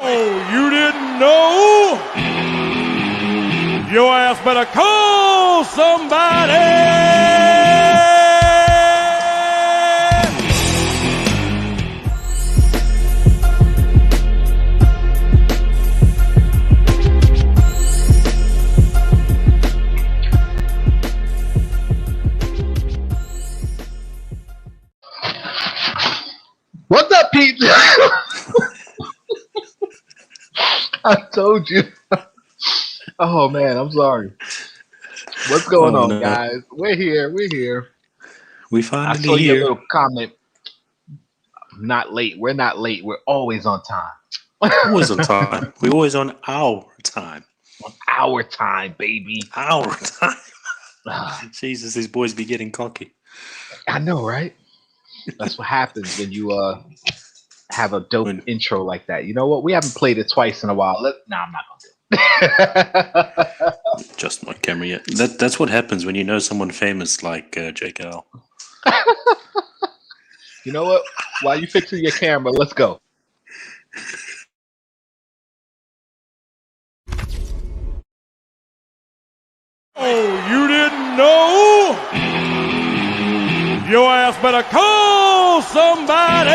Oh, you didn't know? Your ass better call somebody! What's up, Pete? I told you. Oh man, I'm sorry. What's going on, guys? We're here. We finally I saw here. your little comment. Not late. We're not late. We're always on time. Always on time. We're always on our time. On our time, baby. Our time. Jesus, these boys be getting cocky. I know, right? That's what happens when you have a dope intro like that. You know what? We haven't played it twice in a while. No, I'm not gonna do it. Just my camera yet. That's what happens when you know someone famous like Jkl. You know what? While you fixing your camera, let's go. Oh, you didn't know? Your ass better call somebody!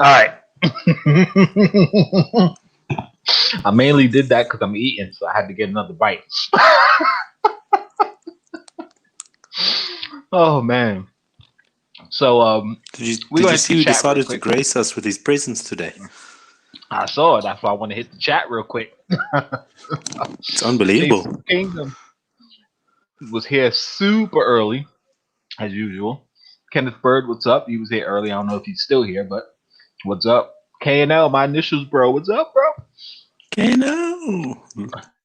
All right. I mainly did that because I'm eating, so I had to get another bite. Oh man! So did you see who decided to grace us with his presence today? I saw it. That's why I want to hit the chat real quick. It's unbelievable. Kingdom was here super early, as usual. Kenneth Bird, what's up? He was here early. I don't know if he's still here, but what's up? K&L, my initials, bro. What's up, bro? K&L.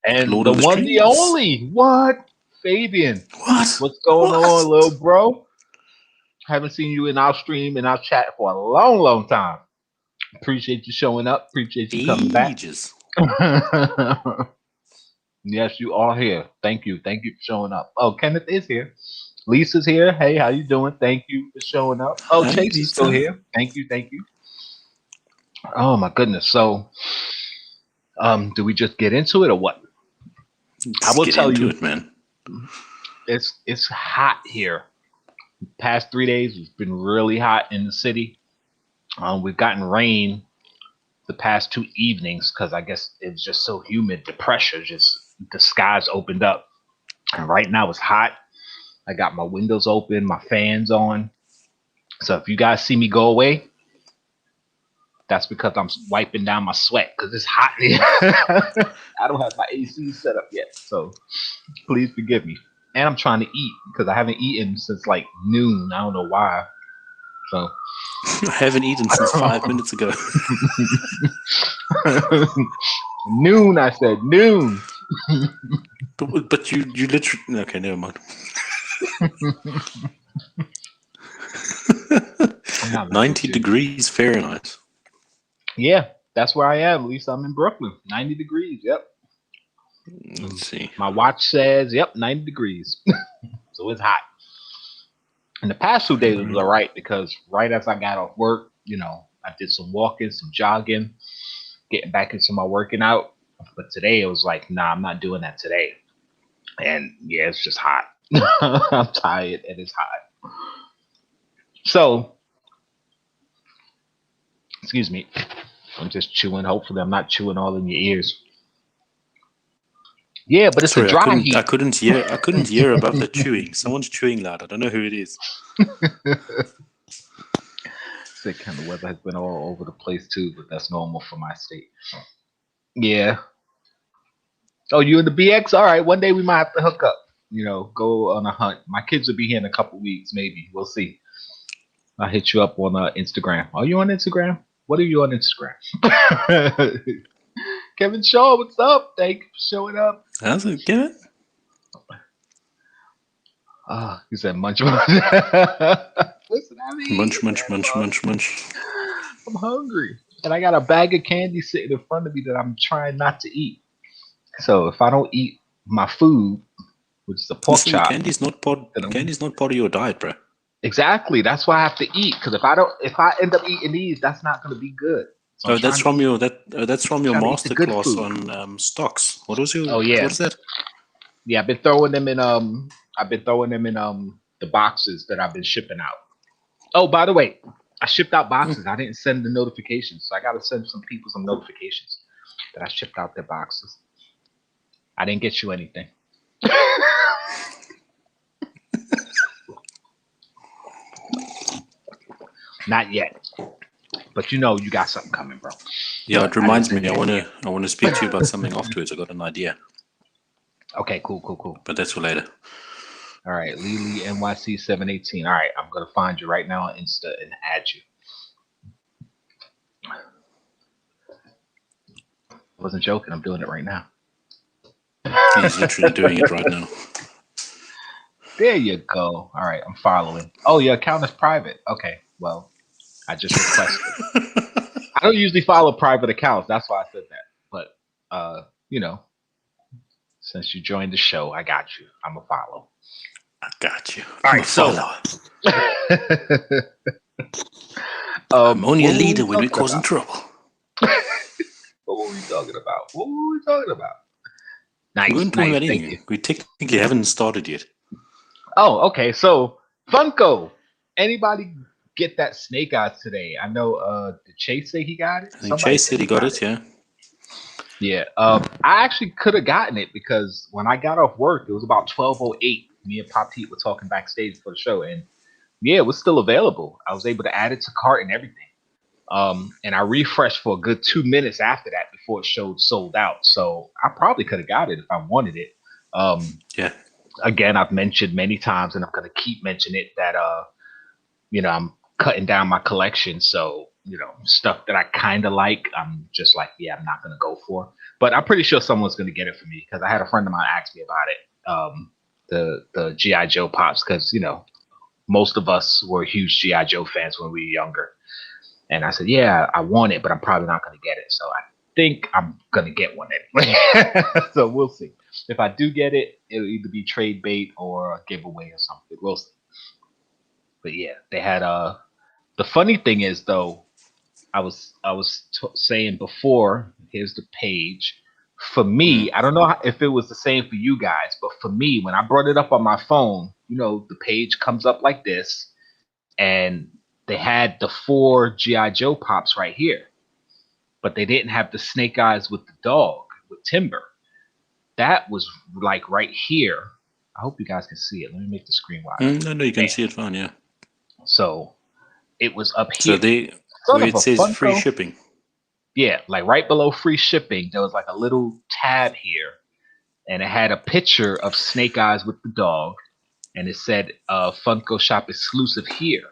And Lord the of the one, Streets. the only. What? Fabian. What's going on, little bro? Haven't seen you in our stream, in our chat for a long, long time. Appreciate you showing up. Appreciate you coming back. Yes, you are here. Thank you. Thank you for showing up. Oh, Kenneth is here. Lisa's here. Hey, how you doing? Thank you for showing up. Oh, Hi, Chase is still here. Thank you. Oh my goodness. So, do we just get into it or what? I will tell you, man. It's hot here. The past 3 days, it's been really hot in the city. We've gotten rain the past 2 evenings because I guess it's just so humid. The pressure, the skies opened up, and right now it's hot. I got my windows open, my fans on. So if you guys see me go away, that's because I'm wiping down my sweat because it's hot here. I don't have my AC set up yet, so please forgive me. And I'm trying to eat because I haven't eaten since like noon. I don't know why. So I haven't eaten since 5 minutes ago. Noon, I said noon. But you literally... Okay, never mind. 90 degrees Fahrenheit. Yeah, that's where I am. At least I'm in Brooklyn. 90 degrees, yep. Let's see. My watch says, yep, 90 degrees. So it's hot. And the past 2 days was all right because right as I got off work, I did some walking, some jogging, getting back into my working out. But today it was like, nah, I'm not doing that today. And yeah, it's just hot. I'm tired and it's hot. So, excuse me. I'm just chewing. Hopefully I'm not chewing all in your ears. Yeah, but it's a dry heat. I couldn't hear above the chewing. Someone's chewing loud. I don't know who it is. That kind of weather has been all over the place too, but that's normal for my state. Yeah. Oh, you in the BX? All right. One day we might have to hook up. Go on a hunt. My kids will be here in a couple weeks, maybe. We'll see. I'll hit you up on Instagram. Are you on Instagram? What are you on Instagram? Kevin Shaw, what's up? Thank you for showing up. How's it, Kevin? He said munch munch. Listen, I mean, Munch, munch, munch, munch, munch. I'm hungry, and I got a bag of candy sitting in front of me that I'm trying not to eat. So if I don't eat my food, which is a pork Listen, chop, candy's not part of your diet, bro. exactly. That's why I have to eat. Because if I end up eating these, that's not going to be good. So That's from your master class food. on stocks. What was your? Oh yeah. What is that? Yeah, I've been throwing them in the boxes that I've been shipping out. Oh, by the way, I shipped out boxes. I didn't send the notifications, so I got to send some people some notifications that I shipped out their boxes. I didn't get you anything. Not yet. But you know you got something coming, bro. Yeah, it reminds me. I wanna speak to you about something afterwards. I got an idea. Okay, cool. But that's for later. All right, Lily NYC 718. All right, I'm gonna find you right now on Insta and add you. I wasn't joking. I'm doing it right now. He's literally doing it right now. There you go. All right, I'm following. Oh, your account is private. Okay, well, I just requested. I don't usually follow private accounts. That's why I said that. But you know, since you joined the show, I got you. I'm a follow. I got you. All right, so I'm only a leader when we're causing trouble. What were we talking about? Nice. We weren't talking about anything. We technically haven't started yet. Oh, okay. So Funko. Anybody get that Snake Eyes today? I know. Did Chase say he got it? I think Chase said he got it. Yeah. Yeah. I actually could have gotten it because when I got off work, it was about 12:08. Me and Pop Heat were talking backstage for the show, and yeah, it was still available. I was able to add it to cart and everything. And I refreshed for a good 2 minutes after that before it showed sold out. So I probably could have got it if I wanted it. Yeah. Again, I've mentioned many times, and I'm going to keep mentioning it that I'm cutting down my collection. So stuff that I kind of like, I'm just like, yeah, I'm not going to go for. But I'm pretty sure someone's going to get it for me because I had a friend of mine ask me about it. The G.I. Joe Pops, because most of us were huge G.I. Joe fans when we were younger. And I said, yeah, I want it, but I'm probably not going to get it. So I think I'm going to get one anyway. So we'll see. If I do get it, it'll either be trade bait or a giveaway or something. We'll see. But yeah, they had the funny thing is, though, I was saying before, here's the page. For me, I don't know if it was the same for you guys, but for me, when I brought it up on my phone, the page comes up like this, and they had the 4 G.I. Joe Pops right here, but they didn't have the Snake Eyes with the dog, with Timber. That was like right here. I hope you guys can see it. Let me make the screen wide. No, you can see it fine, yeah. So it was up here. So where it says Funko, free shipping. Yeah, like right below free shipping, there was like a little tab here, and it had a picture of Snake Eyes with the dog, and it said Funko Shop exclusive here.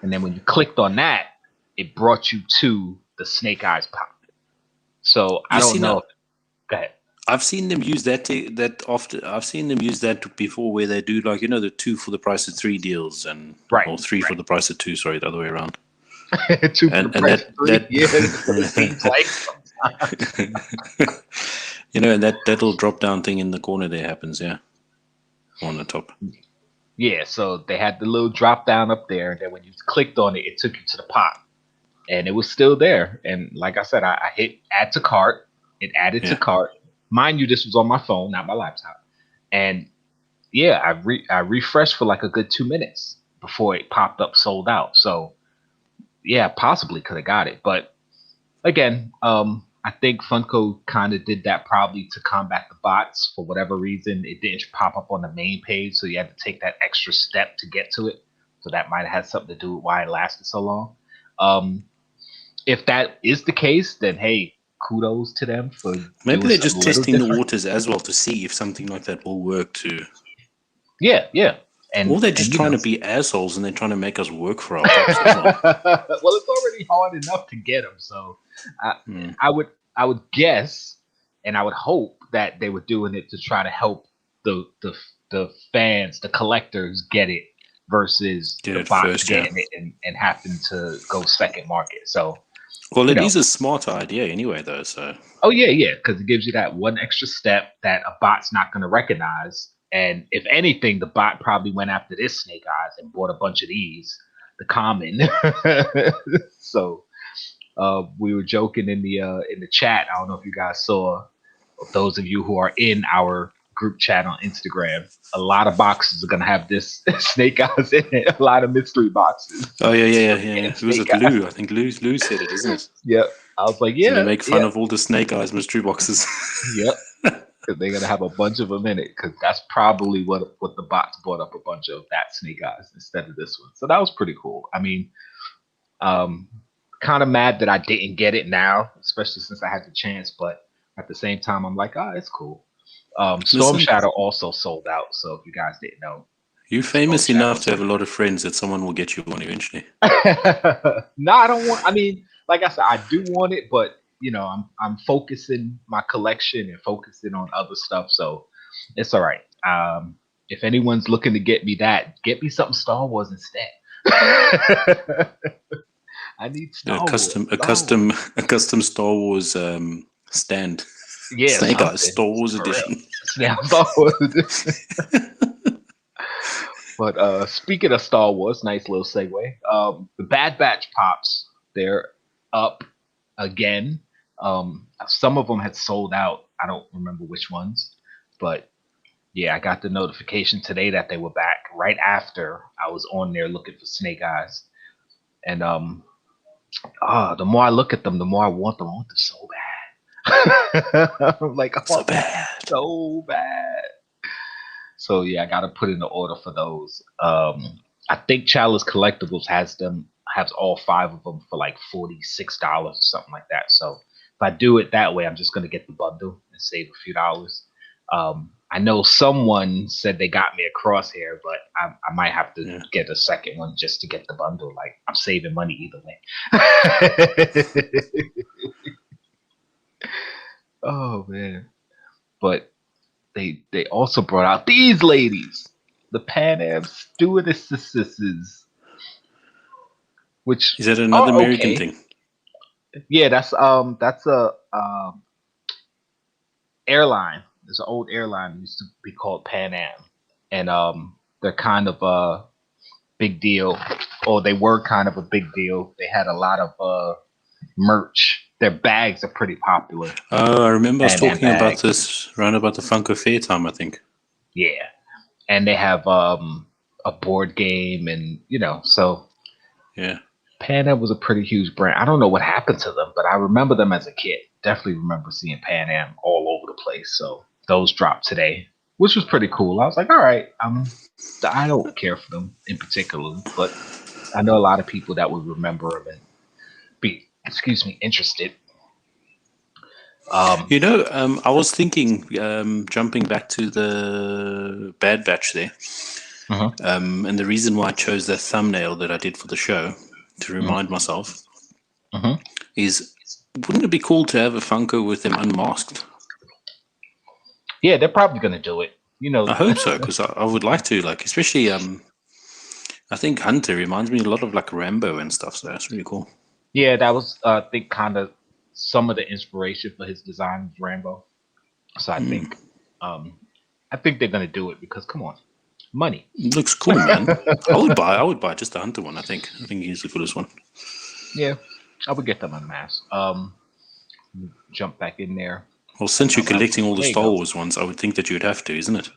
And then when you clicked on that, it brought you to the Snake Eyes Pop. So I don't know. Go ahead. I've seen them use that often. I've seen them use that before, where they do like the 2 for the price of 3 deals, and or 3 for the price of 2. Sorry, the other way around. 2 for the price of 3. Yeah, seems like and that little drop down thing in the corner there happens, yeah, on the top. Yeah, so they had the little drop down up there, and then when you clicked on it, it took you to the pop, and it was still there. And like I said, I hit add to cart. It added to cart. Mind you, this was on my phone, not my laptop. And yeah, I refreshed for like a good 2 minutes before it popped up sold out. So yeah, possibly could have got it. But again, I think Funko kind of did that probably to combat the bots. For whatever reason, it didn't pop up on the main page, so you had to take that extra step to get to it. So that might have had something to do with why it lasted so long. If that is the case, then hey, kudos to them for maybe they're just testing the waters as well to see if something like that will work too. Yeah. Or they're just trying to be assholes and they're trying to make us work for our pops as well. Well, it's already hard enough to get them, so I would guess, and I would hope that they were doing it to try to help the fans, the collectors, get it versus the bots getting it and having to go second market. So, well, it is a smart idea anyway, though. So, oh yeah, because it gives you that one extra step that a bot's not going to recognize. And if anything, the bot probably went after this Snake Eyes and bought a bunch of these, the common. So, we were joking in the chat. I don't know if you guys saw. Those of you who are in our group chat on Instagram, a lot of boxes are gonna have this Snake Eyes in it. A lot of mystery boxes. Oh yeah. Who was it? Lou? I think Lou said it, isn't it? Yep. I was like, yeah. So they make fun of all the Snake Eyes mystery boxes. Yep. Because they're gonna have a bunch of them in it. Because that's probably what the bots bought up, a bunch of that Snake Eyes instead of this one. So that was pretty cool. I mean, kind of mad that I didn't get it now, especially since I had the chance, but at the same time, I'm like, it's cool. Storm Shadow also sold out. So if you guys didn't know, you're famous enough to have a lot of friends that someone will get you one eventually. No, I don't want. I mean, like I said, I do want it, but I'm focusing my collection and focusing on other stuff. So it's all right. If anyone's looking to get me something Star Wars instead. I need Star Wars. A custom Star Wars stand. Yeah, Snake Eyes Star Wars edition. Star Wars edition. But speaking of Star Wars, nice little segue. The Bad Batch Pops, they're up again. Some of them had sold out. I don't remember which ones, but yeah, I got the notification today that they were back right after I was on there looking for Snake Eyes. And the more I look at them, the more I want them. I want them so bad. I'm like, so bad. So yeah, I gotta put in the order for those. I think Chalice Collectibles has all 5 of them for like $46 or something like that. So if I do it that way, I'm just gonna get the bundle and save a few dollars. I know someone said they got me a crosshair, but I might have to get a second one just to get the bundle. Like, I'm saving money either way. Oh man. But they also brought out these ladies, the Pan Am stewardesses, which is that another American thing? Yeah, that's a airline. There's an old airline that used to be called Pan Am, and they're kind of a big deal, or they were kind of a big deal. They had a lot of merch. Their bags are pretty popular. I remember us talking about this around about the Funko Fair time, I think. Yeah, and they have a board game, and so yeah. Pan Am was a pretty huge brand. I don't know what happened to them, but I remember them as a kid. Definitely remember seeing Pan Am all over the place. So those dropped today, which was pretty cool. I was like, all right, I don't care for them in particular, but I know a lot of people that would remember them and be, interested. I was thinking, jumping back to the Bad Batch there, and the reason why I chose that thumbnail that I did for the show to remind myself is, wouldn't it be cool to have a Funko with them unmasked? Yeah, they're probably going to do it. I hope so, because I would like to, like, especially, I think Hunter reminds me a lot of like Rambo and stuff, so that's really cool. Yeah, that was, I think, kind of some of the inspiration for his design was Rambo. So I think they're going to do it because, come on, money. It looks cool, man. I would buy just the Hunter one. I think he's the coolest one. Yeah, I would get them unmasked. Jump back in there. Well, since you're collecting all the Star Wars ones, I would think that you'd have to, isn't it?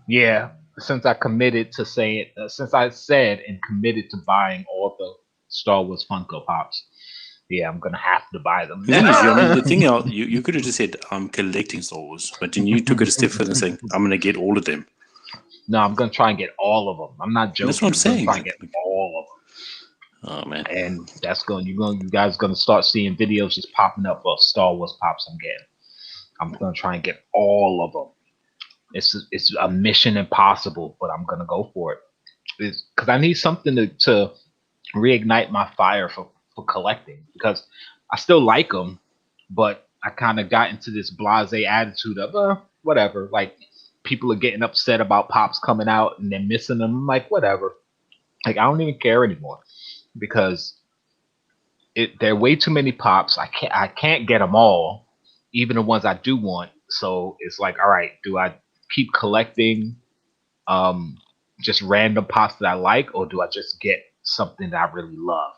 Yeah, since I committed to since I said and committed to buying all the Star Wars Funko Pops, yeah, I'm gonna have to buy them. The thing is, you could have just said I'm collecting Star Wars, but then you took it a step further and saying I'm gonna get all of them. No, I'm gonna try and get all of them. I'm not joking. That's what I'm saying. Try and get all of them. Oh man! And that's you guys gonna start seeing videos just popping up of Star Wars Pops I'm getting. I'm gonna try and get all of them. It's a mission impossible, but I'm gonna go for it. It's because I need something to reignite my fire for collecting, because I still like them, but I kind of got into this blasé attitude of whatever. Like, people are getting upset about Pops coming out and they're missing them. I'm like, whatever. Like, I don't even care anymore because there are way too many Pops. I can't get them all, even the ones I do want. So it's like, all right, do I keep collecting just random Pops that I like, or do I just get something that I really love?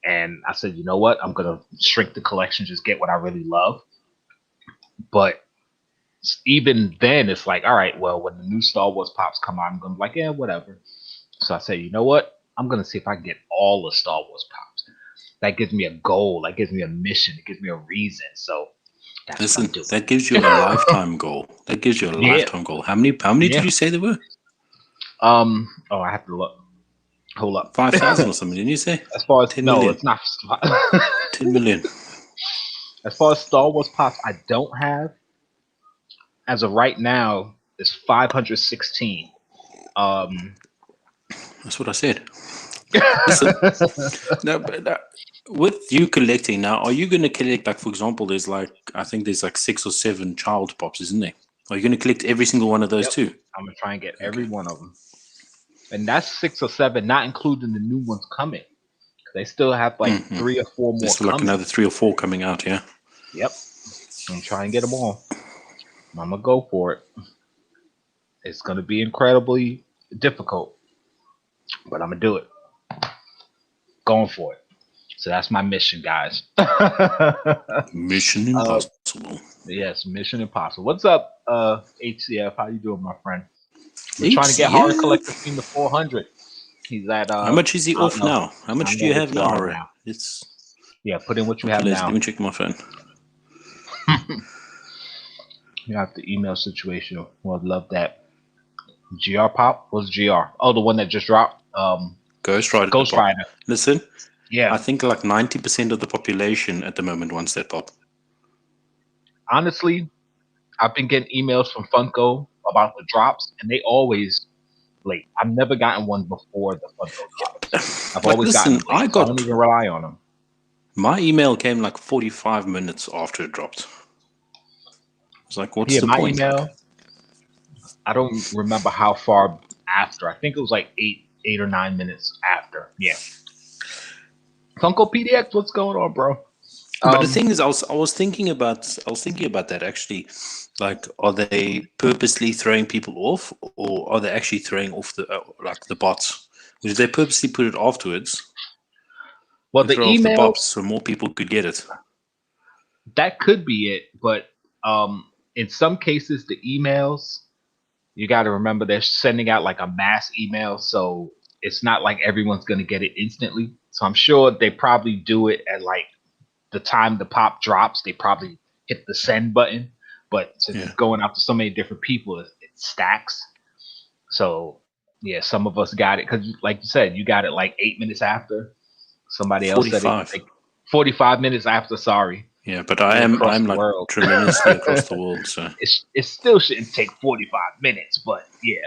And I said, you know what? I'm gonna shrink the collection, just get what I really love. But even then, it's like, all right, well, when the new Star Wars Pops come out, I'm gonna be like, yeah, whatever. So I said, you know what? I'm gonna see if I can get all the Star Wars Pops. That gives me a goal. That gives me a mission. It gives me a reason. So that's Listen, what I'm doing. that gives you a lifetime goal. That gives you a lifetime goal. How many did you say there were? Oh, I have to look. Hold up. 5,000 or something, didn't you say? As far as 10 no, million. it's not 10 million. As far as Star Wars Pops, I don't have. As of right now, it's 516. That's what I said. Listen, with you collecting now, are you going to collect, like, for example, there's like 6 or 7 child Pops, isn't there? Are you going to collect every single one of those too? I'm going to try and get every one of them. And that's 6 or 7, not including the new ones coming. They still have like 3 or 4 more. There's still like another 3 or 4 coming out, yeah. Yep. I'm going to try and get them all. I'm going to go for it. It's going to be incredibly difficult, but I'm going to do it. Going for it. So that's my mission, guys. Mission impossible. Yes, mission impossible. What's up, HCF? How you doing, my friend? We're trying to get Horror Collector Team to 400. He's at how much is he off now? How much do you have now? It's put in what you have now. Let me check my phone. You have the email situation. Well, I'd love that. GR Pop? What's GR? Oh, the one that just dropped. Ghost Rider. Ghost Rider. Listen. Yeah. I think like 90% of the population at the moment wants that pop. Honestly, I've been getting emails from Funko about the drops, and they always late. I've never gotten one before the Funko drops. I've always gotten late. I don't even rely on them. My email came like 45 minutes after it dropped. I was like, what's the point? Email, I don't remember how far after. I think it was like 8 or 9 minutes after. Yeah. Funko PDX, what's going on, bro? But the thing is, I was thinking about that actually. Like, are they purposely throwing people off, or are they actually throwing off the bots? Did they purposely put it afterwards? Well, the email, the bots so more people could get it. That could be it, but in some cases, the emails, you got to remember they're sending out like a mass email, so it's not like everyone's going to get it instantly. So I'm sure they probably do it at like the time the pop drops. They probably hit the send button, but since it's going out to so many different people, it stacks. So yeah, some of us got it because, like you said, you got it like 8 minutes after. Somebody else said it like 45 minutes after. Sorry. Yeah, but I'm like tremendously across the world, so it still shouldn't take 45 minutes, but yeah.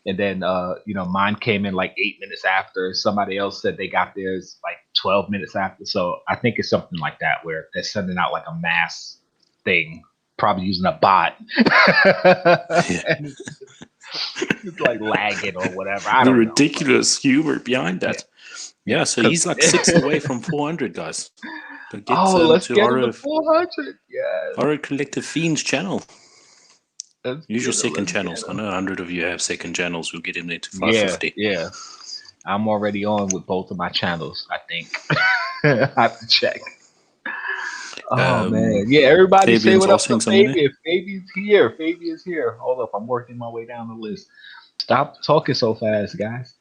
And then mine came in like 8 minutes after. Somebody else said they got theirs like 12 minutes after. So I think it's something like that where they're sending out like a mass thing, probably using a bot. And it's like lagging or whatever. I don't know. Ridiculous humor behind that. Yeah, so he's like 6 away from 400, guys. So let's get him to 400. Yeah. Horror Collective Fiends channel. Use your second channels. I know 100 of you have second channels. We'll get him there to 550. Yeah. I'm already on with both of my channels, I think. I have to check. Oh, man. Yeah, everybody say what up to Fabian. Fabian's here. Hold up. I'm working my way down the list. Stop talking so fast, guys.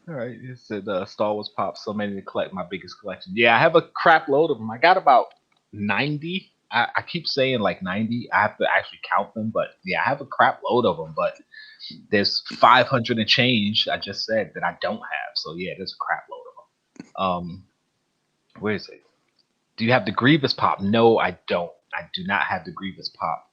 All right. It said Star Wars Pop. So many to collect. My biggest collection. Yeah, I have a crap load of them. I got about 90. I keep saying like 90. I have to actually count them, but yeah, I have a crap load of them. But there's 500 and change. I just said that I don't have. So yeah, there's a crap load of them. Where is it? Do you have the Grievous Pop? No, I don't. I do not have the Grievous Pop.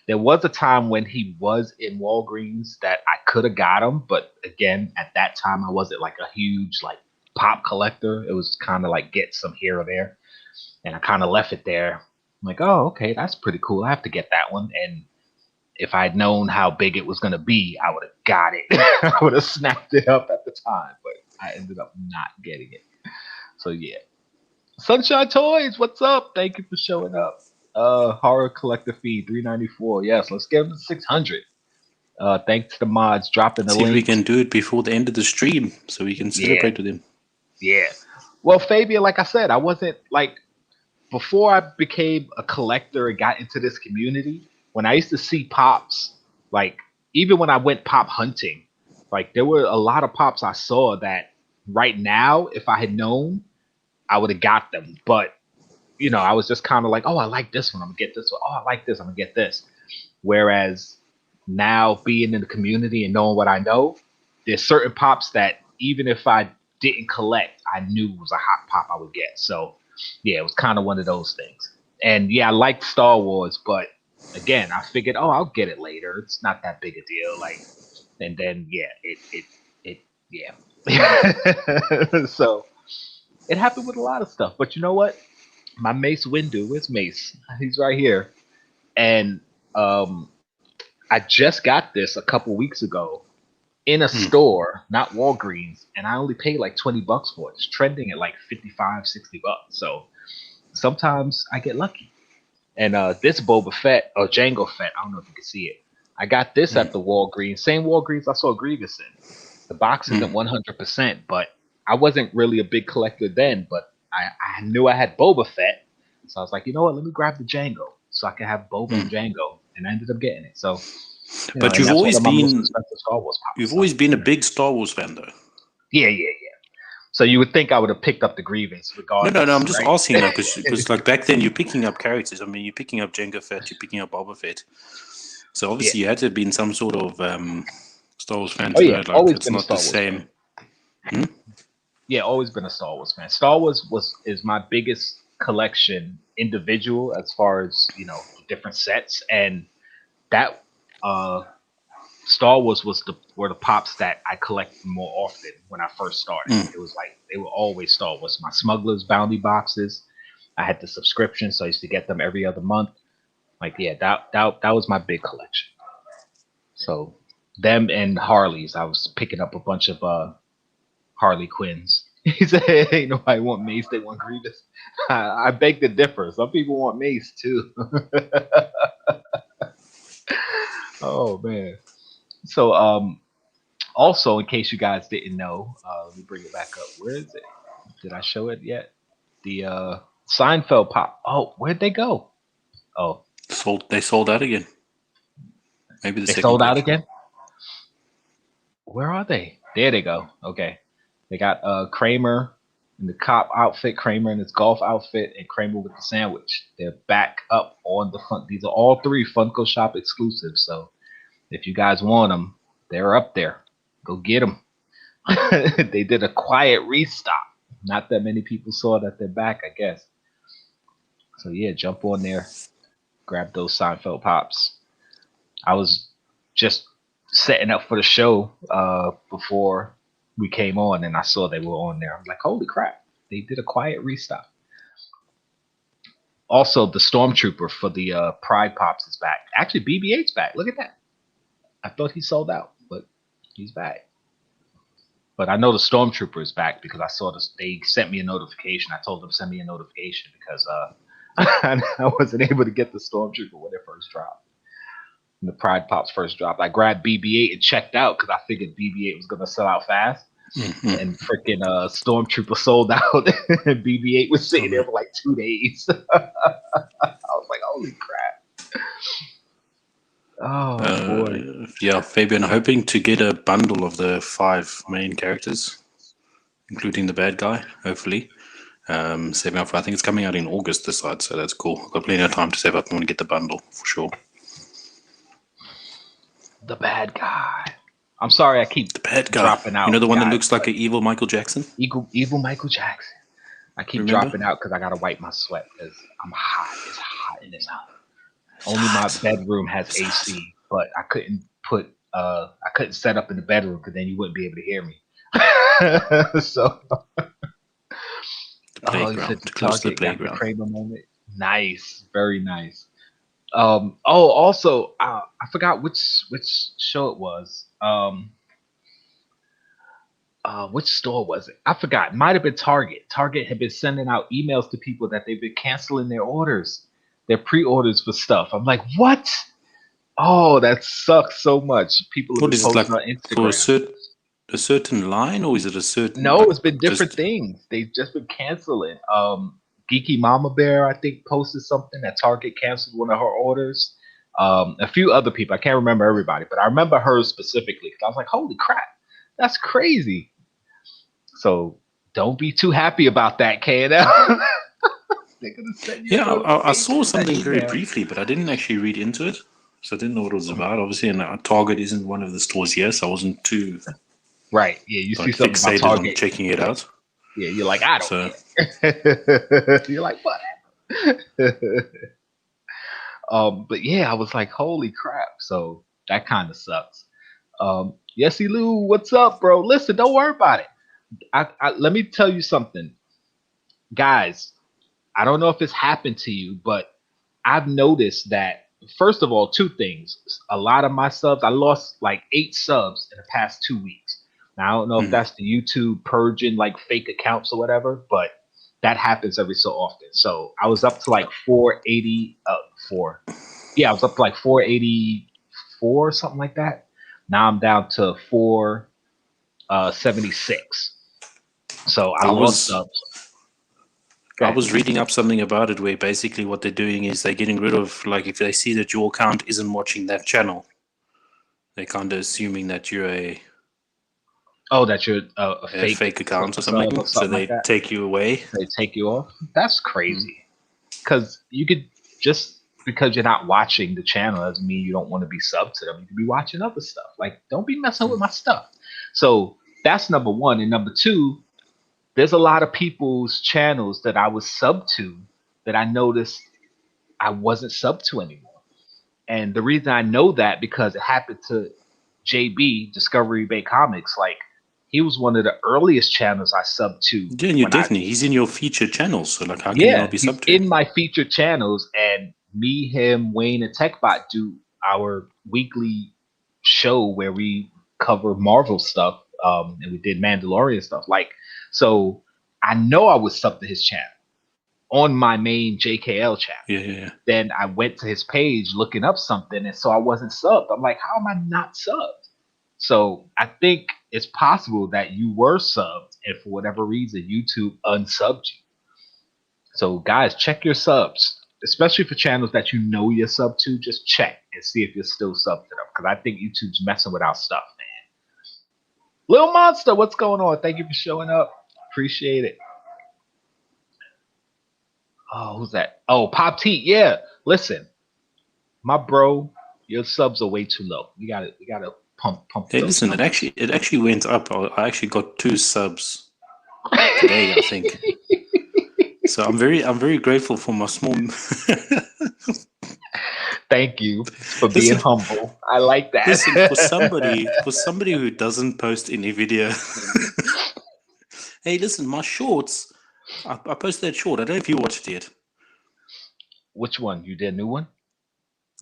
There was a time when he was in Walgreens that I could have got him, but again, at that time I wasn't like a huge like pop collector. It was kind of like get some here or there, and I kind of left it there. like, oh, okay, that's pretty cool. I have to get that one. And if I'd known how big it was going to be, I would have got it. I would have snapped it up at the time, but I ended up not getting it. So yeah. Sunshine Toys, what's up? Thank you for showing up. Horror Collector fee, $3.94. Yes, let's get them to 600. Thanks to the mods dropping the See if we link. can do it before the end of the stream so we can celebrate with him. Yeah. Well, Fabian, like I said, I wasn't like before I became a collector and got into this community. When I used to see pops, like even when I went pop hunting, like there were a lot of pops I saw that right now, if I had known, I would have got them. But you know, I was just kind of like, oh, I like this one, I'm gonna get this one. Oh, I like this, I'm gonna get this. Whereas now being in the community and knowing what I know, there's certain pops that even if I didn't collect, I knew was a hot pop I would get. So yeah, it was kind of one of those things. And yeah, I liked Star Wars, but again, I figured, oh, I'll get it later. It's not that big a deal. Like, and then yeah, yeah. So it happened with a lot of stuff. But you know what? My Mace Windu, where's Mace? He's right here. And I just got this a couple weeks ago in a store, not Walgreens, and I only paid like $20 for it. It's trending at like $55, $60. So sometimes I get lucky. And this Boba Fett or Jango Fett, I don't know if you can see it. I got this at the Walgreens, same Walgreens I saw Grievous in. The box isn't 100%, but I wasn't really a big collector then, but I knew I had Boba Fett. So I was like, you know what, let me grab the Jango so I can have Boba and Jango. And I ended up getting it. So, but you've always been a big Star Wars fan, though. Yeah. So you would think I would have picked up the Grievance regardless. No. I'm just asking that because like back then you're picking up characters. I mean, you're picking up Jango Fett, you're picking up Boba Fett. So obviously you had to have been some sort of Star Wars fan. Oh yeah, like, always it's been not a Star the Wars same. fan. Yeah, always been a Star Wars fan. Star Wars is my biggest collection individual as far as different sets, and that Star Wars were the pops that I collected more often when I first started. It was like they were always Star Wars. My Smuggler's Bounty boxes, I had the subscription, so I used to get them every other month. Like yeah, that was my big collection. So them and Harleys, I was picking up a bunch of Harley Quinns. He said, "Ain't nobody want Mace, they want Grievous." I beg to differ. Some people want Mace too. Oh man. So also in case you guys didn't know, let me bring it back up. Where is it? Did I show it yet? The Seinfeld Pop. Oh, where'd they go? Oh. They sold out again. Maybe they sold out again? Where are they? There they go. Okay. They got Kramer in the cop outfit, Kramer in his golf outfit, and Kramer with the sandwich. They're back up on the front. These are all three Funko Shop exclusives. So if you guys want them, they're up there. Go get them. They did a quiet restock. Not that many people saw that they're back, I guess. So yeah, jump on there. Grab those Seinfeld Pops. I was just setting up for the show before we came on, and I saw they were on there. I'm like, holy crap, they did a quiet restock. Also, the Stormtrooper for the Pride Pops is back. Actually, BB-8's back. Look at that. I thought he sold out, but he's back. But I know the Stormtrooper is back because I saw this. They sent me a notification. I told them to send me a notification because I wasn't able to get the Stormtrooper when it first dropped. When the Pride Pops first dropped, I grabbed BB-8 and checked out because I figured BB-8 was going to sell out fast. And freaking Stormtrooper sold out. And BB-8 was sitting there for like 2 days. I was like, holy crap. Oh, boy. Yeah, Fabian, hoping to get a bundle of the 5 main characters, including the bad guy, hopefully. Saving up for, I think it's coming out in August this side, so that's cool. I've got plenty of time to save up and want to get the bundle for sure. The bad guy. I'm sorry, I keep the bad guy dropping out. You know the one that looks like an evil Michael Jackson? Evil Michael Jackson. I keep dropping out because I gotta wipe my sweat because I'm hot. It's hot in this house. Only my bedroom has AC, but I couldn't set up in the bedroom because then you wouldn't be able to hear me. So the playground. Close to the playground. Kramer moment. Nice, very nice. Also, I forgot which show it was. Which store was it? I forgot. Might have been Target. Target had been sending out emails to people that they've been canceling their orders, their pre-orders for stuff. I'm like, what? Oh, that sucks so much. People have What been is it like posting on for Instagram. a certain line, or is it a certain No, like it's been different just? things. They've just been canceling. Geeky Mama Bear, I think, posted something that Target canceled one of her orders. A few other people. I can't remember everybody, but I remember hers specifically because I was like, holy crap, that's crazy. So don't be too happy about that, KNL. They're gonna send you a Yeah, I saw notification, that something very email. briefly, but I didn't actually read into it, so I didn't know what it was about. Obviously, and Target isn't one of the stores here, so I wasn't too Right. Yeah, you see like something about fixated on Target. checking it out. Yeah, you're like, I don't So care. You're like, what? But yeah, I was like, holy crap. So that kind of sucks. Yesy Lou, what's up, bro? Listen, don't worry about it. Let me tell you something, guys. I don't know if it's happened to you, but I've noticed that first of all, two things. A lot of my subs, I lost like 8 subs in the past 2 weeks. Now I don't know if that's the YouTube purging like fake accounts or whatever, but that happens every so often. So I was up to like 480 four. Yeah, I was up to like 484 something like that. Now I'm down to 476. So I I lost was subs. I was reading up something about it where basically what they're doing is they're getting rid of, like, if they see that your account isn't watching that channel, they're kind of assuming that you're a That you're a fake account or sub something, or so something like they that. take you away. They take you off. That's crazy. Because you could just because you're not watching the channel doesn't mean you don't want to be subbed to them. You could be watching other stuff. Like, don't be messing with my stuff. So that's number one. And number two, there's a lot of people's channels that I was subbed to that I noticed I wasn't subbed to anymore. And the reason I know that because it happened to JB, Discovery Bay Comics. Like, he was one of the earliest channels I subbed to. Yeah, you're definitely. He's in your featured channels, so like, how can you not be He's sub to in him? my featured channels, and me, him, Wayne, and TechBot do our weekly show where we cover Marvel stuff, and we did Mandalorian stuff. Like, so I know I was subbed to his channel on my main JKL channel. Yeah. Then I went to his page looking up something, and so I wasn't subbed. I'm like, how am I not subbed? So I think it's possible that you were subbed, and for whatever reason, YouTube unsubbed you. So guys, check your subs, especially for channels that you know you're sub to. Just check and see if you're still subbed to them, because I think YouTube's messing with our stuff, man. Lil Monster, what's going on? Thank you for showing up. Appreciate it. Oh, who's that? Oh, Pop T. Yeah, listen, my bro, your subs are way too low. We gotta pump. Hey, those listen, numbers. it actually went up. I actually got 2 subs today, I think. So I'm very grateful for my small. Thank you for being humble. I like that. Listen, for somebody who doesn't post any video. Hey, listen, my shorts. I posted that short. I don't know if you watched it yet. Which one? You did a new one?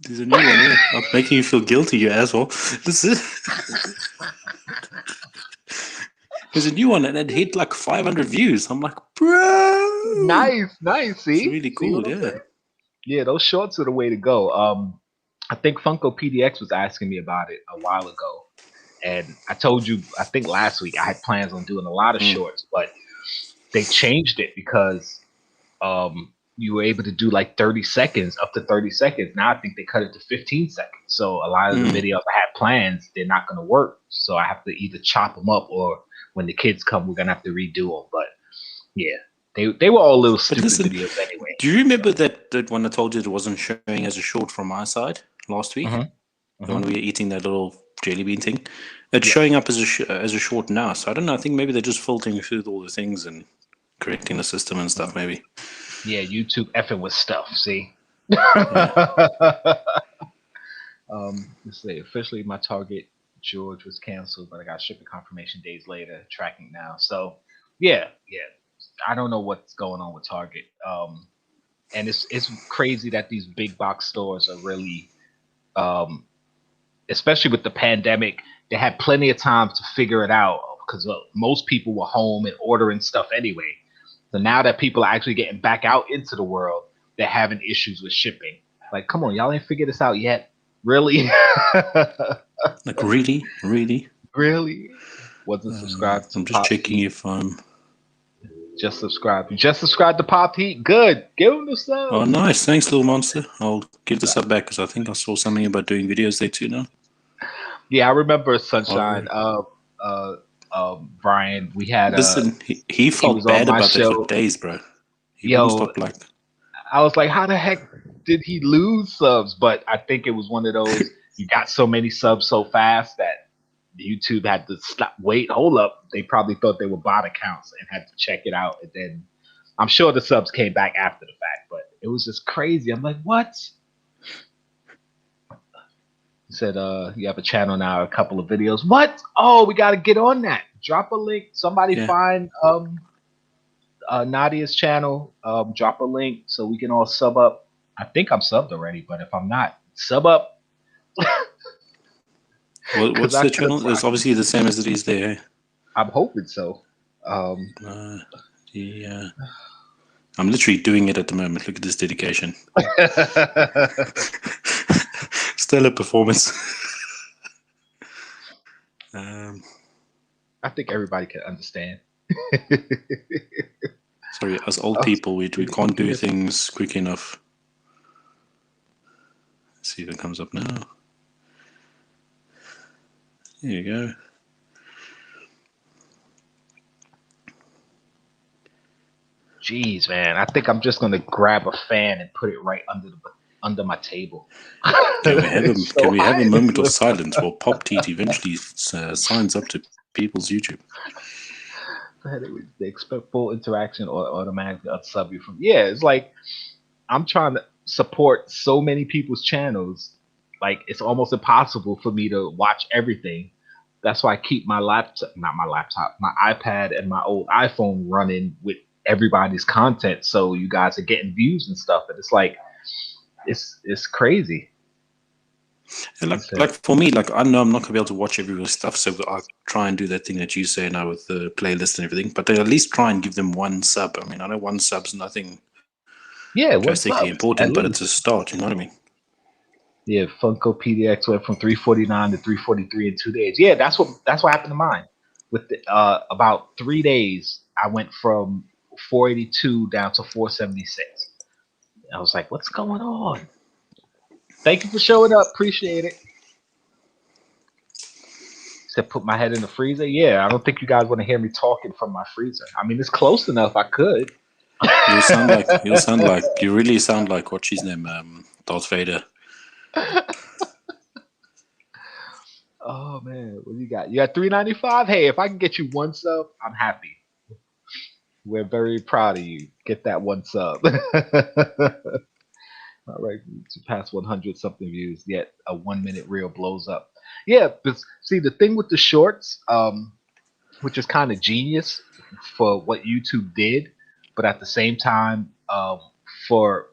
There's a new one here. I'm making you feel guilty, you asshole. Listen. There's a new one and it hit like 500 views. I'm like, bro. Nice. See? It's really cool, yeah. Yeah, those shorts are the way to go. I think Funko PDX was asking me about it a while ago. And I told you, I think last week, I had plans on doing a lot of shorts, but they changed it because you were able to do like 30 seconds, up to 30 seconds. Now I think they cut it to 15 seconds. So a lot of the videos I had plans, they're not going to work. So I have to either chop them up, or when the kids come, we're going to have to redo them. But yeah, they were all little stupid videos anyway. Do you remember that one I told you that wasn't showing as a short from my side last week? The one we were eating that little jelly bean thing? It's showing up as a short now. So I don't know. I think maybe they're just filtering through all the things and correcting the system and stuff, maybe. Yeah, YouTube effing with stuff, see? Let's see. Officially, my Target George was canceled, but I got shipping confirmation days later, tracking now. So, yeah. I don't know what's going on with Target. and it's crazy that these big box stores are really, especially with the pandemic, they had plenty of time to figure it out because most people were home and ordering stuff anyway. So now that people are actually getting back out into the world, they're having issues with shipping. Like, come on, y'all ain't figured this out yet? Really? Like, really? Really? Wasn't subscribed to I'm just Pop checking Heat. if I'm... Just subscribe. You just subscribed to Pop Heat? Good. Give him the sub. Oh, nice. Thanks, little monster. I'll give the sub back because I think I saw something about doing videos there too now. Yeah, I remember Sunshine. Brian, we had Listen, he felt was on bad my about that show. for days, bro. He Yo, wouldn't stop like... I was like, how the heck did he lose subs? But I think it was one of those, you got so many subs so fast that YouTube had to stop. Wait, hold up. They probably thought they were bot accounts and had to check it out. And then I'm sure the subs came back after the fact, but it was just crazy. I'm like, what? He said, you have a channel now, a couple of videos. What? Oh, we got to get on that. Drop a link. Somebody find Nadia's channel. Drop a link so we can all sub up. I think I'm subbed already, but if I'm not, sub up. What's the channel? It's obviously the same as it is there. I'm hoping so. I'm literally doing it at the moment. Look at this dedication. Stellar performance. I think everybody can understand. Sorry, as old people, we can't do things quick enough. Let's see if it comes up now. There you go. Jeez, man. I think I'm just going to grab a fan and put it right under my table. Can we have a moment of silence while Pop Teat eventually signs up to people's YouTube? They expect full interaction or automatically unsub you from. Yeah, it's like I'm trying to support so many people's channels. Like, it's almost impossible for me to watch everything. That's why I keep my iPad and my old iPhone running with everybody's content, so you guys are getting views and stuff. And it's like, it's crazy. And like for me, like, I know I'm not gonna be able to watch everyone's stuff, so I try and do that thing that you say now with the playlist and everything. But at least try and give them one sub. I mean, I know one sub's nothing drastically important, but it's a start. You know what I mean? Yeah, Funko PDX went from 349 to 343 in 2 days. Yeah, that's what happened to mine. With about 3 days, I went from 482 down to 476. I was like, what's going on? Thank you for showing up. Appreciate it. Said put my head in the freezer. Yeah, I don't think you guys want to hear me talking from my freezer. I mean, it's close enough. I could. You really sound like what's his name, Darth Vader. Oh man, what do you got? You got 395. Hey, if I can get you one sub, I'm happy. We're very proud of you. Get that one sub. All right, to pass 100 something views, yet a 1 minute reel blows up. Yeah, but see, the thing with the shorts, which is kind of genius for what YouTube did, but at the same time, for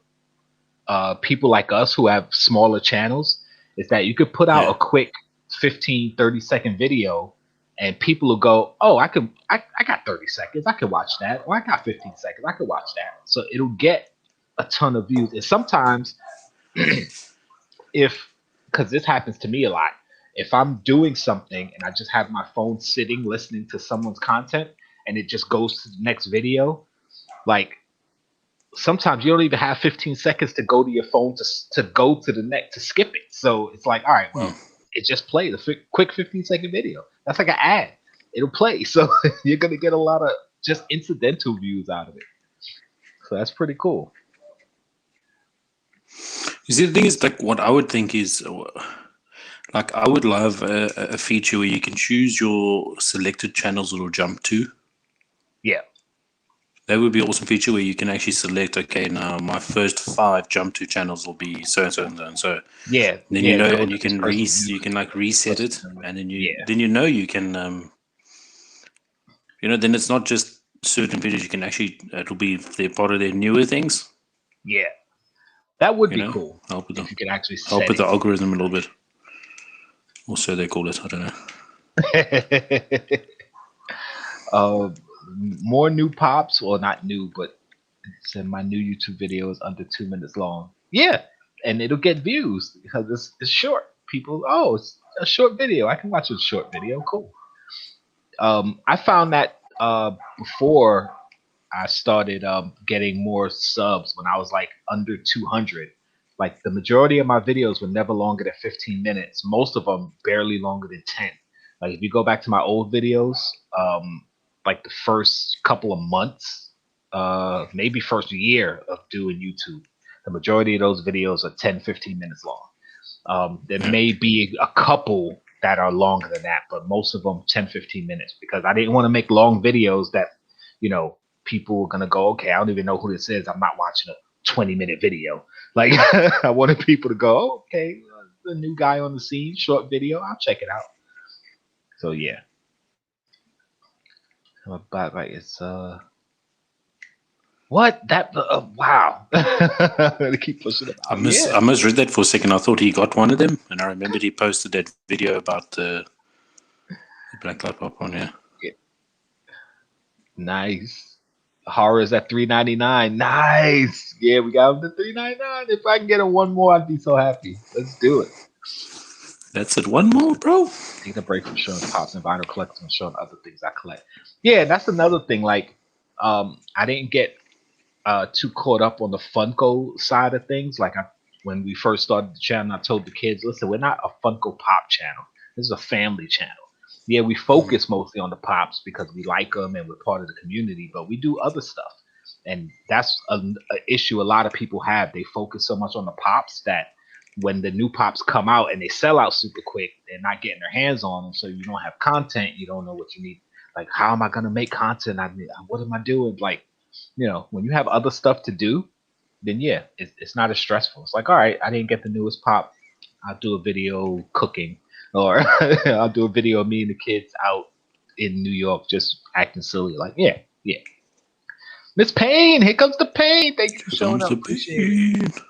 people like us who have smaller channels, is that you could put out a quick 15-30 second video and people will go, oh, I got 30 seconds, I could watch that. Or I got 15 seconds, I could watch that. So it'll get a ton of views. And sometimes because this happens to me a lot, if I'm doing something and I just have my phone sitting listening to someone's content and it just goes to the next video, like sometimes you don't even have 15 seconds to go to your phone to go to the next, to skip it. So it's like, all right, well, it just played a quick 15-second video. That's like an ad. It'll play. So you're going to get a lot of just incidental views out of it. So that's pretty cool. You see, the thing is, like, what I would think is, like, I would love a feature where you can choose your selected channels it'll jump to. Yeah. That would be an awesome feature where you can actually select, okay, now my first 5 jump to channels will be so and so and so and so. Yeah. Then you know, and you can like reset it, and then you you can then it's not just certain videos. You can actually it'll be they're part of their newer things. Yeah, that would You be know, cool help with if you could actually help set with the it. algorithm a little bit. Or so they call it. I don't know. More new pops, or not new, but my new YouTube video is under 2 minutes long. Yeah, and it'll get views because it's short. People, it's a short video. I can watch a short video. Cool. I found that before I started getting more subs when I was like under 200. Like the majority of my videos were never longer than 15 minutes. Most of them barely longer than 10. Like if you go back to my old videos, like the first couple of months, maybe first year of doing YouTube, the majority of those videos are 10, 15 minutes long. There may be a couple that are longer than that, but most of them 10, 15 minutes because I didn't want to make long videos that, people are going to go, okay, I don't even know who this is. I'm not watching a 20-minute video. Like I wanted people to go, okay, the new guy on the scene, short video, I'll check it out. So yeah. But like it's what that wow. I'm gonna keep pushing it out. I misread that for a second. I thought he got one of them, and I remembered he posted that video about the black light pop on here. Yeah. Nice. Horrors at $3.99. Nice. Yeah, we got him to $3.99. If I can get him one more, I'd be so happy. Let's do it. That's it. One more, bro. Take a break from showing pops and vinyl collecting and showing other things I collect. Yeah, that's another thing. Like, I didn't get too caught up on the Funko side of things. Like when we first started the channel, I told the kids, listen, we're not a Funko Pop channel. This is a family channel. Yeah, we focus mostly on the pops because we like them and we're part of the community, but we do other stuff. And that's an issue a lot of people have. They focus so much on the pops that when the new pops come out and they sell out super quick, they're not getting their hands on them. So you don't have content. You don't know what you need. Like, how am I going to make content? What am I doing? Like, when you have other stuff to do, then yeah, it's not as stressful. It's like, all right, I didn't get the newest pop. I'll do a video cooking, or I'll do a video of me and the kids out in New York just acting silly. Like, yeah. Miss Payne, here comes the pain. Thank you for showing up. Appreciate it.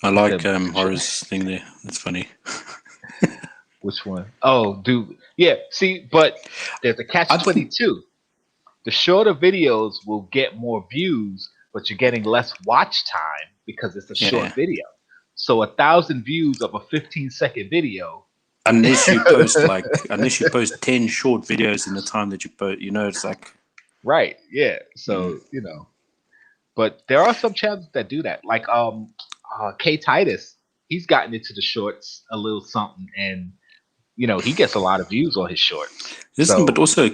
I like Horror's thing there. That's funny. Which one? Oh, dude. Yeah, see, but there's a catch-22. The shorter videos will get more views, but you're getting less watch time because it's a short video. So 1,000 views of a 15-second video. Unless you post 10 short videos in the time that you post, it's like. Right. Yeah. So, but there are some channels that do that. Like K Titus, he's gotten into the shorts a little something, and he gets a lot of views on his shorts. Listen, but also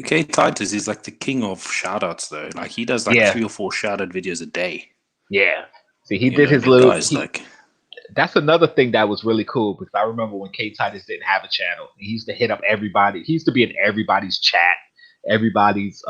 K Titus is like the king of shoutouts, though. Like he does 3 or 4 shoutout videos a day. Yeah. See, he did his little. Guys, that's another thing that was really cool because I remember when K Titus didn't have a channel, he used to hit up everybody. He used to be in everybody's chat, everybody's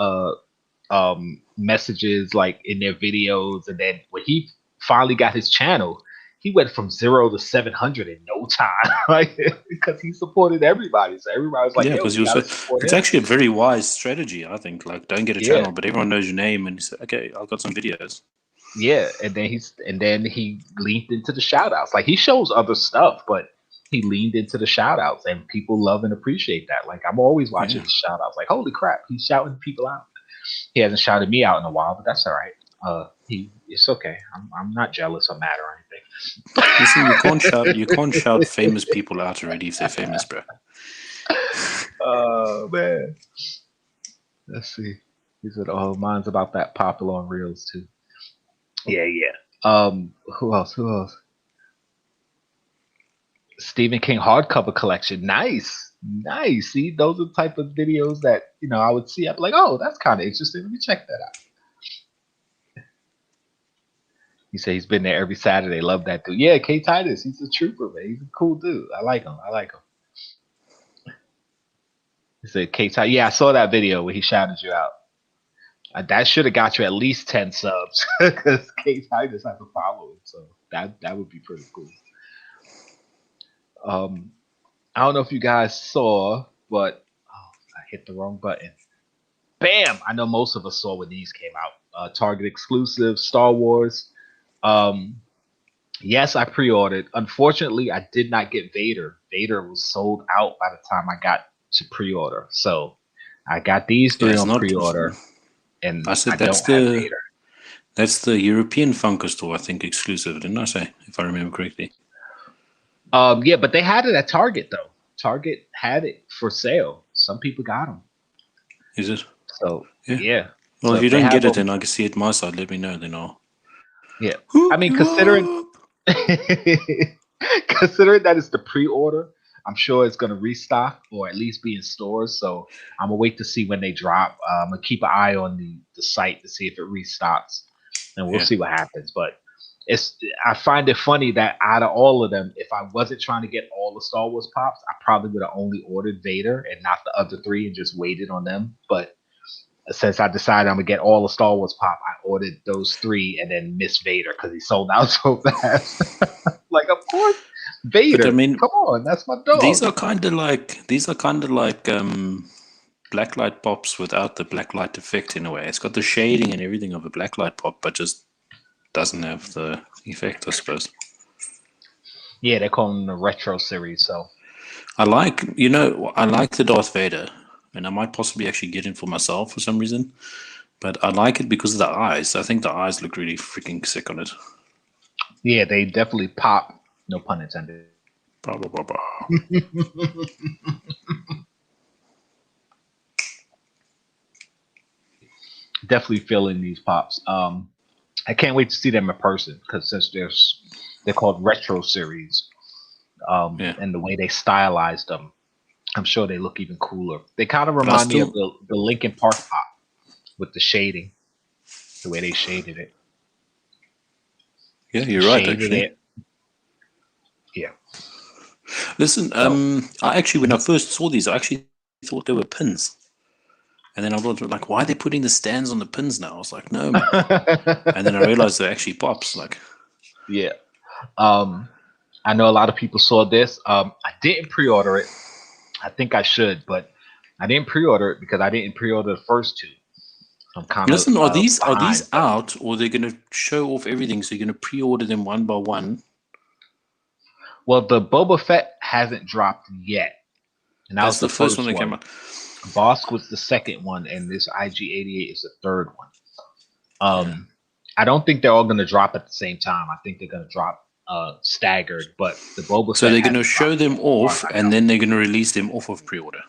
messages, like in their videos. And then when he finally got his channel, he went from 0 to 700 in no time, like because he supported everybody. So everybody was like, yeah, because it's actually a very wise strategy, I think. Like, don't get a channel, but everyone knows your name, and you say, okay, I've got some videos. Yeah, and then he leaned into the shout outs. Like he shows other stuff, but he leaned into the shout outs, and people love and appreciate that. Like I'm always watching the shout outs. Like, holy crap, he's shouting people out. He hasn't shouted me out in a while, but that's all right. It's okay. I'm not jealous or mad or anything. Listen, you can't shout famous people out already if they're famous, bro. Oh man. Let's see. He said, "Oh, mine's about that popular on Reels too." Yeah. Who else? Stephen King hardcover collection. Nice. See, those are the type of videos that I would see. I'd be like, oh, that's kind of interesting. Let me check that out. He said he's been there every Saturday. Love that dude. Yeah, K Titus. He's a trooper, man. He's a cool dude. I like him. He said K Titus. Yeah, I saw that video where he shouted you out. That should have got you at least 10 subs because K Titus has a following. So that would be pretty cool. I don't know if you guys saw, but I hit the wrong button. Bam! I know most of us saw when these came out. Target exclusive, Star Wars. Yes, I pre-ordered. Unfortunately, I did not get Vader. Vader was sold out by the time I got to pre-order. So I got these Yeah, three it's on not. pre-order, and I said I don't have Vader. that's the European Funko store, I think, exclusive, didn't I say? If I remember correctly. Yeah, but they had it at Target though. Target had it for sale. Some people got them. Is it? So Yeah. yeah. Well, So if you they don't have get it them, and I can see it my side, let me know. Then I'll. yeah. Hook I mean, you considering up. considering that it's the pre-order, I'm sure it's gonna restock or at least be in stores. So I'm gonna wait to see when they drop. I'm gonna keep an eye on the site to see if it restocks, and we'll Yeah. see what happens. But I find it funny that out of all of them, if I wasn't trying to get all the Star Wars pops, I probably would have only ordered Vader and not the other three and just waited on them. But since I decided I'm gonna get all the Star Wars pop, I ordered those three and then missed Vader because he sold out so fast. Like, of course, Vader. But I mean, come on, that's my dog. these are kind of like blacklight pops without the blacklight effect in a way. It's got the shading and everything of a blacklight pop, but just doesn't have the effect, I suppose. Yeah, they call them the retro series. So I like the Darth Vader, and I might possibly actually get him for myself for some reason. But I like it because of the eyes. I think the eyes look really freaking sick on it. yeah, they definitely pop. No pun intended. Blah, blah, blah, blah. Definitely feeling these pops. I can't wait to see them in person because since they're called retro series, and the way they stylized them, I'm sure they look even cooler. They kind of remind me of the Linkin Park pop with the shading, the way they shaded it. Yeah, you're right, actually. Yeah. Listen, I actually, when I first saw these, I actually thought they were pins. And then I thought, like, why are they putting the stands on the pins now? I was like, no, man. And then I realized they're actually pops. Like, yeah. I know a lot of people saw this. I didn't pre-order it. I think I should, but I didn't pre-order it because I didn't pre-order the first two. I'm kind of listen, are these behind, out, or they're going to show off everything? So you're going to pre-order them one by one? Well, the Boba Fett hasn't dropped yet, and that's the first one that came out. Bosk was the second one, and this IG-88 is the third one. I don't think they're all going to drop at the same time. I think they're going to drop staggered, but the Boba Fett. So they're going to show them off, and then they're going to release them off of pre-order.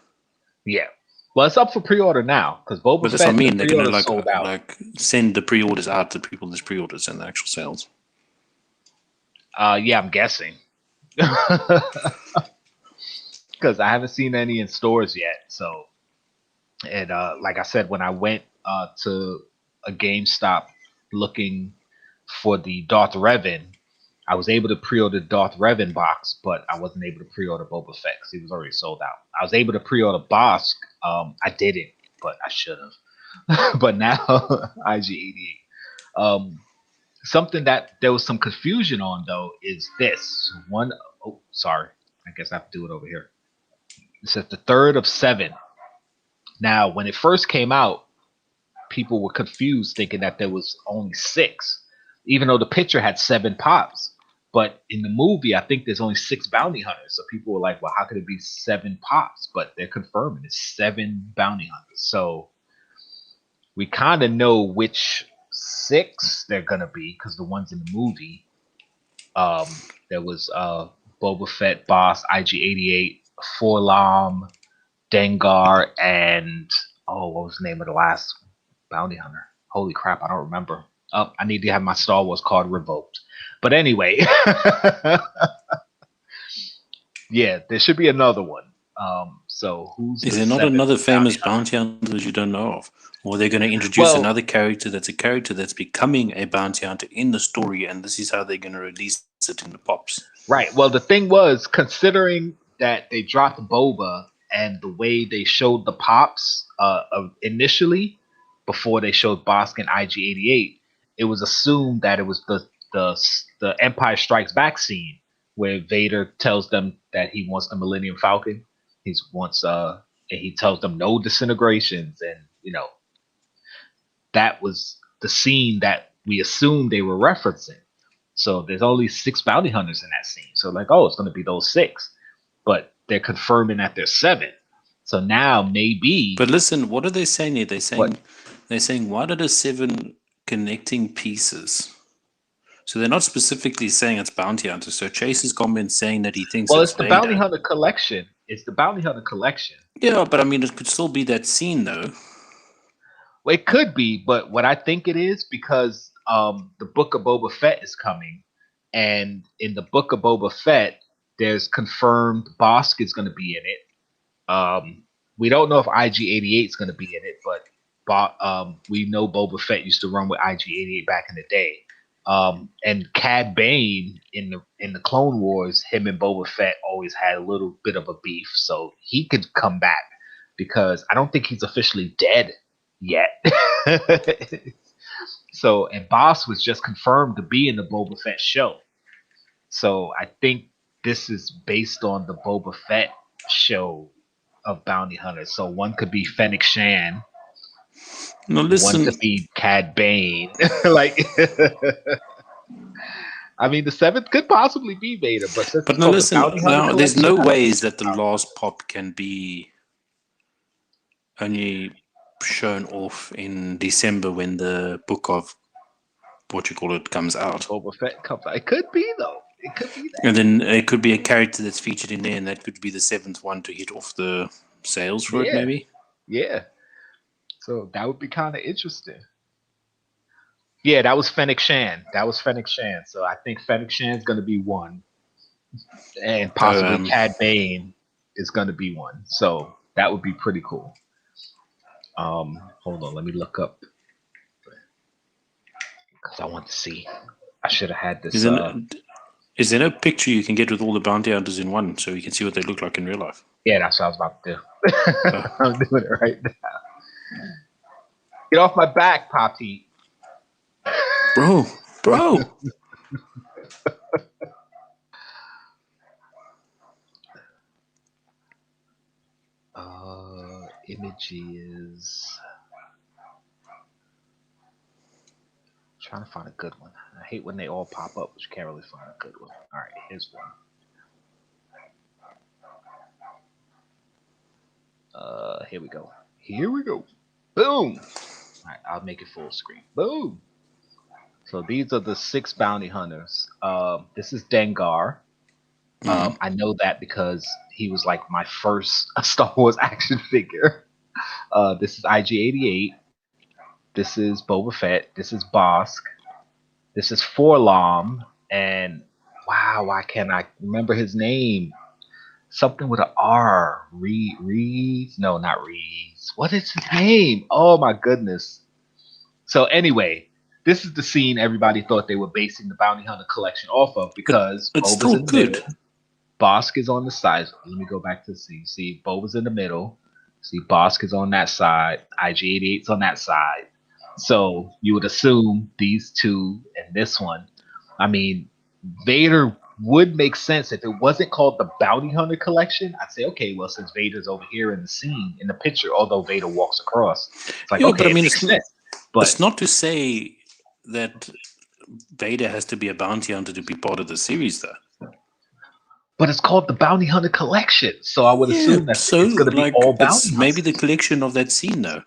Yeah. Well, it's up for pre-order now because Boba Fett. But that's what I mean. They're going to sold out. like send the pre-orders out to people that's pre-orders and the actual sales. Yeah, I'm guessing. Because I haven't seen any in stores yet. So, and like I said, when I went to a GameStop looking for the Darth Revan, I was able to pre-order Darth Revan box, but I wasn't able to pre-order Boba Fett because he was already sold out. I was able to pre-order Bosk. I didn't, but I should have. But now, IG-88. Something that there was some confusion on, though, is this one. Oh, sorry. I guess I have to do it over here. It says the third of 7. Now, when it first came out, people were confused thinking that there was only 6, even though the picture had 7 pops. But in the movie, I think there's only 6 bounty hunters. So people were like, well, how could it be 7 pops? But they're confirming it's 7 bounty hunters. So we kind of know which 6 they're going to be because the ones in the movie, there was Boba Fett, Boss, IG-88, Forlam, Dengar, and what was the name of the last bounty hunter? Holy crap, I don't remember. I need to have my Star Wars card revoked. But anyway, yeah, there should be another one. So who's is there not another famous bounty hunter that you don't know of? Or they're going to introduce another character that's a character that's becoming a bounty hunter in the story, and this is how they're going to release it in the pops. Right. Well, the thing was, considering that they dropped Boba and the way they showed the pops initially, before they showed Bosk and IG-88, it was assumed that it was the Empire Strikes Back scene where Vader tells them that he wants the Millennium Falcon. And he tells them no disintegrations, and that was the scene that we assumed they were referencing. So there's only 6 bounty hunters in that scene. So like, oh, it's going to be those 6, but they're confirming that there's 7. So now maybe. But listen, what are they saying here? They're saying why did 7 connecting pieces? So they're not specifically saying it's bounty hunters. So Chase has commented saying that he thinks Well, it's the Vader. bounty hunter collection. It's the bounty hunter collection. Yeah, but I mean, it could still be that scene though. Well, it could be, but what I think it is because the Book of Boba Fett is coming, and in the Book of Boba Fett, there's confirmed Bosk is going to be in it. We don't know if IG-88 is going to be in it, but we know Boba Fett used to run with IG-88 back in the day. And Cad Bane in the Clone Wars, him and Boba Fett always had a little bit of a beef, so he could come back because I don't think he's officially dead yet. So, and Boss was just confirmed to be in the Boba Fett show. So I think this is based on the Boba Fett show of bounty hunters. So one could be Fennec Shan. No, listen. One could be Cad Bane. Like, I mean, the 7th could possibly be Vader, but no, listen. Now, there's no ways that the last pop can be only shown off in December when the book of comes out. Boba Fett comes out. It could be though. It could be that. And then it could be a character that's featured in there, and that could be the 7th one to hit off the sales for it, maybe. Yeah. So that would be kind of interesting. Yeah, that was Fennec Shan. So I think Fennec Shan is going to be 1, and possibly Cad Bane is going to be 1. So that would be pretty cool. Hold on, let me look up because I want to see. I should have had this. Is there no picture you can get with all the bounty hunters in one, so you can see what they look like in real life? Yeah, that's what I was about to do. I'm doing it right now. Get off my back, Poppy. Bro. Images. Trying to find a good one. I hate when they all pop up, but you can't really find a good one. All right, here's one. Here we go. Boom. All right, I'll make it full screen. Boom. So these are the 6 bounty hunters. This is Dengar. I know that because he was like my first Star Wars action figure. This is IG-88. This is Boba Fett. This is Bosk. This is Forlom. And wow, why can't I remember his name? Something with an R. Reeds? No, not Reeds. What is his name? Oh my goodness. So anyway, this is the scene everybody thought they were basing the Bounty Hunter collection off of because it's Boba's still in the good. middle. Bosk is on the side. Let me go back to the scene. See, Boba's in the middle. See, Bosk is on that side. IG-88's on that side. So you would assume these 2 and this one. I mean, Vader would make sense if it wasn't called the Bounty Hunter collection. I'd say, okay, well, since Vader's over here in the scene, in the picture, although Vader walks across, it's like, okay, but I mean, it's not to say that Vader has to be a bounty hunter to be part of the series, though. But it's called the Bounty Hunter collection, so I would assume that it's going to be all bounty hunters. Maybe the collection of that scene, though.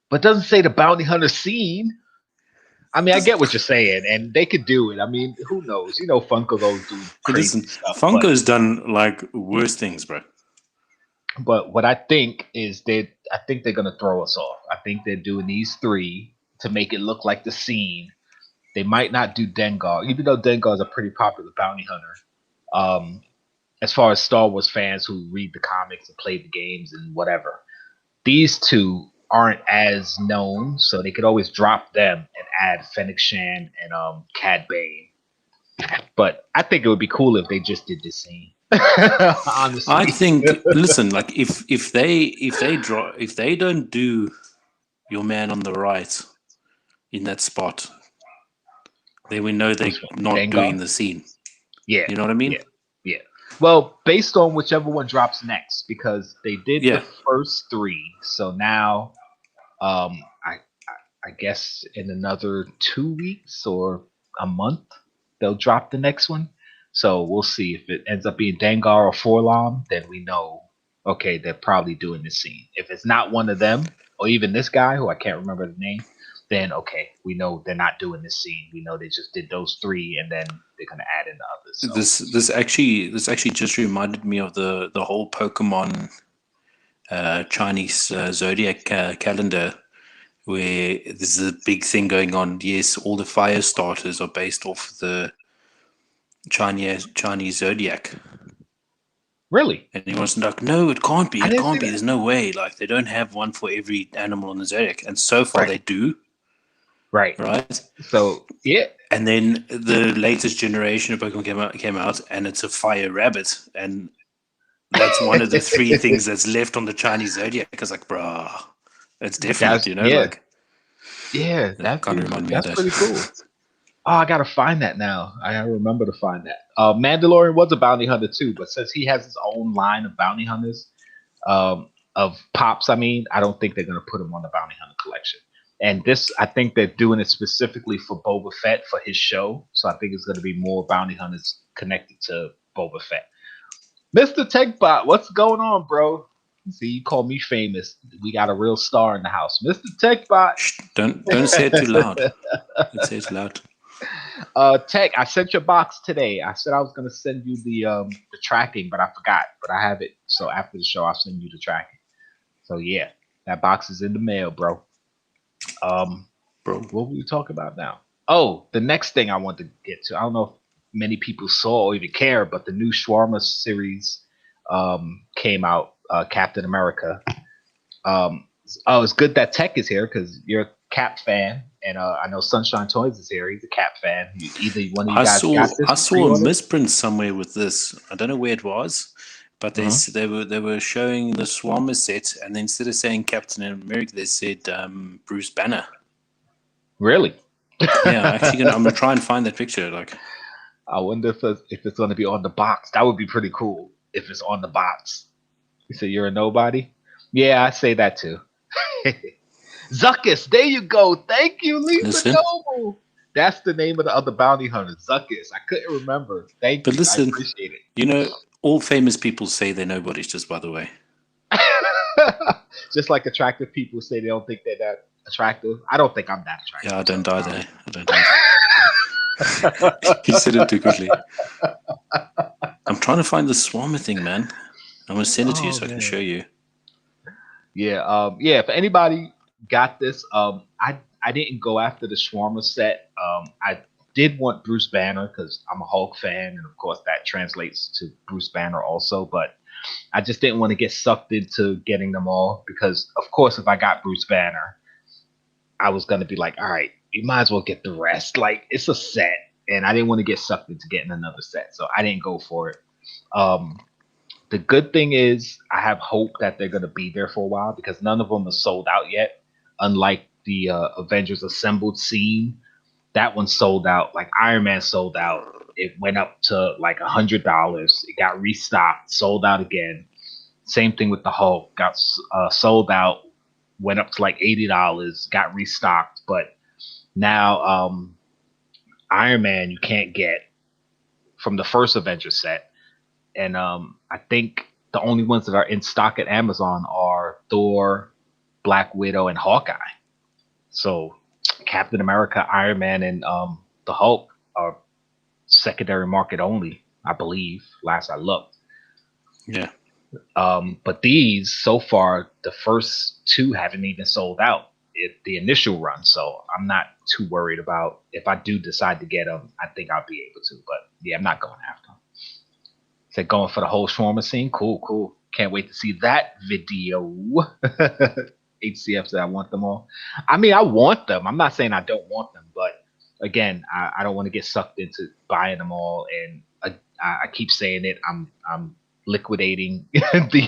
But it doesn't say the Bounty Hunter scene. I mean, I get what you're saying, and they could do it. I mean, who knows? You know, Funko goes do crazy stuff. Funko's done like worse things, bro. But what I think is I think they're gonna throw us off. I think they're doing these 3 to make it look like the scene. They might not do Dengar, even though Dengar is a pretty popular bounty hunter. As far as Star Wars fans who read the comics and play the games and whatever, these 2 aren't as known, so they could always drop them and add Fennec Shan and Cad Bane. But I think it would be cool if they just did this scene. Honestly, I think. Listen, like if they don't do your man on the right in that spot, then we know they're not doing the scene. Yeah, you know what I mean. Yeah. Well, based on whichever one drops next, because they did the first 3, so now I I guess in another 2 weeks or a month, they'll drop the next one. So we'll see if it ends up being Dengar or Forlom. Then we know, okay, they're probably doing this scene. If it's not one of them, or even this guy who I can't remember the name, then okay, we know they're not doing this scene. We know they just did those 3, and then they're gonna add in the others. So. This actually just reminded me of the whole Pokemon Chinese zodiac calendar, where there's a big thing going on. Yes, all the fire starters are based off the Chinese zodiac. Really? And he was like, no, it can't be. I It didn't can't see be. that. There's no way. Like, they don't have one for every animal in the zodiac. And so far they do. Right. Right. So, yeah. And then the latest generation of Pokemon came out, and it's a fire rabbit. And that's one of the 3 things that's left on the Chinese zodiac. Because, like, bruh, it's different, you know? Yeah. Like, yeah, that's that. pretty cool. Oh, I gotta find that now. I gotta remember to find that. Mandalorian was a bounty hunter too, but since he has his own line of bounty hunters, of pops, I don't think they're gonna put him on the bounty hunter collection. And this, I think they're doing it specifically for Boba Fett for his show. So I think it's gonna be more bounty hunters connected to Boba Fett. Mr. Techbot, what's going on, bro? See, you call me famous. We got a real star in the house, Mr. Techbot. Shh, don't say it too loud. Don't say it loud. Tech, I sent your box today. I said I was gonna send you the tracking, but I forgot. But I have it. So after the show, I'll send you the tracking. So yeah, that box is in the mail, bro. Bro, what were we talking about now? Oh, the next thing I want to get to. I don't know if many people saw or even care, but the new Shawarma series came out. Captain America. It's good that Tech is here because you're a Cap fan, and I know Sunshine Toys is here. He's a Cap fan. Either one of you guys got this? I saw a misprint somewhere with this. I don't know where it was, but they were showing the Shawarma set, and then instead of saying Captain America, they said Bruce Banner. Really? Yeah, actually, I'm gonna try and find that picture. Like, I wonder if it's going to be on the box. That would be pretty cool if it's on the box. You say you're a nobody? Yeah, I say that too. Zuckus, there you go. Thank you, Lisa Noble. That's the name of the other bounty hunter, Zuckus. I couldn't remember. Thank you. Listen, I appreciate it. You know, all famous people say they're nobodies, just by the way. Just like attractive people say they don't think they're that attractive. I don't think I'm that attractive. Yeah, I don't either. You said it too quickly. I'm trying to find the Shawarma thing, man. I'm gonna send it to you so I can show you. Yeah, if anybody got this, I didn't go after the Shawarma set. I did want Bruce Banner because I'm a Hulk fan, and of course that translates to Bruce Banner also. But I just didn't want to get sucked into getting them all because, of course, if I got Bruce Banner, I was gonna be like, all right, you might as well get the rest. Like, it's a set, and I didn't want to get sucked into getting another set, so I didn't go for it. The good thing is I have hope that they're going to be there for a while because none of them are sold out yet. Unlike the Avengers Assembled scene, that one sold out. Like Iron Man sold out. It went up to like $100. It got restocked, sold out again. Same thing with the Hulk. Got sold out, went up to like $80, got restocked. But now Iron Man you can't get from the first Avengers set. And I think the only ones that are in stock at Amazon are Thor, Black Widow, and Hawkeye. So Captain America, Iron Man, and the Hulk are secondary market only, I believe, last I looked. Yeah. But these, so far, the first 2 haven't even sold out. The initial run. So I'm not too worried about if I do decide to get them, I think I'll be able to. But yeah, I'm not going after them. Said going for the whole Shawarma scene. Cool. Can't wait to see that video. HCF said I want them all. I mean, I want them. I'm not saying I don't want them, but again, I don't want to get sucked into buying them all. And I keep saying it. I'm liquidating the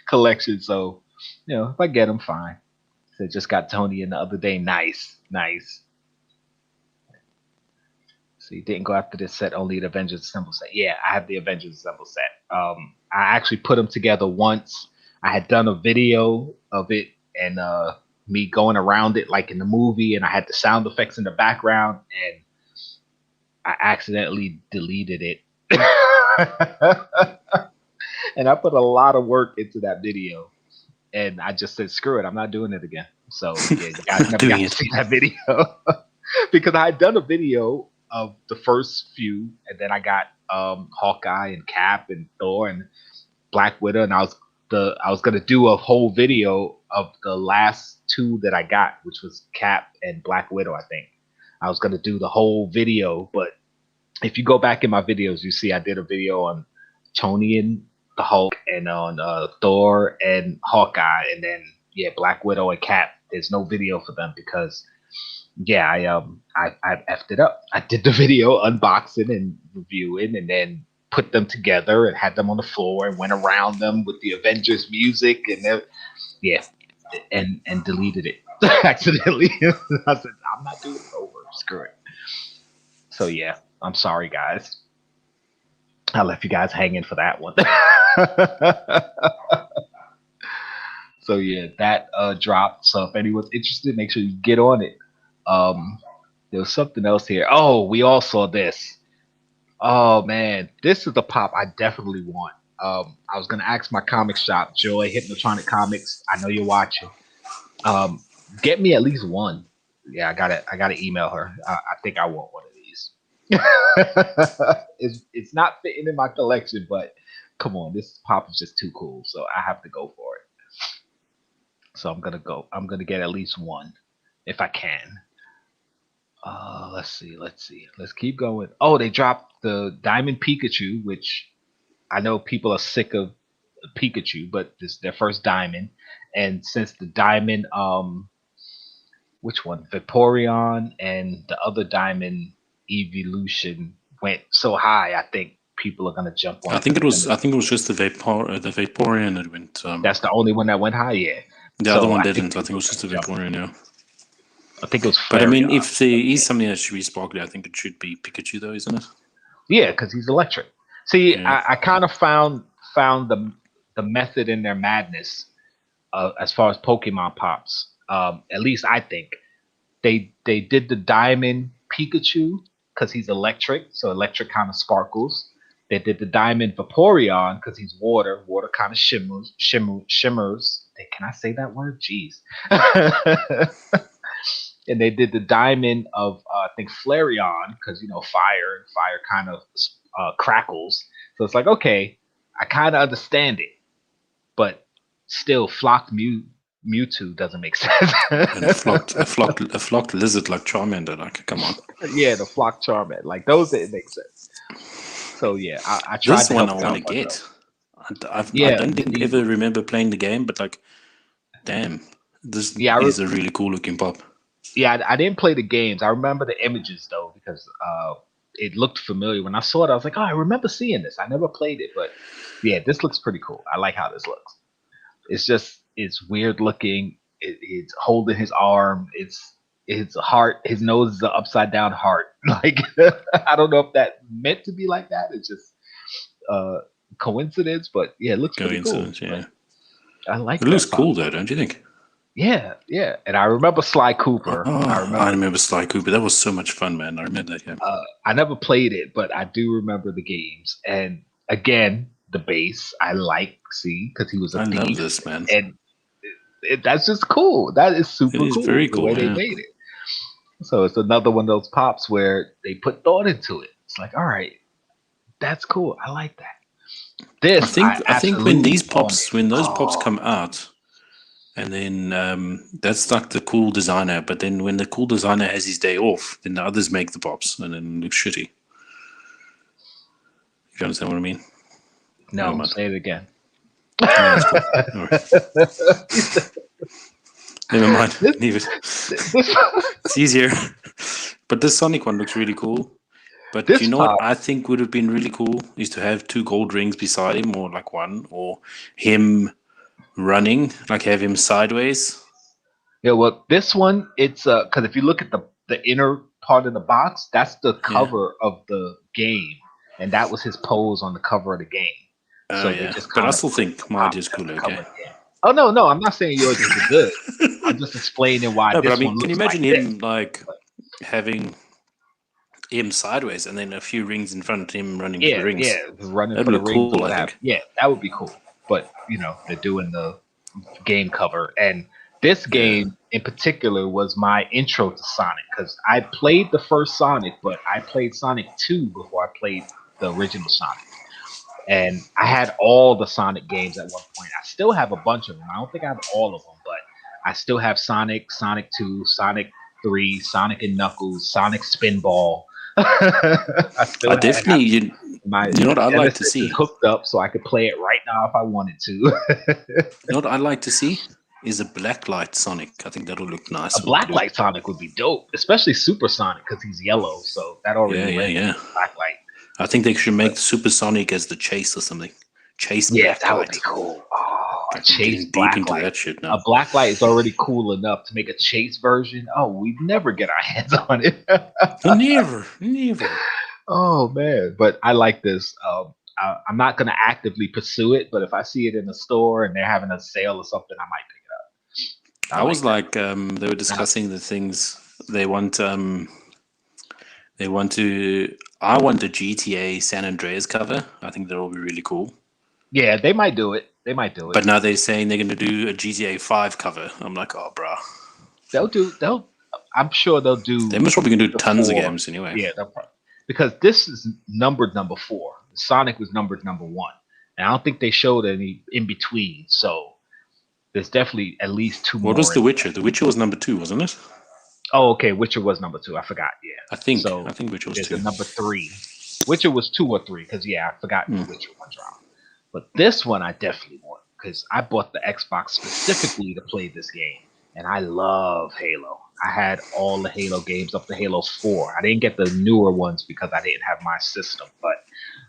collection. So, if I get them, fine. So just got Tony in the other day. Nice. So you didn't go after this set, only the Avengers Assemble set. Yeah, I have the Avengers Assemble set. I actually put them together once. I had done a video of it, and me going around it like in the movie, and I had the sound effects in the background, and I accidentally deleted it. And I put a lot of work into that video, and I just said, screw it, I'm not doing it again. So yeah, you guys never got to see that video because I had done a video of the first few, and then I got Hawkeye and Cap and Thor and Black Widow, and I was gonna do a whole video of the last two that I got, which was Cap and Black Widow. I think I was gonna do the whole video, but if you go back in my videos, you see I did a video on Tony and the Hulk, and on Thor and Hawkeye, and then Black Widow and Cap. There's no video for them because I effed it up. I did the video unboxing and reviewing, and then put them together and had them on the floor and went around them with the Avengers music, and and deleted it accidentally. I said, I'm not doing it over. Screw it. So yeah, I'm sorry, guys. I left you guys hanging for that one. So yeah, that dropped. So if anyone's interested, make sure you get on it. There was something else here. Oh, we all saw this. Oh man, this is the pop I definitely want. I was gonna ask my comic shop, Joy Hypnotronic Comics. I know you're watching. Get me at least one. Yeah, I gotta email her. I think I want one of these. It's not fitting in my collection, but come on, this pop is just too cool, so I have to go for it. So I'm gonna get at least one if I can. Let's see. Let's keep going. Oh, they dropped the Diamond Pikachu, which I know people are sick of Pikachu, but this is their first Diamond. And since the Diamond, which one? Vaporeon and the other Diamond Evolution went so high, I think people are gonna jump on. I think it was just the Vaporeon that went. That's the only one that went high. Yeah. The other one didn't. I think it was just the Vaporeon. Yeah. I think it was. But I mean, if there is something that should be sparkly, I think it should be Pikachu, though, isn't it? Yeah, because he's electric. See, yeah. I kind of found the method in their madness as far as Pokemon pops. At least I think they did the Diamond Pikachu because he's electric, so electric kind of sparkles. They did the Diamond Vaporeon because he's water. Water kind of shimmers. Can I say that word? Jeez. And they did the Diamond of I think Flareon because fire kind of crackles. So it's like, okay, I kind of understand it, but still, flocked Mewtwo doesn't make sense. And a flocked lizard like Charmander, like, come on. Yeah, the flocked Charmander, like those didn't make sense. So yeah, I tried. This one I want to get. I don't ever remember playing the game, but like, damn, this is a really cool looking pop. Yeah, I didn't play the games. I remember the images though because it looked familiar. When I saw it, I was like, oh, I remember seeing this. I never played it, but yeah, this looks pretty cool. I like how this looks. It's weird looking. It's holding his arm. It's his heart. His nose is an upside down heart. Like I don't know if that meant to be like that. It's just coincidence, but yeah, it looks pretty cool. Yeah, I like it. Looks cool though, don't you think? Yeah. And I remember Sly Cooper. I remember Sly Cooper. That was so much fun, man. I remember that game. I never played it, but I do remember the games. And again, the bass I like, because he was a thief. I love this, man. And that's just cool. That is super cool. It is very cool. The way they made it. So it's another one of those pops where they put thought into it. It's like, all right, that's cool. I like that. I think when those pops come out, and then that's like the cool designer. But then when the cool designer has his day off, then the others make the pops, and then it looks shitty. If you understand what I mean? No, say it again. No, cool. Right. Never mind. Leave it. It's easier. But this Sonic one looks really cool. But you know what I think would have been really cool is to have 2 gold rings beside him, or like one, or him running, like have him sideways. Yeah, well, this one, it's because if you look at the inner part of the box, that's the cover of the game, and that was his pose on the cover of the game. So yeah, but I still think my idea is cool. Okay. Oh no, I'm not saying yours is good. I'm just explaining why No, this but I mean, one can you looks imagine like him this. like having him sideways and then a few rings in front of him running for the Yeah, rings? running That'd for the look rings or cool, what I have. think. Yeah, that would be cool. But they're doing the game cover, and this Yeah. game in particular was my intro to Sonic because I played the first Sonic, but I played Sonic 2 before I played the original Sonic. And I had all the Sonic games at one point. I still have a bunch of them. I don't think I have all of them, but I still have Sonic, Sonic 2, Sonic 3, Sonic and Knuckles, Sonic Spinball. I I still have definitely, my you know what I'd like to Genesis is see? hooked up so I could play it right now if I wanted to. You know what I'd like to see? Is a blacklight Sonic. I think that'll look nice A with blue. blacklight Sonic would be dope, especially Super Sonic because he's yellow, so that already lends Yeah. blacklight. I think they should make Supersonic as the chase or something. Chase Yeah, that would be Blacklight. cool. Oh, a I'm chase getting deep into blacklight. that shit A now. blacklight is already cool enough to make a chase version. Oh, we'd never get our hands on it. Never. Oh man, but I like this. I'm not gonna actively pursue it, but if I see it in the store and they're having a sale or something, I might pick it up. I was that. like, they were discussing the things they want. They want to. I want the GTA San Andreas cover. I think that'll be really cool. Yeah, they might do it. But now they're saying they're going to do a GTA 5 cover. I'm like, oh, bruh. I'm sure they'll do. They're most probably going to do the tons of 4. games anyway. Yeah, because this is numbered number 4. Sonic was numbered number 1, and I don't think they showed any in between. So there's definitely at least 2 more. What was The Witcher? The Witcher was number 2, wasn't it? Oh, okay. Witcher was number 2. I forgot. Yeah, I think Witcher was there's 2. a number 3. Witcher was 2 or 3 because I forgot the Witcher one drop. But this one I definitely want because I bought the Xbox specifically to play this game, and I love Halo. I had all the Halo games up to Halo 4. I didn't get the newer ones because I didn't have my system, but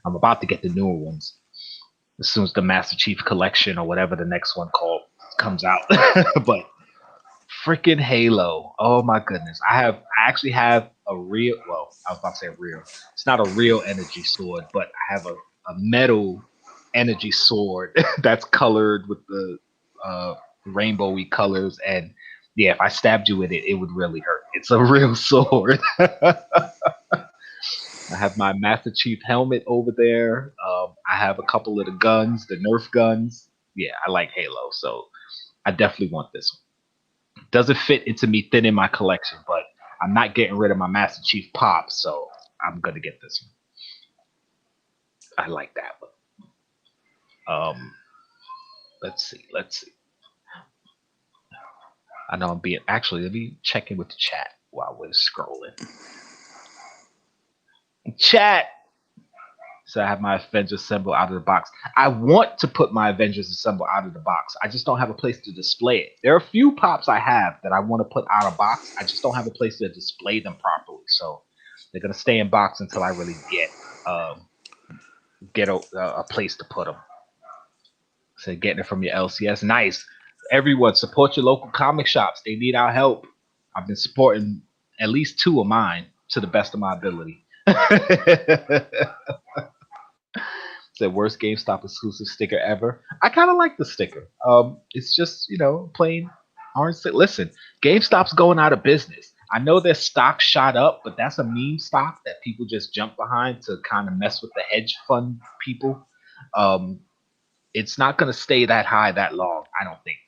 I'm about to get the newer ones as soon as the Master Chief Collection or whatever the next one called comes out. But freaking Halo. Oh my goodness. I actually have a real, well, I was about to say real. It's not a real energy sword, but I have a metal energy sword that's colored with the rainbowy colors. And yeah, if I stabbed you with it, it would really hurt. It's a real sword. I have my Master Chief helmet over there. I have a couple of the guns, the Nerf guns. Yeah, I like Halo, so I definitely want this one. Doesn't fit into me thinning my collection, but I'm not getting rid of my Master Chief Pop, so I'm gonna get this one. I like that one. Let's see. I know I'm being actually. Let me check in with the chat while we're scrolling. Chat. So I have my Avengers Assemble out of the box. I want to put my Avengers Assemble out of the box. I just don't have a place to display it. There are a few pops I have that I want to put out of box. I just don't have a place to display them properly. So they're gonna stay in box until I really get a place to put them. So getting it from your LCS, nice. Everyone support your local comic shops. They need our help. I've been supporting at least 2 of mine to the best of my ability. The worst GameStop exclusive sticker ever. I kind of like the sticker. It's just plain orange. Listen, GameStop's going out of business. I know their stock shot up, but that's a meme stock that people just jump behind to kind of mess with the hedge fund people. It's not going to stay that high that long, I don't think.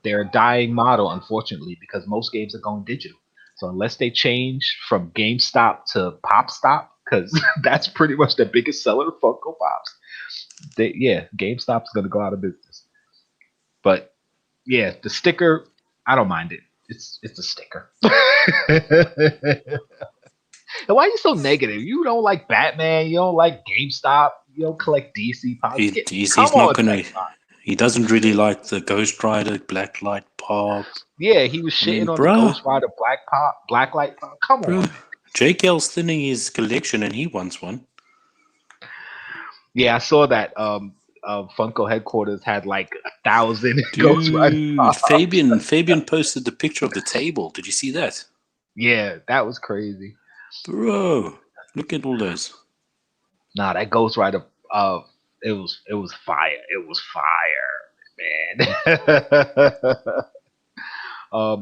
They're a dying model, unfortunately, because most games are going digital. So unless they change from GameStop to PopStop, because that's pretty much the biggest seller of Funko Pops, GameStop's going to go out of business. But yeah, the sticker, I don't mind it. It's a sticker. And why are you so negative? You don't like Batman. You don't like GameStop. You don't collect DC Pops. He's not going to. He doesn't really like the Ghost Rider Blacklight Pop. Yeah, he was shitting on the Ghost Rider Blacklight Pop. Come on. Jkl's thinning his collection and he wants one. Yeah, I saw that. Funko headquarters had like 1,000 Ghost Rider Pops. Fabian posted the picture of the table. Did you see that? Yeah, that was crazy. Bro, look at all those. Nah, that Ghost Rider, it was fire. It was fire. man.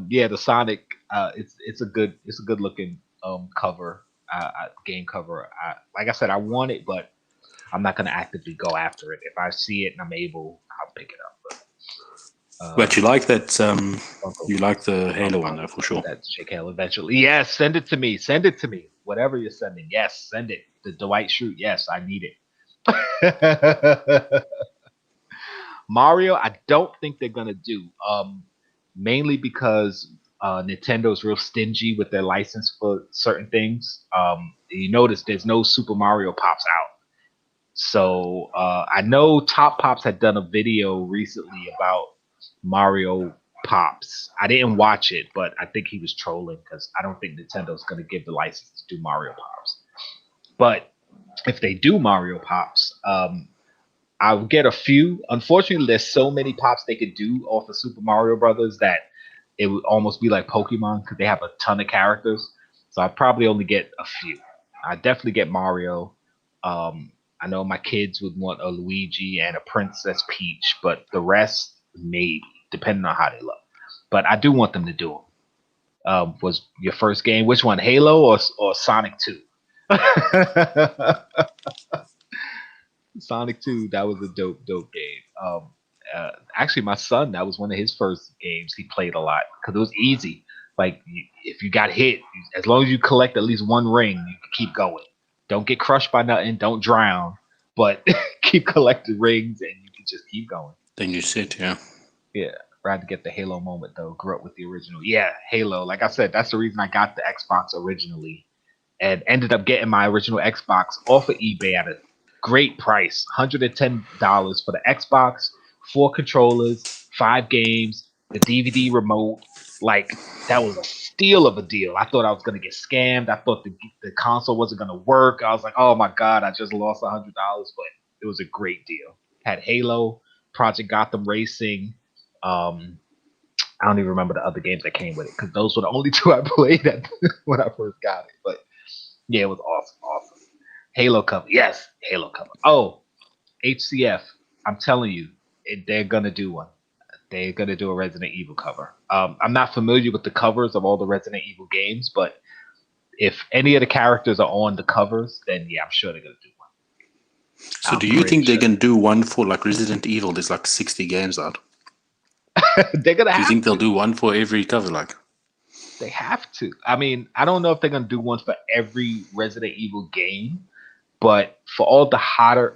Yeah, the Sonic. It's a good looking cover, game cover. Like I said, I want it, but I'm not gonna actively go after it. If I see it and I'm able, I'll pick it up. But you like that? Funko You like the Pop, Halo one though, for sure. That's Jkl eventually. Yes, send it to me. Send it to me. Whatever you're sending. Yes, send it. The Dwight Schrute. Yes, I need it. Mario, I don't think they're gonna do. Mainly because Nintendo's real stingy with their license for certain things. You notice there's no Super Mario Pops out. So I know Top Pops had done a video recently about Mario Pops. I didn't watch it, but I think he was trolling because I don't think Nintendo's going to give the license to do Mario Pops. But if they do Mario Pops, I'll get a few. Unfortunately, there's so many Pops they could do off of Super Mario Brothers that it would almost be like Pokemon because they have a ton of characters. So I'd probably only get a few. I definitely get Mario. I know my kids would want a Luigi and a Princess Peach, but the rest, maybe, depending on how they look. But I do want them to do them. Was your first game, which one, Halo or Sonic 2? Sonic 2, that was a dope game. Actually, my son, that was one of his first games he played a lot because it was easy. Like, if you got hit, as long as you collect at least one ring, you can keep going. Don't get crushed by nothing. Don't drown. But keep collecting rings and you can just keep going. Then you sit, yeah. Yeah. I had to get the Halo moment, though. Grew up with the original. Yeah, Halo. Like I said, that's the reason I got the Xbox originally. And ended up getting my original Xbox off of eBay at a great price. $110 for the Xbox, 4 controllers, 5 games, the DVD remote. Like, that was a steal of a deal. I thought I was going to get scammed. I thought the console wasn't going to work. I was like, oh my God, I just lost $100. But it was a great deal. Had Halo, Project Gotham Racing. I don't even remember the other games that came with it because those were the only 2 I played when I first got it. But yeah, it was awesome. Halo cover. Yes, Halo cover. Oh, HCF. I'm telling you, they're going to do one. They're going to do a Resident Evil cover. I'm not familiar with the covers of all the Resident Evil games, but if any of the characters are on the covers, then yeah, I'm sure they're going to do one. So do you think they can do one for like Resident Evil? There's like 60 games out. They're going to have to. Do you think they'll do one for every cover? Like, they have to. I mean, I don't know if they're going to do one for every Resident Evil game, but for all the hotter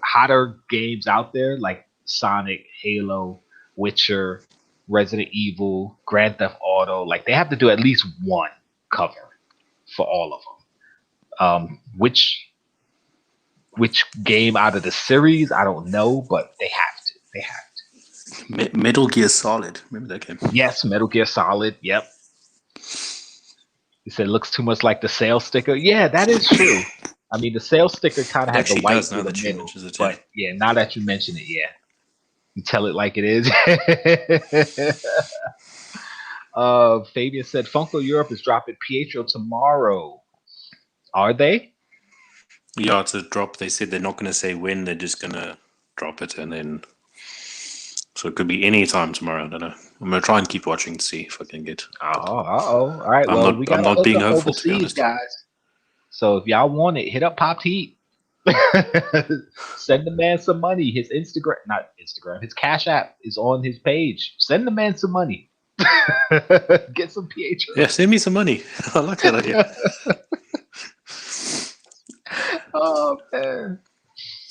games out there, like Sonic, Halo, Witcher, Resident Evil, Grand Theft Auto, like they have to do at least one cover for all of them. Which game out of the series, I don't know, but they have to. They have to. Metal Gear Solid. Remember that game? Yes, Metal Gear Solid. Yep. You said it looks too much like the sales sticker. Yeah, that is true. I mean, the sales sticker kind of has the white through the middle. But yeah, now that you mention it, yeah. You tell it like it is. Fabian said Funko Europe is dropping Pietro tomorrow. Are they? Yeah, it's a drop. They said they're not going to say when. They're just going to drop it, and then so it could be any time tomorrow. I don't know. I'm going to try and keep watching to see if I can get. All right. I'm not being hopeful, to be honest, guys. So if y'all want it, hit up Pop Heat. Send the man some money. His his Cash App is on his page. Send the man some money. Get some PH. Yeah, send me some money. I like that idea. Oh man.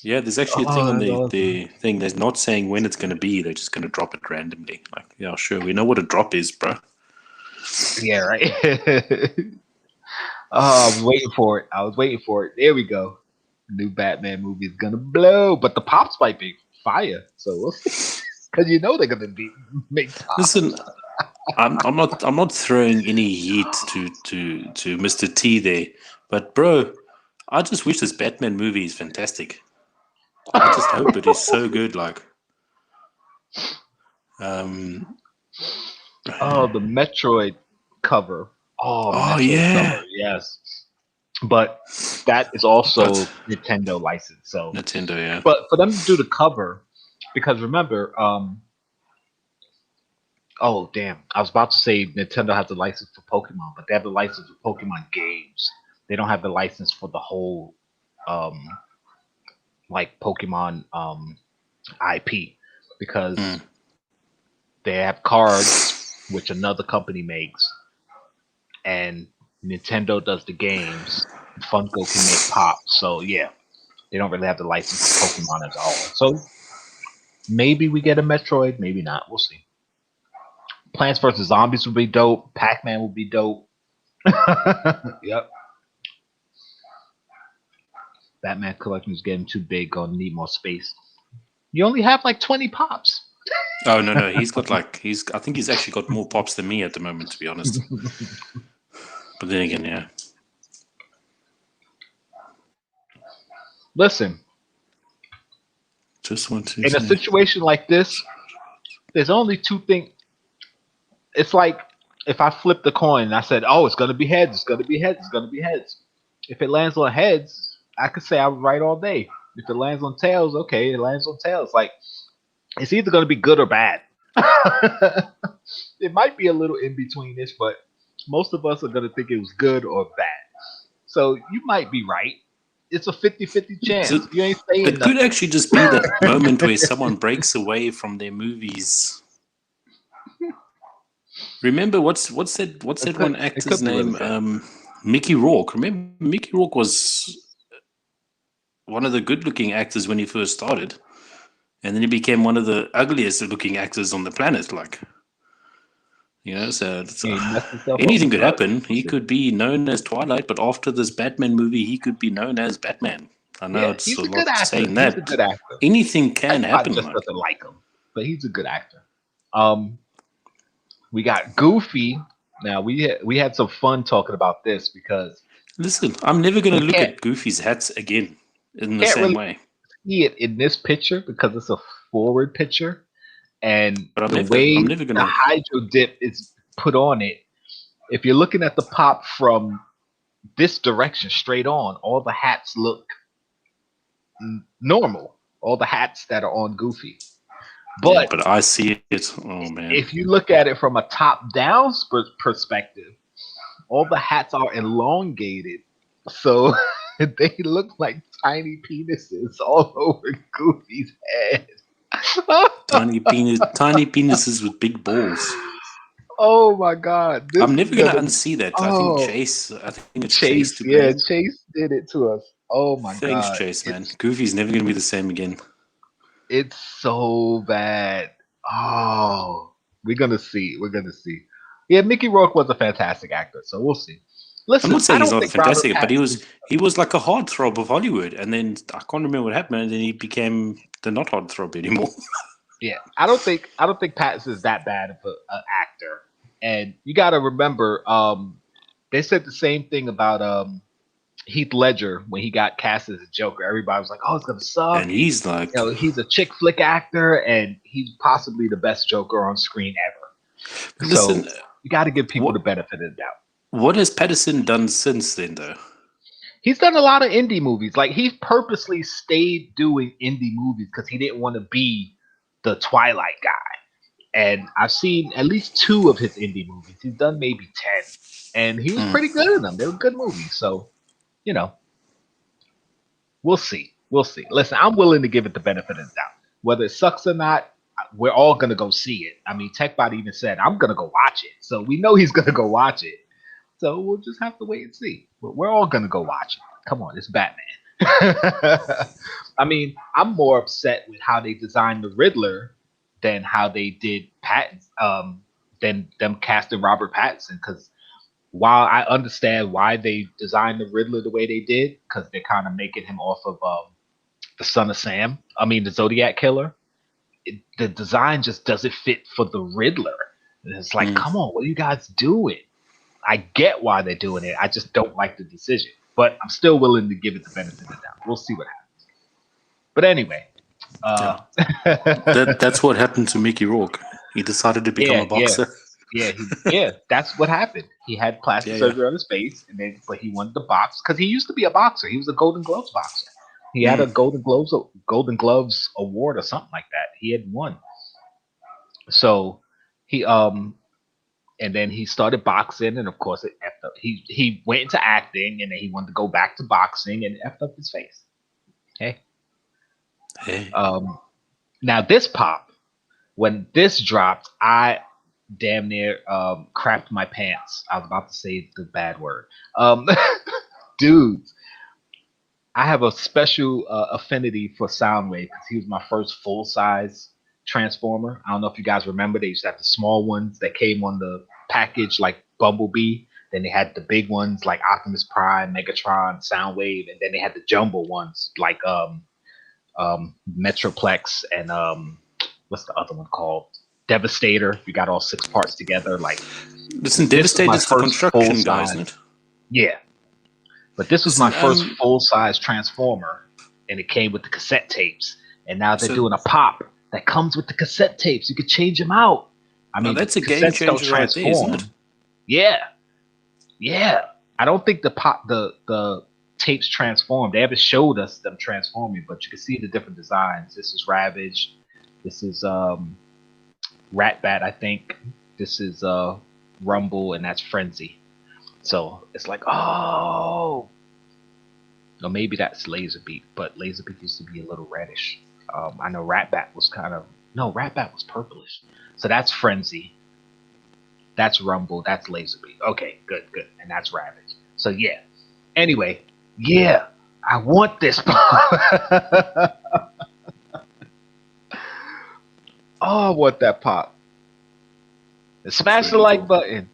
Yeah, there's actually a thing on the thing. They're not saying when it's going to be. They're just going to drop it randomly. Like, yeah, sure. We know what a drop is, bro. Yeah, right. I was waiting for it. There we go. New Batman movie is gonna blow, but the Pops might be fire. So we'll see. Because you know they're gonna make Pops. Listen, I'm not throwing any heat to Mr. T there, but bro, I just wish this Batman movie is fantastic. I just hope it is so good. Like, the Metroid cover. Oh yeah, cover. Yes. But that is also Nintendo license. So Nintendo, yeah. But for them to do the cover, because remember, Oh damn! I was about to say Nintendo has the license for Pokemon, but they have the license for Pokemon games. They don't have the license for the whole, um, like Pokemon IP because they have cards, which another company makes, and Nintendo does the games. Funko can make pop, so yeah, they don't really have the license for Pokemon at all. So maybe we get a Metroid, maybe not. We'll see. Plants vs Zombies would be dope. Pac-Man would be dope. Yep. Batman collection is getting too big. Gonna need more space. You only have like 20 pops. Oh no, he's got like I think he's actually got more pops than me at the moment, to be honest. But then again, yeah. Listen, just want to in a situation like this, there's only two things. It's like if I flipped the coin and I said, "Oh, it's gonna be heads. It's gonna be heads. It's gonna be heads." If it lands on heads, I could say I was right all day. If it lands on tails, okay, it lands on tails. Like it's either gonna be good or bad. It might be a little in between this, but most of us are gonna think it was good or bad. So you might be right. It's a 50-50 chance. You ain't saying it nothing. Could actually just be that moment where someone breaks away from their movies. Remember what's that one actor's name? Really Mickey Rourke. Remember Mickey Rourke was one of the good-looking actors when he first started, and then he became one of the ugliest-looking actors on the planet. Like, you know, so anything could happen. He could be known as Twilight, but after this Batman movie, he could be known as Batman. I know it's a lot saying that. He's a good actor. Anything can happen. Just doesn't like him, but he's a good actor. We got Goofy. Now we had some fun talking about this because listen, I'm never going to look at Goofy's hats again in the same way. See it in this picture because it's a forward picture, and the way the hydro dip is put on it. If you're looking at the pop from this direction straight on, all the hats look normal. All the hats that are on Goofy. But I see it. Oh man! If you look at it from a top-down perspective, all the hats are elongated, so they look like tiny penises all over Goofy's head. tiny penises with big balls. Oh my god! I'm never gonna unsee that. I think Chase. Chase did it to us. Oh my god! Thanks, Chase, man. Goofy's never gonna be the same again. It's so bad. Oh, we're gonna see. Yeah, Mickey Rourke was a fantastic actor, so we'll see. Listen, I'm not saying he's not fantastic, but he was like a heartthrob of Hollywood, and then I can't remember what happened, and then he became the not heartthrob anymore. Yeah, I don't think Pattinson is that bad of an actor, and you got to remember, they said the same thing about Heath Ledger when he got cast as a Joker. Everybody was like, "Oh, it's gonna suck." And he's like, he's a chick flick actor, and he's possibly the best Joker on screen ever. Listen, so you got to give people the benefit of the doubt. What has Pattinson done since then, though? He's done a lot of indie movies. Like he purposely stayed doing indie movies because he didn't want to be the Twilight guy. And I've seen at least 2 of his indie movies. He's done maybe 10, and he was pretty good in them. They were good movies. So. We'll see. Listen, I'm willing to give it the benefit of the doubt. Whether it sucks or not, we're all going to go see it. I mean, TechBot even said, I'm going to go watch it. So we know he's going to go watch it. So we'll just have to wait and see. But we're all going to go watch it. Come on, it's Batman. I mean, I'm more upset with how they designed the Riddler than how they did than them casting Robert Pattinson, because while I understand why they designed the Riddler the way they did, because they're kind of making him off of the Son of Sam, the Zodiac Killer, the design just doesn't fit for the Riddler. And it's like, come on, what are you guys doing? I get why they're doing it. I just don't like the decision. But I'm still willing to give it the benefit of the doubt. We'll see what happens. But anyway. That's what happened to Mickey Rourke. He decided to become a boxer. Yeah, that's what happened. He had plastic surgery on his face, but he wanted to box because he used to be a boxer. He was a Golden Gloves boxer. He had a Golden Gloves award or something like that. He had won. So he and then he started boxing, and of course it effed up. He went into acting, and then he wanted to go back to boxing, and it effed up his face. Okay. Hey. Now this pop, when this dropped, I damn near crapped my pants. I was about to say the bad word. Dudes, I have a special affinity for Soundwave because he was my first full size Transformer. I don't know if you guys remember, they used to have the small ones that came on the package like Bumblebee. Then they had the big ones like Optimus Prime, Megatron, Soundwave, and then they had the jumbo ones like Metroplex and what's the other one called? Devastator. You got all 6 parts together. Like, Listen, Devastator is the construction guy, isn't it? Yeah. But this was my first full-size Transformer, and it came with the cassette tapes. And now they're doing a pop that comes with the cassette tapes. You could change them out. I mean, that's a game changer right there, isn't it? Yeah. Yeah. I don't think the tapes transform. They haven't showed us them transforming, but you can see the different designs. This is Ravage. This is Ratbat, I think. This is Rumble, and that's Frenzy. So it's like, oh, or maybe that's Laserbeak, but Laserbeak used to be a little reddish. I know Ratbat was Ratbat was purplish. So that's Frenzy. That's Rumble. That's Laserbeak. Okay, good. And that's Ravage. So yeah. Anyway, yeah, I want this. Oh, I want that pop. Smash the like button.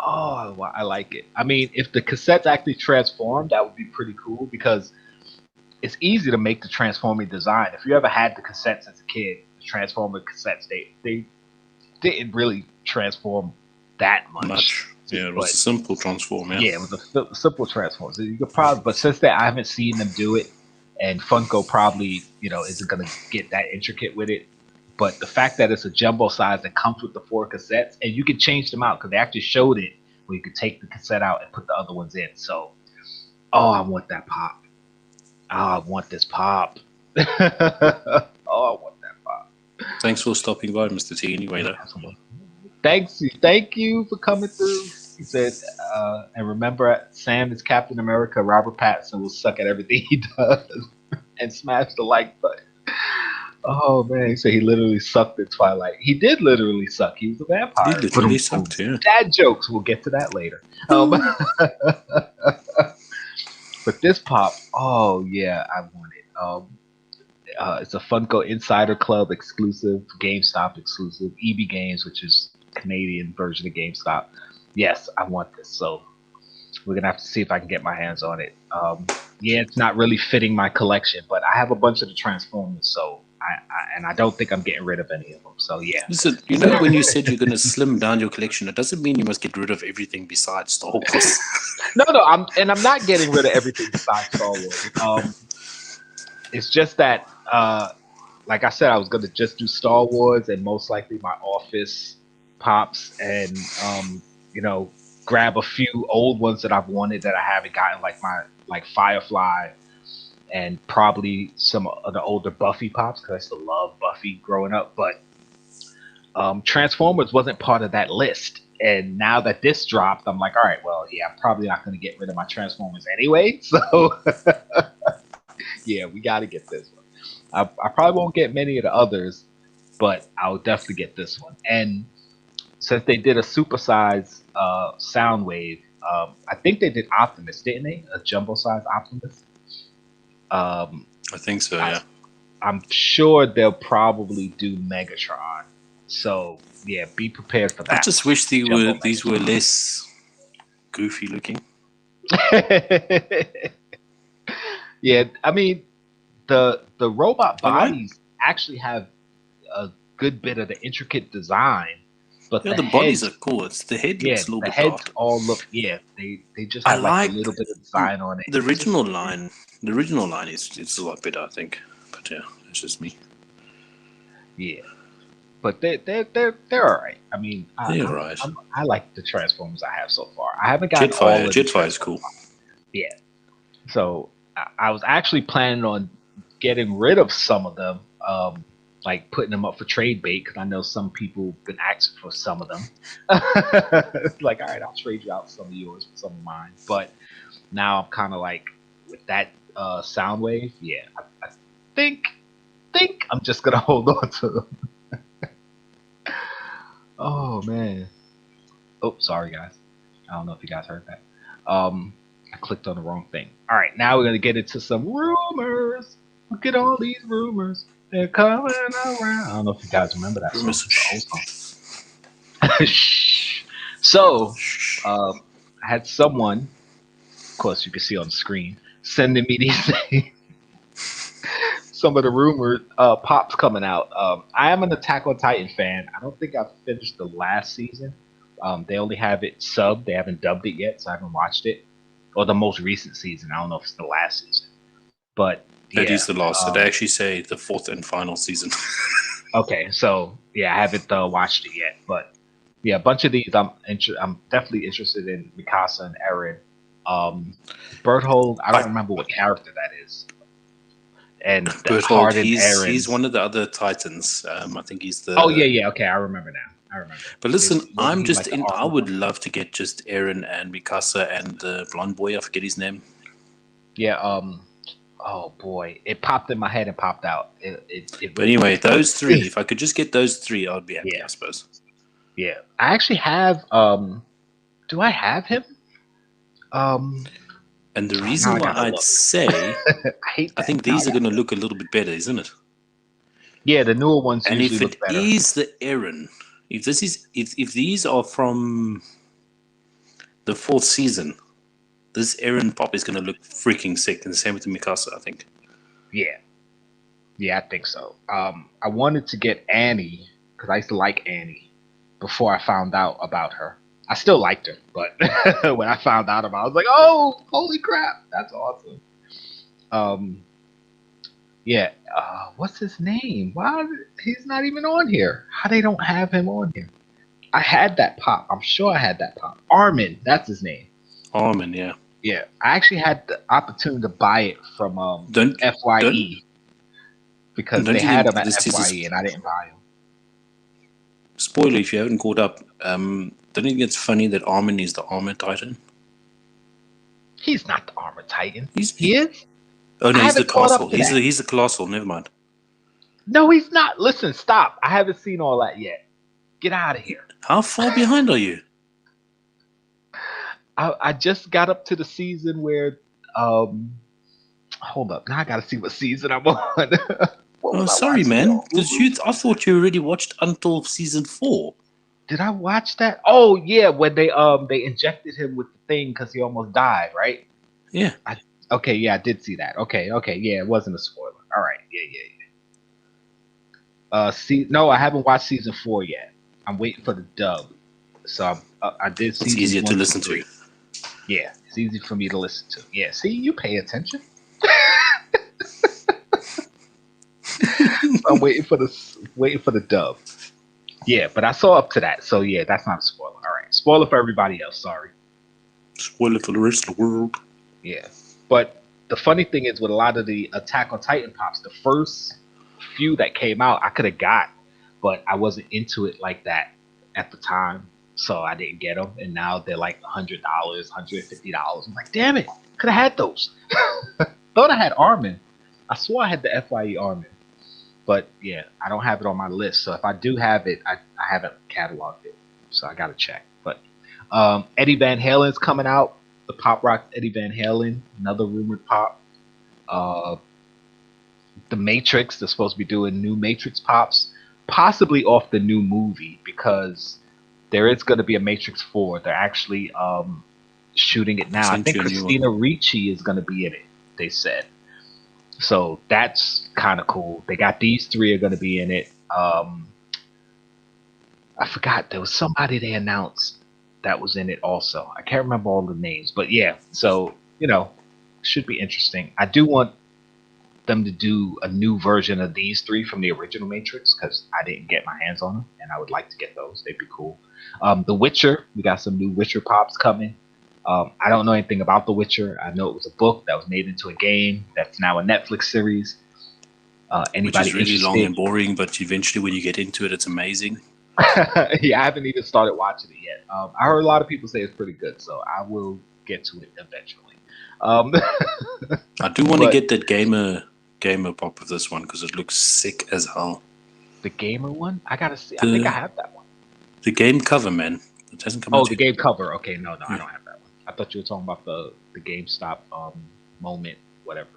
Oh, I like it. I mean, if the cassettes actually transformed, that would be pretty cool because it's easy to make the transforming design. If you ever had the cassettes as a kid, the Transformer cassettes, they didn't really transform that much. Yeah, it was a simple transform. Yeah, it was a simple transform. So you could probably, but since then I haven't seen them do it, and Funko probably isn't gonna get that intricate with it. But the fact that it's a jumbo size that comes with the 4 cassettes, and you can change them out because they actually showed it where you could take the cassette out and put the other ones in. So, I want that pop. Oh, I want this pop. I want that pop. Thanks for stopping by, Mr. T. Anyway, though. Thank you for coming through. He said, and remember, Sam is Captain America. Robert Pattinson will suck at everything he does and smash the like button. Oh man, he said he literally sucked at Twilight. He did literally suck. He was a vampire. He literally sucked, yeah. Dad jokes. We'll get to that later. But this pop, oh yeah, I want it. It's a Funko Insider Club exclusive, GameStop exclusive, EB Games, which is Canadian version of GameStop. Yes, I want this. So we're gonna have to see if I can get my hands on it. Yeah, it's not really fitting my collection, but I have a bunch of the Transformers, so I don't think I'm getting rid of any of them. So yeah. Listen, when you said you're going to slim down your collection, it doesn't mean you must get rid of everything besides Star Wars. No, I'm not getting rid of everything besides Star Wars. It's just that, like I said, I was going to just do Star Wars and most likely my Office pops, and grab a few old ones that I've wanted that I haven't gotten, like Firefly. And probably some of the older Buffy pops because I still love Buffy growing up. But Transformers wasn't part of that list. And now that this dropped, I'm like, all right, well, yeah, I'm probably not going to get rid of my Transformers anyway. So, yeah, we got to get this one. I probably won't get many of the others, but I'll definitely get this one. And since they did a supersize Soundwave, I think they did Optimus, didn't they? A jumbo size Optimus. I think so, yeah. I'm sure they'll probably do Megatron. So, yeah, be prepared for that. I just wish these were less goofy looking. Yeah, I mean, the robot bodies actually have a good bit of the intricate design. But the bodies are cool. It's the head looks a little bit heads dark. all look, they just have like a little bit of design on it. The original line it's a lot better, I think. But yeah, it's just me. Yeah, but they're all right. I mean, they're all right. I like the Transformers I have so far. I haven't got Jetfire is cool. Yeah, so I was actually planning on getting rid of some of them, like putting them up for trade bait because I know some people been asking for some of them. Like, all right, I'll trade you out some of yours for some of mine. But now I'm kind of like with that sound wave. Yeah, I think I'm just gonna hold on to them. Oh man. Oh, sorry guys. I don't know if you guys heard that. I clicked on the wrong thing. All right, now we're gonna get into some rumors. Look at all these rumors. They're coming around. I don't know if you guys remember that song. It's an old song. So, I had someone, of course, you can see on the screen, sending me these things. Some of the rumored pops coming out. I am an Attack on Titan fan. I don't think I've finished the last season. They only have it subbed. They haven't dubbed it yet, so I haven't watched it. Or the most recent season. I don't know if it's the last season. But it is the last. So they actually say the fourth and final season. Okay, so yeah, I haven't watched it yet. But yeah, a bunch of these I'm definitely interested in. Mikasa and Eren. Berthold, I don't remember what character that is. And Berthold, he's one of the other Titans. I think he's the. Oh yeah. Okay, I remember now. But listen, I'm just in. I would love to get just Eren and Mikasa and the blonde boy. I forget his name. Yeah. Oh boy, it popped in my head and popped out. But anyway, those three. If I could just get those three, I'd be happy. Yeah. I suppose. Yeah, I actually have. Do I have him? And the reason why I'd say, I think these are going to look a little bit better, isn't it? Yeah, the newer ones. And usually if it is the Eren, if these are from the fourth season, this Eren pop is going to look freaking sick. And the same with the Mikasa, I think. Yeah, I think so. I wanted to get Annie because I used to like Annie before I found out about her. I still liked her, but when I found out about her, I was like, oh, holy crap, that's awesome. Yeah, what's his name? Why he's not even on here? How they don't have him on here? I had that pop. I'm sure I had that pop. Armin, that's his name. Armin, yeah. Yeah, I actually had the opportunity to buy it from FYE because they had him at FYE and I didn't buy him. Spoiler if you haven't caught up. Don't you think it's funny that Armin is the Armor Titan? He's not the Armor Titan. He is? Oh no, he's the Castle. He's the Castle. Never mind. No, he's not. Listen, stop. I haven't seen all that yet. Get out of here. How far behind are you? I just got up to the season where hold up. Now I gotta see what season I'm on. Oh, sorry, man. I thought you already watched until season 4. Did I watch that? Oh yeah, when they injected him with the thing because he almost died, right? Yeah. Okay, yeah, I did see that. Okay, yeah, it wasn't a spoiler. All right, yeah. No, I haven't watched season 4 yet. I'm waiting for the dub. So I did. It's easier to listen to. Yeah, it's easy for me to listen to. Yeah, see, you pay attention. I'm waiting for the dub. Yeah, but I saw up to that, so yeah, that's not a spoiler. All right, spoiler for everybody else. Sorry. Spoiler for the rest of the world. Yeah, but the funny thing is, with a lot of the Attack on Titan pops, the first few that came out, I could have got, but I wasn't into it like that at the time, so I didn't get them. And now they're like $100, $150. I'm like, damn it, could have had those. Thought I had Armin. I swore I had the FYE Armin. But yeah, I don't have it on my list. So if I do have it, I haven't cataloged it. So I gotta check. But Eddie Van Halen's coming out. The pop rock Eddie Van Halen, another rumored pop. The Matrix, they're supposed to be doing new Matrix pops, possibly off the new movie because there is going to be a Matrix 4. They're actually shooting it now. I think Christina Ricci is going to be in it. They said. So that's kind of cool. They got these 3 are going to be in it. I forgot there was somebody they announced that was in it also. I can't remember all the names, but yeah. So should be interesting. I do want them to do a new version of these 3 from the original Matrix because I didn't get my hands on them, and I would like to get those. They'd be cool. The Witcher, we got some new Witcher pops coming. I don't know anything about The Witcher. I know it was a book that was made into a game that's now a Netflix series. Which Anybody is really long interested? and boring, but eventually when you get into it, it's amazing. Yeah, I haven't even started watching it yet. I heard a lot of people say it's pretty good, so I will get to it eventually. I do want to But get that gamer pop of this one because it looks sick as hell. the gamer one, I gotta see. I think I have that one. The game cover, man. It hasn't come out Oh, the yet. game cover. Okay, no, I Yeah. don't have that one. I thought you were talking about the GameStop moment, whatever.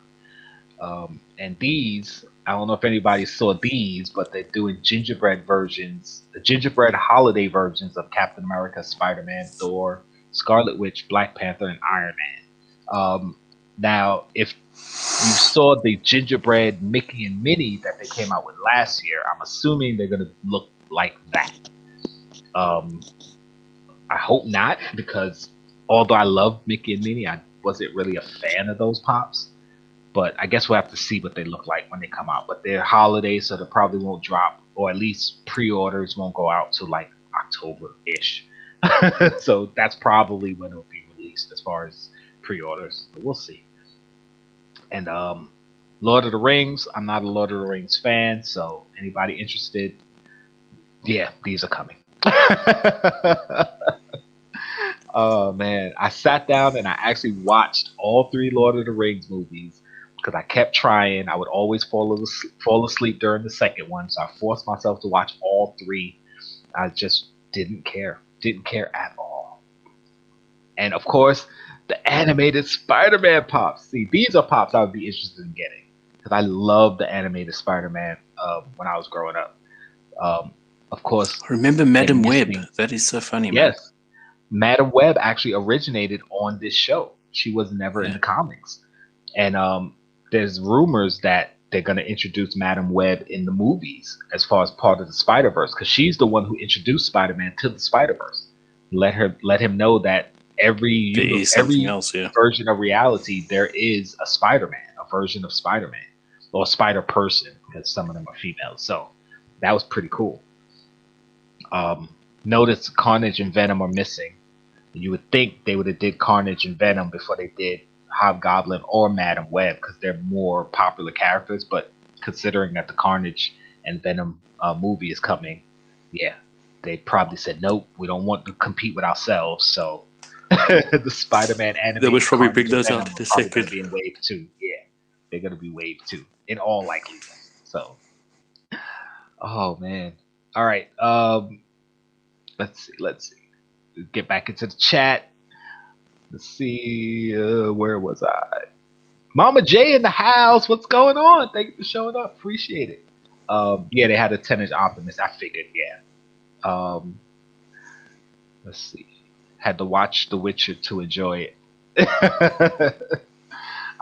And these, I don't know if anybody saw these, but they're doing gingerbread versions, the gingerbread holiday versions of Captain America, Spider-Man, Thor, Scarlet Witch, Black Panther, and Iron Man. Now, if you saw the gingerbread Mickey and Minnie that they came out with last year, I'm assuming they're gonna look like that. I hope not, because although I love Mickey and Minnie, I wasn't really a fan of those pops. But I guess we'll have to see what they look like when they come out. But they're holidays, so they probably won't drop, or at least pre-orders won't go out till like October-ish. So that's probably when it'll be released as far as pre-orders. But we'll see. And Lord of the Rings, I'm not a Lord of the Rings fan, so anybody interested, yeah, these are coming. Oh man, I sat down and I actually watched all 3 Lord of the Rings movies because I kept trying. I would always fall asleep during the second one, so I forced myself to watch all 3. I just didn't care at all. And of course, the animated Spider-Man pops. See, these are pops I would be interested in getting because I love the animated Spider-Man when I was growing up. Of course, Remember Madam Web? That is so funny, man. yes. Madam Web actually originated on this show. She was never in the comics. And there's rumors that they're going to introduce Madam Web in the movies as far as part of the Spider-Verse, because she's the one who introduced Spider-Man to the Spider-Verse. Let him know that every version of reality, there is a Spider-Man, a version of Spider-Man, or Spider-Person, because some of them are females. So that was pretty cool. Notice Carnage and Venom are missing. You would think they would have did Carnage and Venom before they did Hobgoblin or Madam Web because they're more popular characters. But considering that the Carnage and Venom movie is coming, yeah, they probably said nope. We don't want to compete with ourselves. So the Spider-Man animated, they would probably bring Carnage those and out Venom in a are probably second. gonna be in wave 2. Yeah, they're gonna be wave 2 in all likelihood. So, oh man, all right. Let's see. Get back into the chat. Let's see. Where was I? Mama J in the house. What's going on? Thank you for showing up. Appreciate it. Yeah, they had a 10-inch Optimus. I figured. Yeah. Let's see. Had to watch The Witcher to enjoy it. I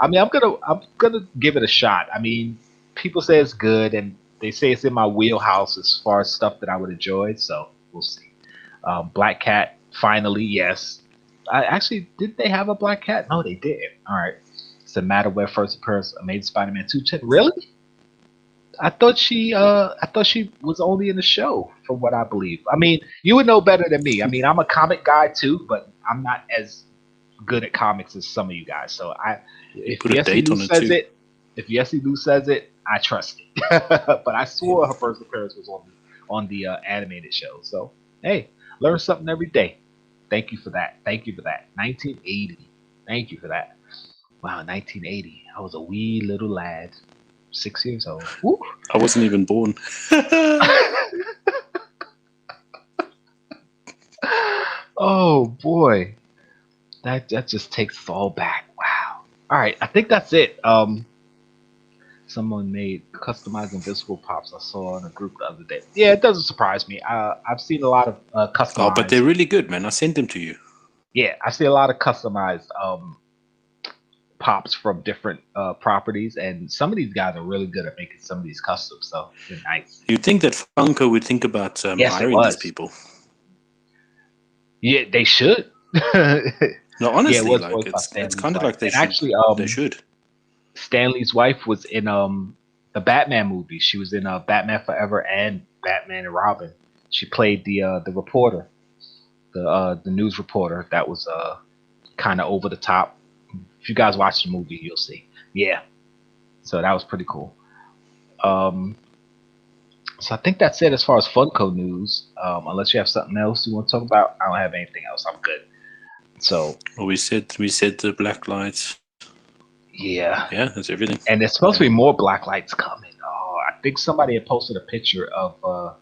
mean, I'm gonna give it a shot. I mean, people say it's good, and they say it's in my wheelhouse as far as stuff that I would enjoy. So we'll see. Black Cat, finally, yes. I actually, did they have a Black Cat? No, they didn't. All right. It's a Madam Web first appearance, Amazing Spider-Man 2. Really? I thought she was only in the show, from what I believe. I mean, you would know better than me. I mean, I'm a comic guy too, but I'm not as good at comics as some of you guys. So if Yessie Lou says it, I trust it. But I swore her first appearance was on the animated show. So hey. Learn something every day. Thank you for that. 1980. Thank you for that. Wow, 1980. I was a wee little lad. 6 years old. Woo. I wasn't even born. Oh boy. That just takes us all back. Wow. All right, I think that's it. Someone made customized invisible pops I saw in a group the other day. Yeah, it doesn't surprise me. I've seen a lot of customized. Oh, but they're really good, man. I sent them to you. Yeah, I see a lot of customized pops from different properties, and some of these guys are really good at making some of these customs. So they're nice. You'd think that Funko would think about hiring these people. Yeah, they should. No, honestly, it's kind of like they should. Actually, they should. Stanley's wife was in the Batman movie. She was in Batman Forever and Batman and Robin. She played the reporter, the news reporter that was kind of over the top. If you guys watch the movie, you'll see. Yeah, so that was pretty cool. So I think that's it as far as Funko news. Unless you have something else you want to talk about, I don't have anything else. I'm good. So Well, we said the black lights. yeah, That's everything. and there's supposed to be more black lights coming. Oh, I think somebody had posted a picture of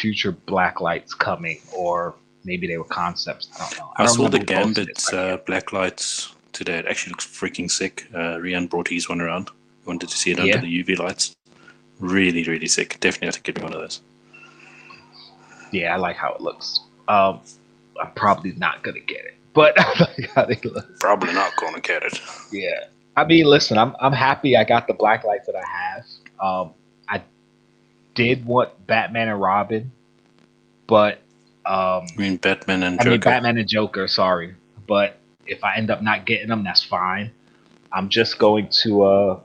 future black lights coming, or maybe they were concepts. I don't know. I saw the remember who posted Gambit it, black lights today. It actually looks freaking sick. Rian brought his one around. He wanted to see it under the UV lights. Really, really sick. Definitely have to get me one of those. Yeah, I like how it looks. I'm probably not gonna get it, but I like how they look. Probably not gonna get it. Yeah, I mean, listen, I'm happy I got the black lights that I have. I did want Batman and Robin, but I mean Batman and Joker. Batman and Joker. Sorry, but if I end up not getting them, that's fine. I'm just going to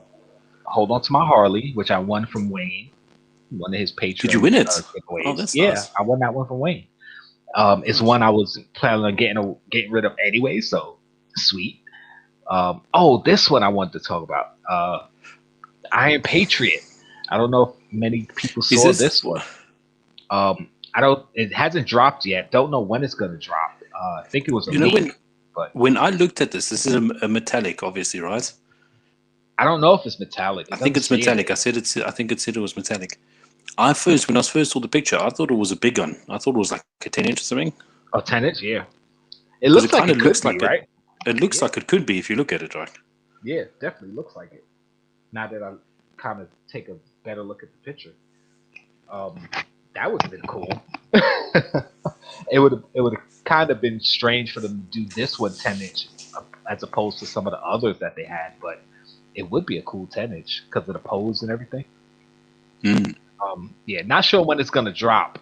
hold on to my Harley, which I won from Wayne, one of his Patreon. Did you win it? Giveaways. Oh, that's yeah, nice. I won that one from Wayne. It's one I was planning on getting rid of anyway, so sweet. This one I wanted to talk about. Iron Patriot. I don't know if many people saw this one. It hasn't dropped yet. Don't know when it's gonna drop. I think it was a leak. When I looked at this is a metallic, obviously, right? I don't know if it's metallic. I think it's metallic. I think it said it was metallic. When I first saw the picture, I thought it was a big one. I thought it was like a 10-inch or something. Oh, 10-inch, yeah. It looks like it could be, right? It looks like it could be if you look at it, right? Yeah, definitely looks like it. Now that I kind of take a better look at the picture, that would have been cool. It would have kind of been strange for them to do this one 10-inch as opposed to some of the others that they had, but it would be a cool 10-inch because of the pose and everything. Not sure when it's gonna drop.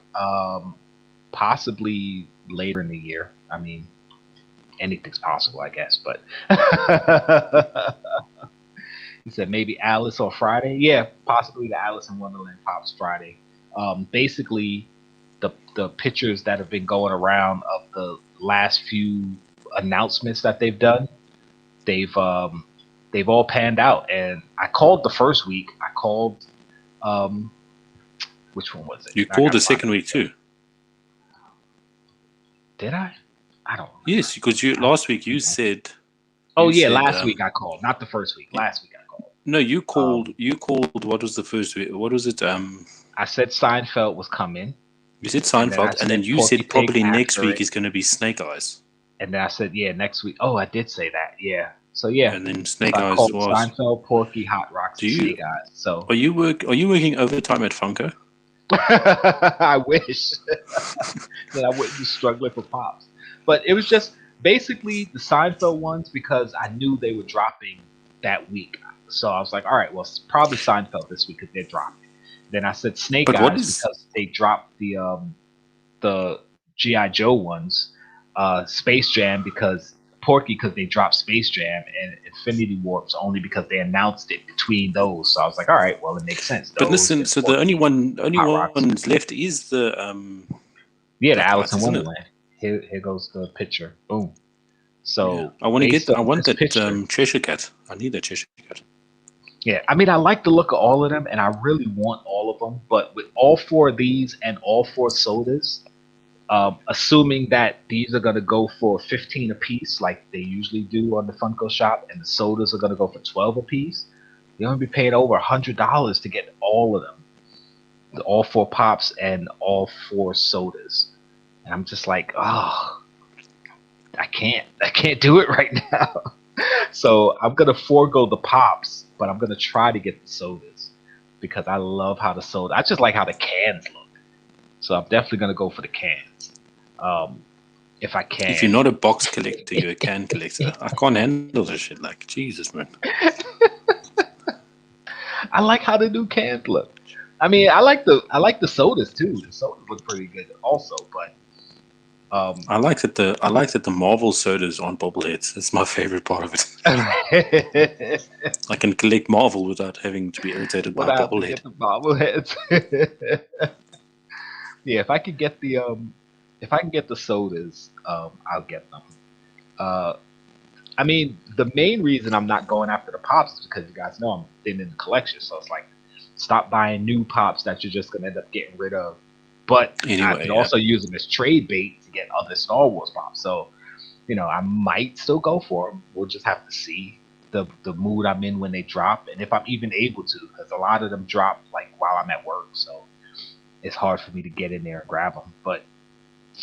Possibly later in the year. I mean, anything's possible, I guess. But he said maybe Alice on Friday. Yeah, possibly the Alice in Wonderland Pops Friday. Basically, the pictures that have been going around of the last few announcements that they've done, they've all panned out. And I called the first week. I called. Which one was it? You called the second week too. Did I? I don't know. Yes, because last week you said. Last week I called, not the first week. Last week I called. No, you called. You called. What was the first week? What was it? I said Seinfeld was coming. You said Seinfeld, and then you said probably next week is going to be Snake Eyes. And then I said, next week. Oh, I did say that. Yeah. So yeah. And then Snake Eyes was Seinfeld, Porky, Hot Rocks, and Snake Eyes. So are you working overtime at Funko? I wish that I wouldn't be struggling for pops. But it was just basically the Seinfeld ones because I knew they were dropping that week. So I was like, all right, well, it's probably Seinfeld this week because they're dropping. Then I said Snake Eyes because they dropped the G.I. Joe ones. Space Jam because Porky because they dropped Space Jam, and Infinity Warps only because they announced it between those. So I was like, all right, well, it makes sense. But listen, so the only one that's left is the the Alice in Wonderland. Here goes the picture. Boom. So I want that Cheshire Cat. I need that Cheshire Cat. Yeah, I mean, I like the look of all of them, and I really want all of them. But with all four of these and all four sodas, assuming that these are going to go for $15 a piece, like they usually do on the Funko shop, and the sodas are going to go for $12 a piece, you're going to be paying over $100 to get all of them, all four pops and all four sodas. And I'm just like, oh, I can't do it right now. So I'm going to forego the pops, but I'm going to try to get the sodas because I love how the soda. I just like how the cans look. So I'm definitely going to go for the cans. If I can. If you're not a box collector, you're a can collector. I can't handle this shit. Like, Jesus, man. I like how the new cans look. I mean, I like the sodas too. The sodas look pretty good also, but I like that the Marvel sodas aren't bobbleheads. That's my favorite part of it. I can collect Marvel without having to be irritated by a bobblehead. The bobbleheads. Yeah, if I can get the sodas, I'll get them. I mean, the main reason I'm not going after the pops is because you guys know I'm thin in the collection, so it's like Stop buying new pops that you're just gonna end up getting rid of. But Anyway, I could also use them as trade bait to get other Star Wars pops. So, I might still go for them. We'll just have to see the mood I'm in when they drop, and if I'm even able to, because a lot of them drop like while I'm at work, so it's hard for me to get in there and grab them. But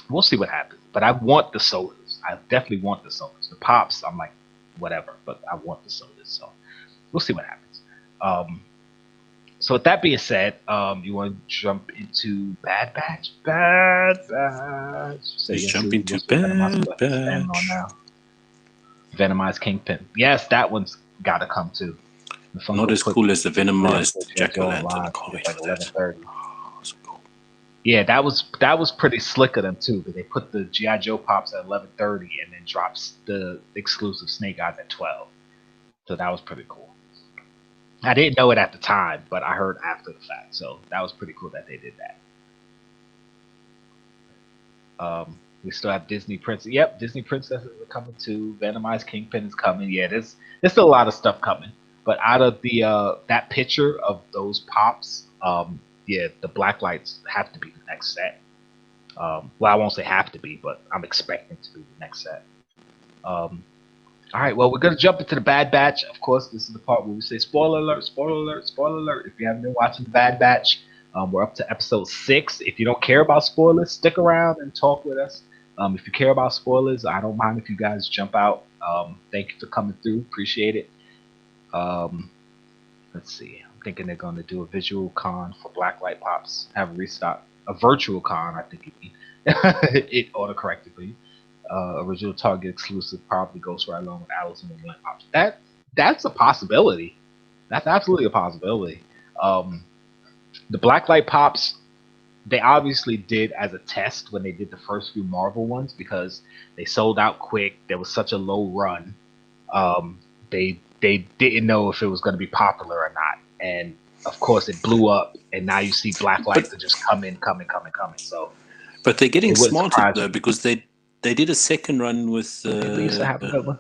we'll see what happens. But I want the sodas. I definitely want the sodas. The pops, I'm like, whatever. But I want the sodas. So we'll see what happens. So with that being said, you want to jump into Bad Batch? Bad Batch. So let's jump into Bad Batch. Venomized Kingpin. Yes, that one's got to come too. Not as cool as the Venomized Jkl Awesome. Yeah, that was pretty slick of them too, because they put the G.I. Joe pops at 11:30 and then drops the exclusive Snake Eyes at 12. So that was pretty cool. I didn't know it at the time, but I heard after the fact. So that was pretty cool that they did that. We still have Disney Princess. Yep, Disney Princesses are coming too. Venomized Kingpin is coming. Yeah, there's still a lot of stuff coming. But out of the that picture of those pops, yeah, the black lights have to be the next set. Well, I won't say have to be, but I'm expecting to be the next set. All right, well, we're going to jump into the Bad Batch. Of course, this is the part where we say spoiler alert, spoiler alert, spoiler alert. If you haven't been watching the Bad Batch, we're up to episode 6. If you don't care about spoilers, stick around and talk with us. If you care about spoilers, I don't mind if you guys jump out. Thank you for coming through. Appreciate it. Let's see. I'm thinking they're going to do a visual con for Blacklight Pops. Have a restock. A virtual con, I think it auto-corrected for you. Original Target exclusive probably goes right along with Allison and Wonderland Pops. That's a possibility. That's absolutely a possibility. The Blacklight Pops, they obviously did as a test when they did the first few Marvel ones, because they sold out quick. There was such a low run. They didn't know if it was going to be popular or not, and of course it blew up. And now you see Blacklight to just coming. So, but they're getting smarter though, because they did a second run with Lisa.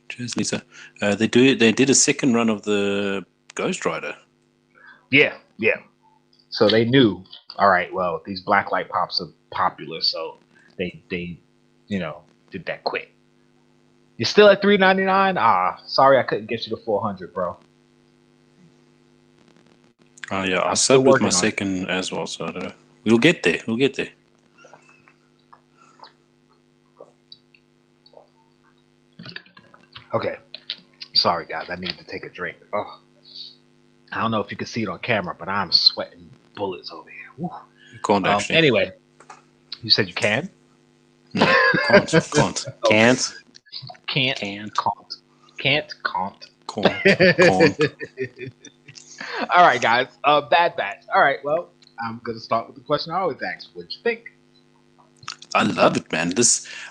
Cheers, Lisa. They did a second run of the Ghost Rider. Yeah. So they knew, all right, well, these Blacklight Pops are popular, so they did that quick. You're still at $3.99? Sorry I couldn't get you to 400, bro. Oh yeah, I subbed with my second as well, so I don't know. We'll get there. Okay. Sorry, guys. I need to take a drink. Oh, I don't know if you can see it on camera, but I'm sweating bullets over here. Woo. You can't actually. Anyway, you said you can? No, can't. All right, guys. Bad Batch. All right, well, I'm going to start with the question I always ask. What'd you think? I love it, man.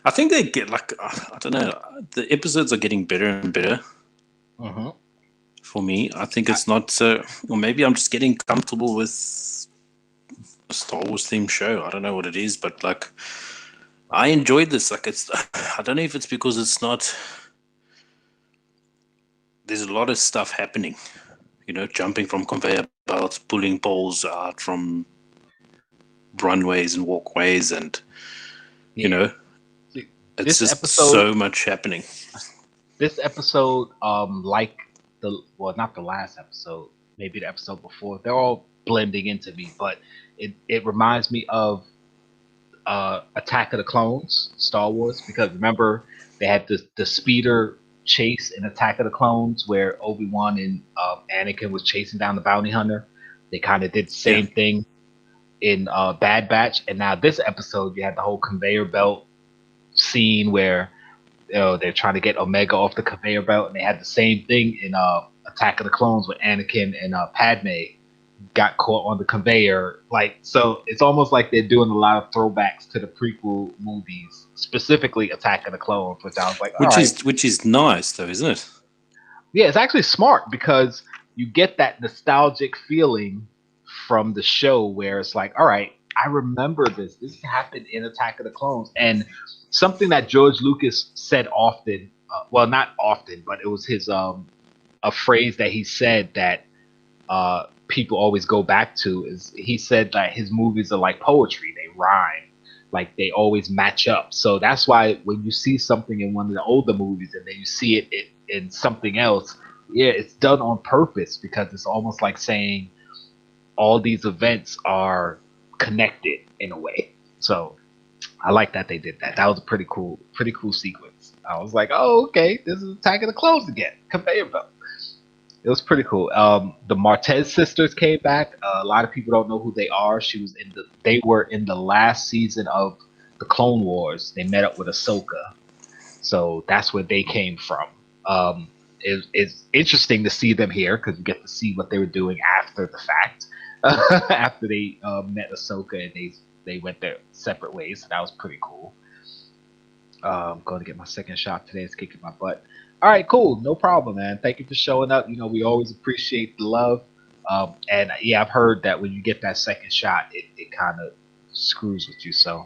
I think they get I don't know. The episodes are getting better and better. Mm-hmm. For me, I think it's not so. Or maybe I'm just getting comfortable with a Star Wars themed show. I don't know what it is, but I enjoyed this. I don't know if it's because it's not. There's a lot of stuff happening. Jumping from conveyor belts, pulling poles out from runways and walkways, and it's just so much happening. This episode, like not the last episode, maybe the episode before, they're all blending into me, but it reminds me of Attack of the Clones, Star Wars, because remember they had the speeder chase in Attack of the Clones where Obi-Wan and Anakin was chasing down the bounty hunter. They kind of did the same thing in Bad Batch, and now this episode you had the whole conveyor belt scene where they're trying to get Omega off the conveyor belt, and they had the same thing in Attack of the Clones with Anakin and Padme got caught on the conveyor. So it's almost like they're doing a lot of throwbacks to the prequel movies, specifically Attack of the Clones, which I was like, which is nice though, isn't it? Yeah, it's actually smart because you get that nostalgic feeling from the show where it's like, all right, I remember this. This happened in Attack of the Clones. And something that George Lucas said often, not often, but it was his a phrase that he said that people always go back to is he said that his movies are like poetry. They rhyme, like they always match up. So that's why when you see something in one of the older movies and then you see it in something else, yeah, it's done on purpose because it's almost like saying all these events are connected in a way. So I like that they did that. That was a pretty cool sequence. I was like, oh, okay, this is Attack of the Clones again. Conveyor belt. It was pretty cool. The Martez sisters came back. A lot of people don't know who they are. They were in the last season of the Clone Wars. They met up with Ahsoka, so that's where they came from. It's interesting to see them here because you get to see what they were doing after the fact, after they met Ahsoka and they went their separate ways. So that was pretty cool. I'm going to get my second shot today. It's kicking my butt. All right, cool. No problem, man. Thank you for showing up. You know, we always appreciate the love. And yeah, I've heard that when you get that second shot, it kind of screws with you. So,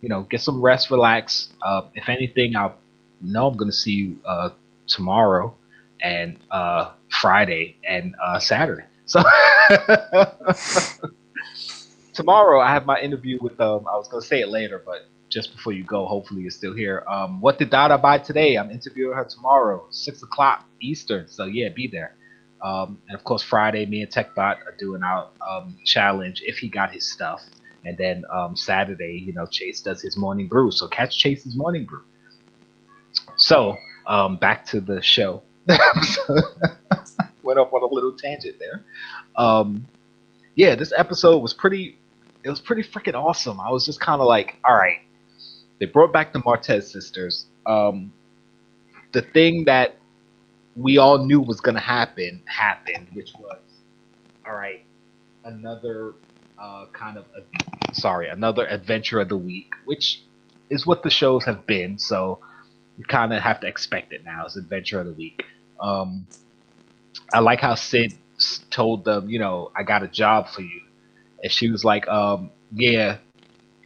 you know, get some rest, relax. If anything, I'm going to see you tomorrow and Friday and Saturday. So tomorrow I have my interview with I was going to say it later, but just before you go, hopefully you're still here. What did Dada buy today? I'm interviewing her tomorrow, 6 o'clock Eastern. So yeah, be there. And of course, Friday, me and TechBot are doing our challenge if he got his stuff. And then Saturday, you know, Chase does his morning brew. So catch Chase's morning brew. So back to the show. Went off on a little tangent there. Yeah, this episode was pretty freaking awesome. I was just kind of like, all right, they brought back the Martez sisters. The thing that we all knew was going to happen happened, which was, all right, another another adventure of the week, which is what the shows have been. So you kind of have to expect it now as adventure of the week. I like how Sid told them, you know, I got a job for you. And she was like, yeah.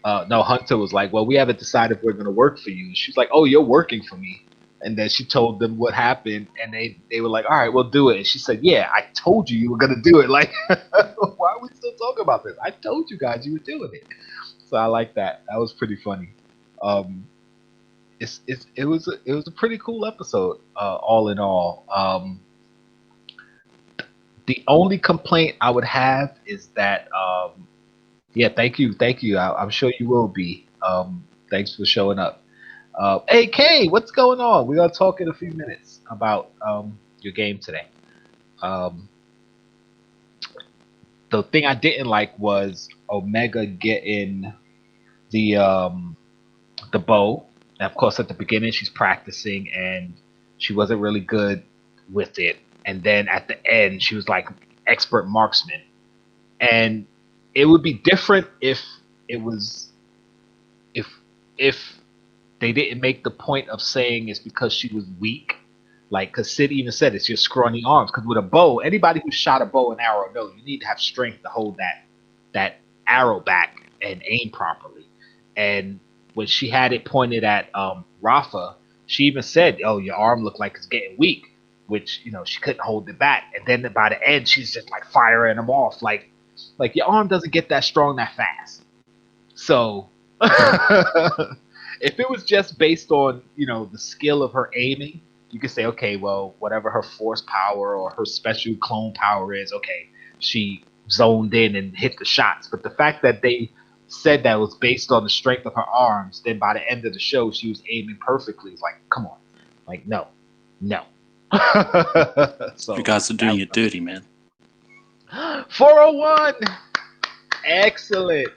No, Hunter was like, well, we haven't decided if we're going to work for you. And she's like, oh, you're working for me. And then she told them what happened. And they were like, all right, we'll do it. And she said, yeah, I told you were going to do it. Like, why are we still talking about this? I told you guys you were doing it. So I like that. That was pretty funny. It was a pretty cool episode, all in all. The only complaint I would have is that, yeah, thank you. I'm sure you will be. Thanks for showing up. Hey, Kay, what's going on? We're gonna talk in a few minutes about your game today. The thing I didn't like was Omega getting the bow. And of course, at the beginning, she's practicing and she wasn't really good with it. And then at the end, she was like expert marksman. And it would be different if it was if they didn't make the point of saying it's because she was weak. Like, because Sid even said it's your scrawny arms. Because with a bow, anybody who shot a bow and arrow knows you need to have strength to hold that arrow back and aim properly. And when she had it pointed at Rafa, she even said, "Oh, your arm looked like it's getting weak," which, you know, she couldn't hold it back. And then by the end, she's just like firing them off, like your arm doesn't get that strong that fast. So if it was just based on, you know, the skill of her aiming, you could say, okay, well, whatever her force power or her special clone power is, okay, she zoned in and hit the shots. But the fact that they said that was based on the strength of her arms, then by the end of the show, she was aiming perfectly. It's like, come on. Like, no. So, you guys are doing it dirty, man. 401! Excellent.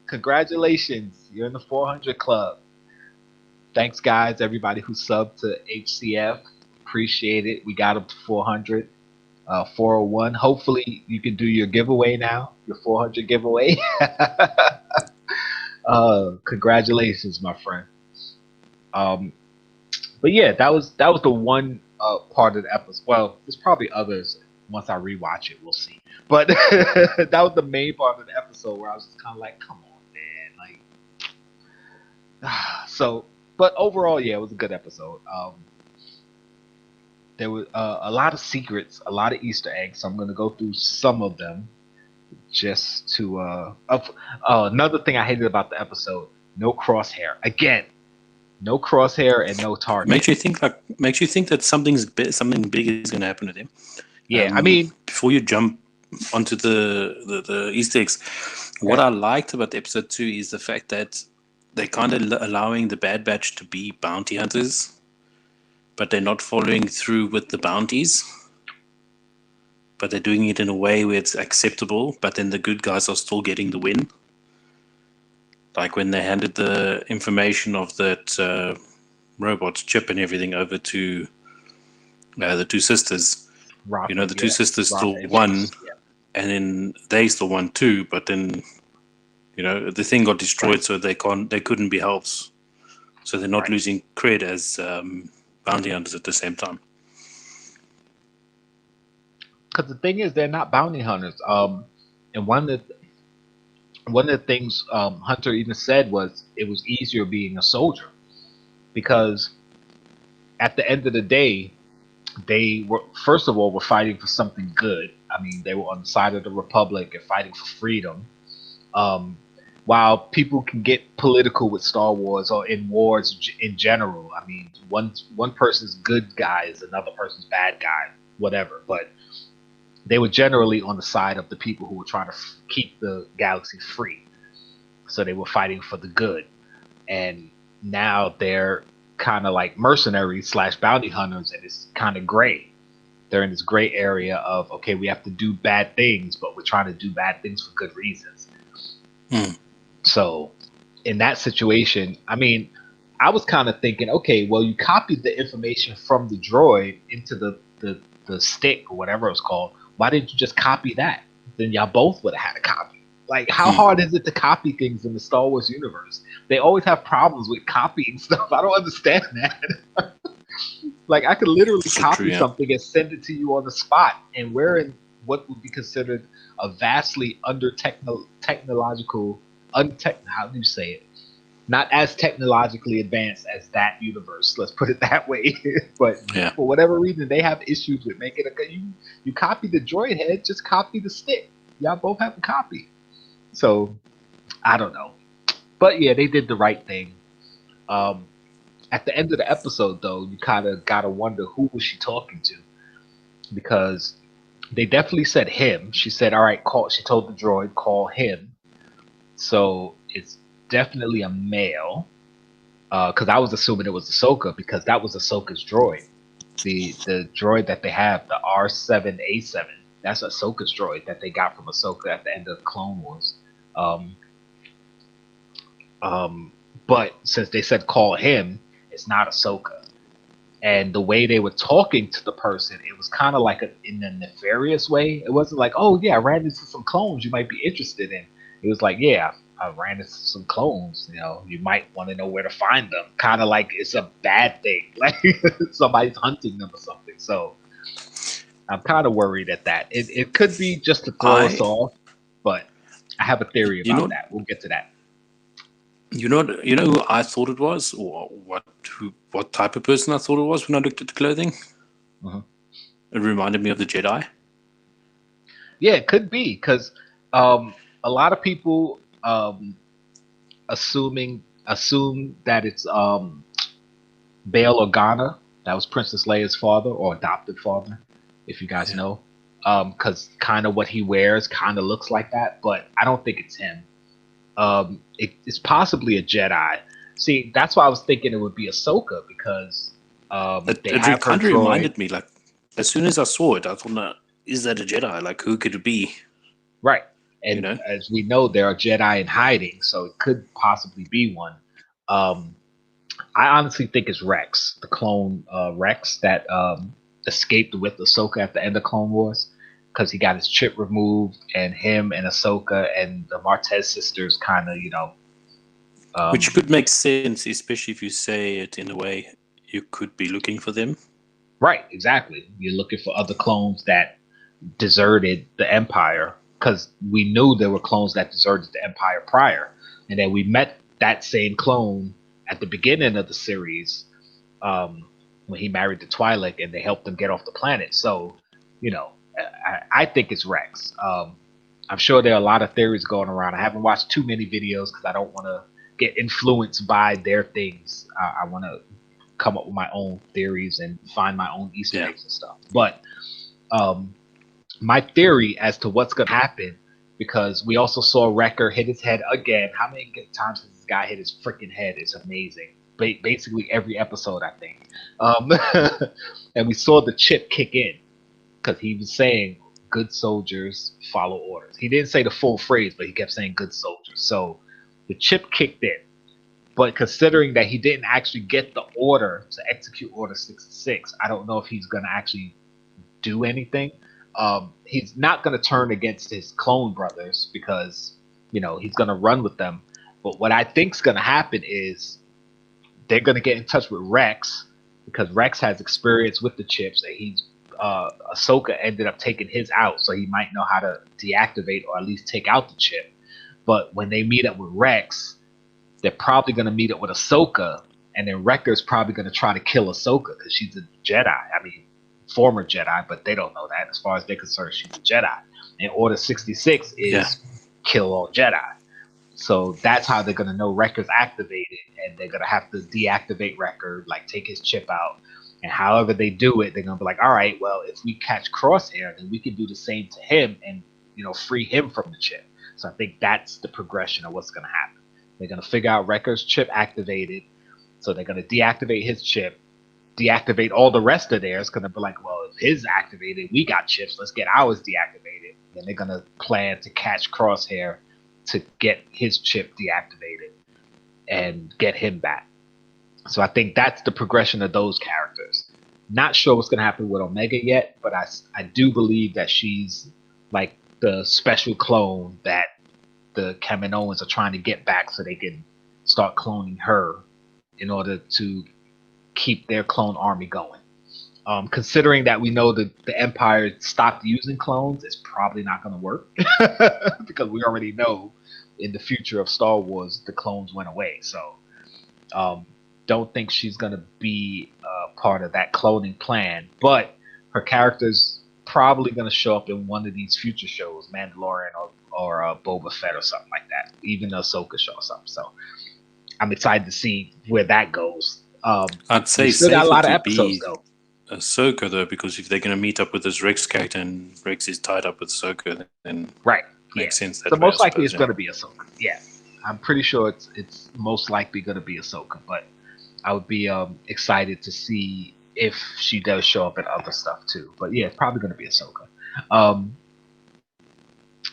Congratulations. You're in the 400 club. Thanks, guys, everybody who subbed to HCF. Appreciate it. We got up to 400. 401. Hopefully, you can do your giveaway now, your 400 giveaway. Congratulations, my friend. But yeah, that was the one part of the episode. Well, there's probably others. Once I rewatch it, we'll see. But that was the main part of the episode where I was just kind of like, come on, man. Like, so, but overall, yeah, it was a good episode. there were a lot of secrets, a lot of Easter eggs. So I'm gonna go through some of them just to. Another thing I hated about the episode: no crosshair. Again, no crosshair and no target. Makes you think that something big is going to happen to them. Yeah, I mean, before you jump onto the Easter eggs, what I liked about episode 2 is the fact that they're kind of allowing the Bad Batch to be bounty hunters, but they're not following through with the bounties. But they're doing it in a way where it's acceptable, but then the good guys are still getting the win. Like when they handed the information of that robot chip and everything over to the two sisters. Rocket, the two sisters still won, and then they still won too. But then, the thing got destroyed, so they couldn't be helped. So they're not losing cred as bounty hunters at the same time. Because the thing is, they're not bounty hunters. And one of the things Hunter even said was it was easier being a soldier, because at the end of the day, they were, first of all, were fighting for something good. I mean, they were on the side of the Republic and fighting for freedom. While people can get political with Star Wars or in wars in general, I mean, one person's good guy is another person's bad guy, whatever. But they were generally on the side of the people who were trying to keep the galaxy free. So they were fighting for the good. And now they're kind of like mercenaries / bounty hunters, and it's kind of gray. They're in this gray area of, okay, we have to do bad things, but we're trying to do bad things for good reasons. So in that situation, I mean, I was kind of thinking, okay, well, you copied the information from the droid into the stick or whatever it was called. Why didn't you just copy that? Then y'all both would have had a copy. Like, how hard is it to copy things in the Star Wars universe? They always have problems with copying stuff. I don't understand that. Like, I could literally copy something and send it to you on the spot, and we're in what would be considered a vastly technological, how do you say it? Not as technologically advanced as that universe. Let's put it that way. But for whatever reason, they have issues with making you copy the droid head, just copy the stick. Y'all both have a copy. So I don't know, but yeah, they did the right thing. At the end of the episode, though, you kind of gotta wonder who was she talking to, because they definitely said him. She said, "All right, call." She told the droid, "Call him." So it's definitely a male, because I was assuming it was Ahsoka, because that was Ahsoka's droid. The droid that they have, the R7A7, that's Ahsoka's droid that they got from Ahsoka at the end of Clone Wars. But since they said call him, it's not Ahsoka. And the way they were talking to the person, it was kind of like in a nefarious way. It wasn't like, oh yeah, I ran into some clones you might be interested in. It was like, yeah, I ran into some clones. You might want to know where to find them. Kind of like it's a bad thing, like somebody's hunting them or something. So I'm kind of worried at that. It could be just to throw us off, but I have a theory about that. We'll get to that. You know who I thought it was, or what type of person I thought it was when I looked at the clothing? It reminded me of the Jedi. Yeah, it could be, because a lot of people assume that it's Bail Organa. That was Princess Leia's father, or adopted father, if you guys know. Because kind of what he wears kind of looks like that, but I don't think it's him. It's possibly a Jedi. See, that's why I was thinking it would be Ahsoka, because it kind of reminded me, like, as soon as I saw it, I thought, no, is that a Jedi? Like, who could it be? Right. And as we know, there are Jedi in hiding, so it could possibly be one. I honestly think it's Rex, the clone Rex that escaped with Ahsoka at the end of Clone Wars, because he got his chip removed, and him and Ahsoka and the Martez sisters kind of, which could make sense, especially if you say it in a way you could be looking for them. Right, exactly. You're looking for other clones that deserted the Empire, because we knew there were clones that deserted the Empire prior, and then we met that same clone at the beginning of the series, when he married the Twi'lek and they helped him get off the planet. So, I think it's Rex. I'm sure there are a lot of theories going around. I haven't watched too many videos because I don't want to get influenced by their things. I want to come up with my own theories and find my own Easter eggs and stuff. But my theory as to what's going to happen, because we also saw Wrecker hit his head again. How many times has this guy hit his freaking head? It's amazing. Basically every episode, I think. And we saw the chip kick in because he was saying, good soldiers follow orders. He didn't say the full phrase, but he kept saying good soldiers. So the chip kicked in. But considering that he didn't actually get the order to execute Order 66, I don't know if he's going to actually do anything. He's not going to turn against his clone brothers because, he's going to run with them. But what I think is going to happen is they're going to get in touch with Rex because Rex has experience with the chips, and Ahsoka ended up taking his out, so he might know how to deactivate or at least take out the chip. But when they meet up with Rex, they're probably going to meet up with Ahsoka, and then Wrecker's probably going to try to kill Ahsoka because she's a Jedi. I mean, former Jedi, but they don't know that. As far as they're concerned, she's a Jedi. And Order 66 is kill all Jedi. So that's how they're going to know Wrecker's activated, and they're going to have to deactivate Wrecker, like take his chip out. And however they do it, they're going to be like, all right, well, if we catch Crosshair, then we can do the same to him and, free him from the chip. So I think that's the progression of what's going to happen. They're going to figure out Wrecker's chip activated. So they're going to deactivate his chip, deactivate all the rest of theirs, because they'll be like, well, if his activated, we got chips, let's get ours deactivated. Then they're going to plan to catch Crosshair to get his chip deactivated and get him back. So I think that's the progression of those characters. Not sure what's going to happen with Omega yet, but I do believe that she's like the special clone that the Kaminoans are trying to get back so they can start cloning her in order to keep their clone army going. Considering that we know that the Empire stopped using clones, it's probably not going to work because we already know in the future of Star Wars the clones went away. So don't think she's going to be part of that cloning plan, but her character's probably going to show up in one of these future shows, Mandalorian or Boba Fett or something like that, even Ahsoka show or something. So I'm excited to see where that goes. I'd say still got a lot of safer to episodes be though. Ahsoka, though, because if they're going to meet up with this Rex character and Rex is tied up with Ahsoka, then right, makes sense. That so way, most I likely suppose, it's going to be Ahsoka. Yeah, I'm pretty sure it's most likely going to be Ahsoka, but I would be excited to see if she does show up in other stuff too. But yeah, it's probably going to be Ahsoka.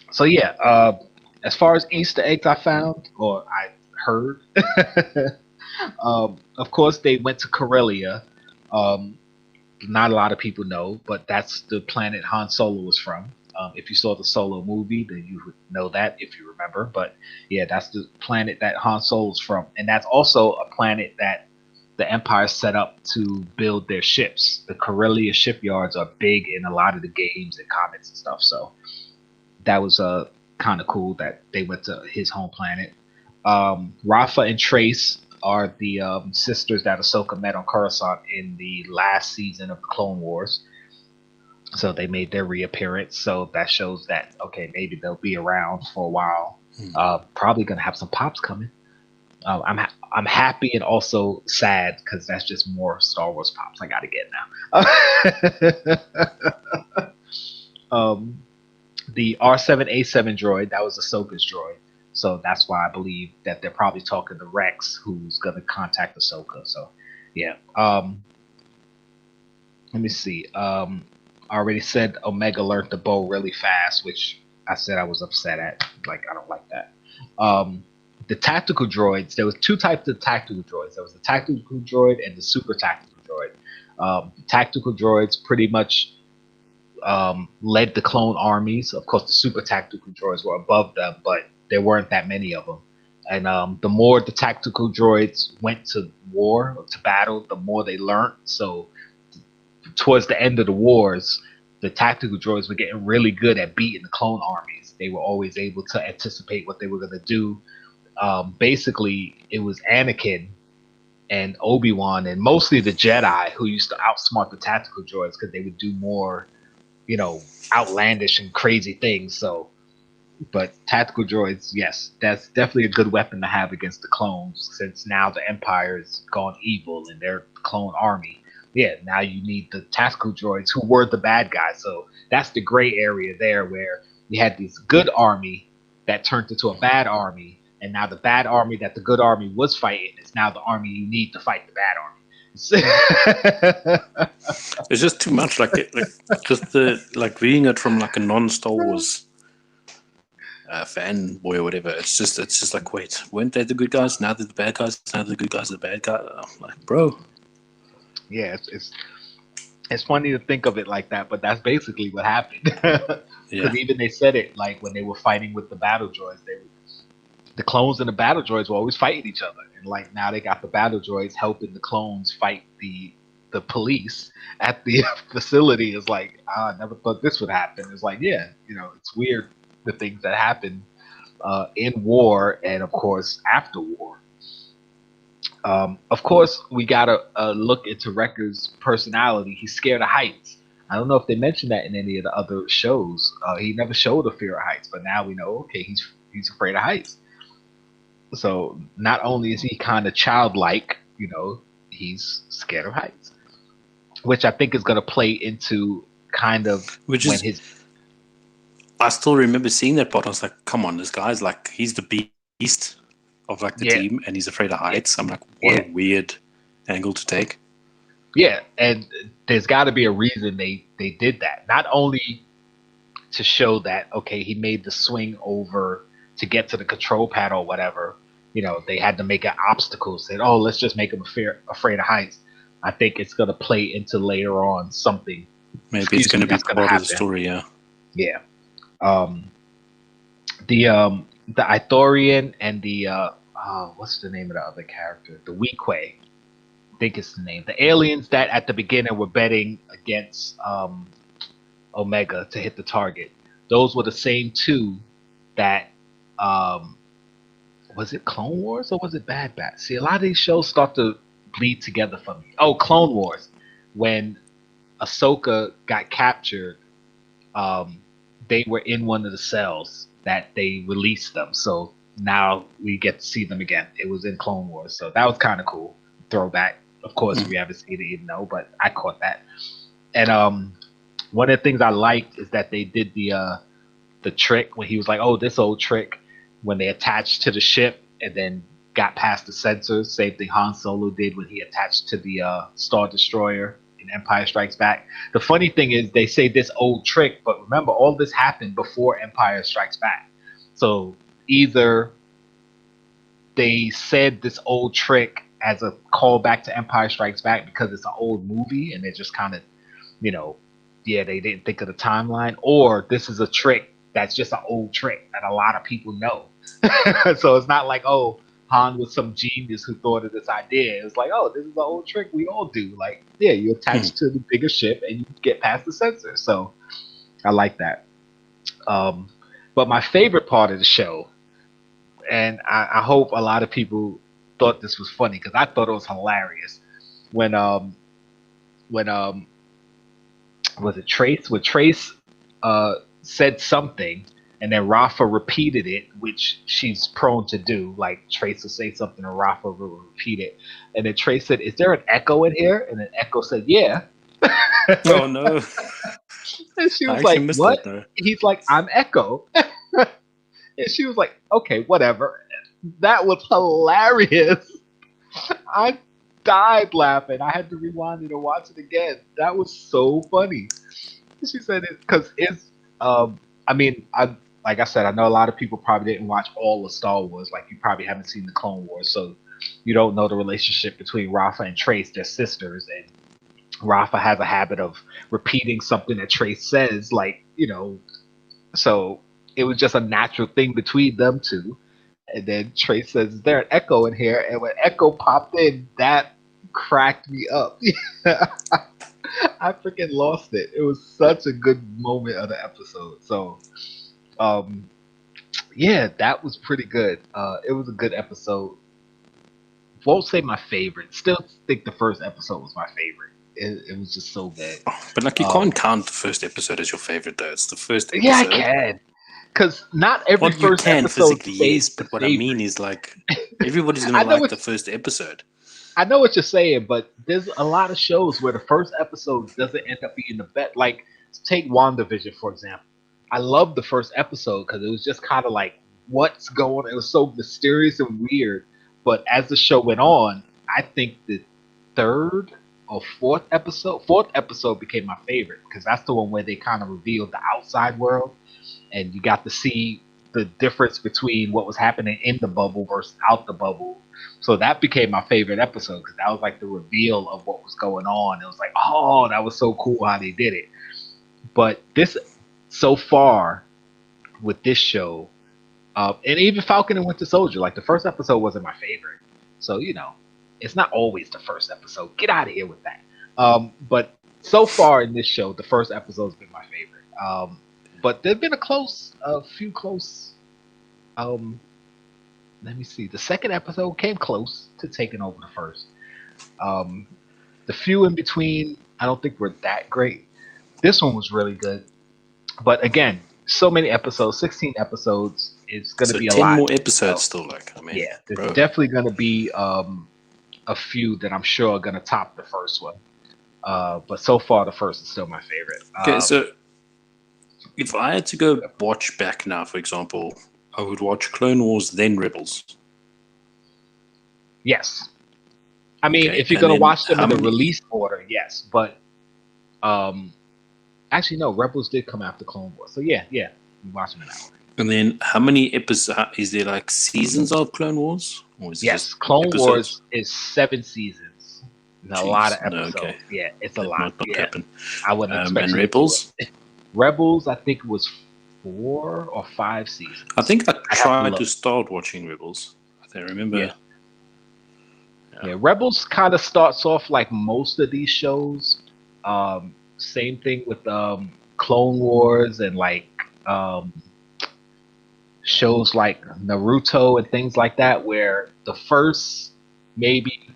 So yeah, as far as Easter eggs I found or I heard, of course they went to Corellia. Not a lot of people know, but that's the planet Han Solo was from. If you saw the Solo movie, then you would know that if you remember. But yeah, that's the planet that Han Solo's from, and that's also a planet that the Empire set up to build their ships. The Corellia shipyards are big in a lot of the games and comics and stuff. So that was kind of cool that they went to his home planet. Rafa and Trace are the sisters that Ahsoka met on Coruscant in the last season of the Clone Wars. So they made their reappearance. So that shows that, okay, maybe they'll be around for a while. Probably going to have some pops coming. I'm happy and also sad because that's just more Star Wars pops I got to get now. The R7A7 droid, that was Ahsoka's droid. So that's why I believe that they're probably talking to Rex, who's going to contact Ahsoka. So, yeah. Let me see. I already said Omega learned the bow really fast, which I said I was upset at. Like, I don't like that. The tactical droids, there was two types of tactical droids. There was the tactical droid and the super tactical droid. The tactical droids pretty much led the clone armies. Of course, the super tactical droids were above them, but there weren't that many of them. And the more the tactical droids went to war, or to battle, the more they learned. So towards the end of the wars, the tactical droids were getting really good at beating the clone armies. They were always able to anticipate what they were going to do. Basically, it was Anakin and Obi-Wan, and mostly the Jedi, who used to outsmart the tactical droids because they would do more, outlandish and crazy things. So, but tactical droids, yes, that's definitely a good weapon to have against the clones, since now the Empire's gone evil and their clone army. Yeah, now you need the tactical droids who were the bad guys. So that's the gray area there, where we had this good army that turned into a bad army, and now the bad army that the good army was fighting is now the army you need to fight the bad army. It's just too much. Like reading it from like a non-Star Wars fanboy or whatever. It's just like, wait, weren't they the good guys? Now they're the bad guys. Now the good guys are the bad guys. I'm like, bro. Yeah, it's funny to think of it like that, but that's basically what happened. Because even they said it, like when they were fighting with the battle droids, the clones and the battle droids were always fighting each other, and like now they got the battle droids helping the clones fight the police at the facility. It's like, I never thought this would happen. It's like, yeah, it's weird, the things that happen in war, and of course after war. Of course, we gotta look into Wrecker's personality. He's scared of heights. I don't know if they mentioned that in any of the other shows. He never showed a fear of heights, but now we know, okay, he's afraid of heights. So not only is he kind of childlike, he's scared of heights, which I think is going to play into kind of I still remember seeing that part. I was like, come on, this guy's like, he's the beast of like the team, and he's afraid of heights. I'm like, what a weird angle to take. Yeah, and there's got to be a reason they did that. Not only to show that, okay, he made the swing over to get to the control pad or whatever. They had to make an obstacle. Said, oh, let's just make him afraid of heights. I think it's going to play into later on something. Maybe it's going to be part of the story, yeah. Yeah. The Ithorian and the what's the name of the other character? The Weequay, I think it's the name. The aliens that at the beginning were betting against Omega to hit the target. Those were the same two that was it Clone Wars or was it Bad Batch? See, a lot of these shows start to bleed together for me. Oh, Clone Wars, when Ahsoka got captured, they were in one of the cells that they released them. So now we get to see them again. It was in Clone Wars, so that was kind of cool. Throwback. Of course, we haven't seen it, even though, but I caught that. And one of the things I liked is that they did the trick when he was like, "Oh, this old trick," when they attached to the ship and then got past the sensors. Same thing Han Solo did when he attached to the Star Destroyer in Empire Strikes Back. The funny thing is they say this old trick, but remember, all this happened before Empire Strikes Back. So either they said this old trick as a callback to Empire Strikes Back because it's an old movie and they just kind of, they didn't think of the timeline, or this is a trick that's just an old trick that a lot of people know. So it's not like, oh, Han was some genius who thought of this idea. It was like, oh, this is an old trick we all do. Like, yeah, you attach to the bigger ship and you get past the sensor. So I like that. But my favorite part of the show, and I hope a lot of people thought this was funny because I thought it was hilarious, when was it Trace? When Trace said something and then Rafa repeated it, which she's prone to do. Like Trace will say something and Rafa will repeat it. And then Trace said, "Is there an echo in here?" And then Echo said, "Yeah." Oh no. And she was like, "What?" He's like, "I'm Echo." And she was like, "Okay, whatever." That was hilarious. I died laughing. I had to rewind it and watch it again. That was so funny. She said it because it's like I said, I know a lot of people probably didn't watch all of Star Wars. Like, you probably haven't seen the Clone Wars, so you don't know the relationship between Rafa and Trace. They're sisters, and Rafa has a habit of repeating something that Trace says, so it was just a natural thing between them two. And then Trace says, "Is there an echo in here?" And when Echo popped in, that cracked me up. I freaking lost it. It was such a good moment of the episode. So, yeah, that was pretty good. It was a good episode. won't say my favorite. Still think the first episode was my favorite. It was just so good. But like, you can't count the first episode as your favorite, though. It's the first episode. Yeah, I can. Because not every Well, you first can episode physically, stays yes. the But what I favorite. mean is, like, everybody's I gonna know like what the first episode. I know what you're saying, but there's a lot of shows where the first episode doesn't end up being the best. Like, take WandaVision, for example. I loved the first episode because it was just kind of like, what's going on? It was so mysterious and weird. But as the show went on, I think the third or fourth episode became my favorite because that's the one where they kind of revealed the outside world and you got to see the difference between what was happening in the bubble versus out the bubble. So that became my favorite episode because that was like the reveal of what was going on. It was like, oh, that was so cool how they did it. But this, so far, with this show, and even Falcon and Winter Soldier, like the first episode wasn't my favorite. So, it's not always the first episode. Get out of here with that. But so far in this show, the first episode's been my favorite. But there's been a few close. Let me see. The second episode came close to taking over the first. The few in between, I don't think were that great. This one was really good. But again, so many episodes, 16 episodes. It's going to be a 10 lot. more episodes still, like, I mean, Yeah, there's definitely going to be a few that I'm sure are going to top the first one. But so far, the first is still my favorite. Okay, so if I had to go watch back now, for example, I would watch Clone Wars, then Rebels. Yes. I mean, Okay, if you're and going to then watch them how in the many- release order, yes. But actually, no, Rebels did come after Clone Wars. So yeah, you watch them in that order. And then how many episodes? Is there like seasons of Clone Wars? Or is it Yes, just Clone episodes? Wars is 7 seasons. There's a lot of No, episodes. okay. Yeah, it's a That lot. might not Yeah, happen. I wouldn't expect And you to do Rebels? it. Rebels, I think it was 4 or 5 seasons. I think I have to tried look. to start watching Rebels. I remember. Yeah. Yeah, Rebels kind of starts off like most of these shows. Same thing with Clone Wars and like shows like Naruto and things like that, where the first maybe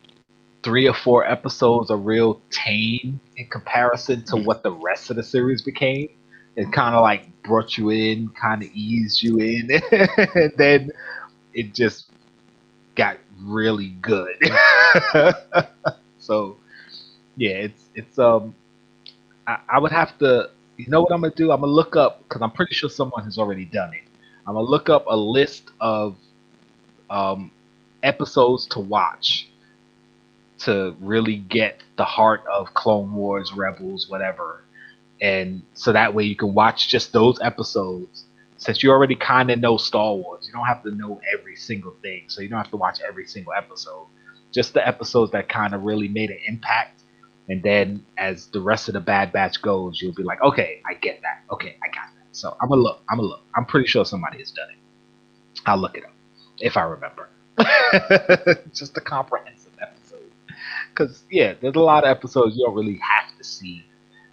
3 or 4 episodes are real tame in comparison to what the rest of the series became. It kind of like brought you in, kind of eased you in, and then it just got really good. So yeah, it's I would have to, you know what I'm gonna do? I'm gonna look up because I'm pretty sure someone has already done it. I'm gonna look up a list of episodes to watch to really get the heart of Clone Wars, Rebels, whatever, and so that way you can watch just those episodes. Since you already kind of know Star Wars, you don't have to know every single thing, so you don't have to watch every single episode. Just the episodes that kind of really made an impact, and then as the rest of the Bad Batch goes, you'll be like, okay, I get that. Okay, I got that. So I'm gonna look. I'm pretty sure somebody has done it. I'll look it up if I remember. Just a comprehensive episode, because yeah, there's a lot of episodes you don't really have to see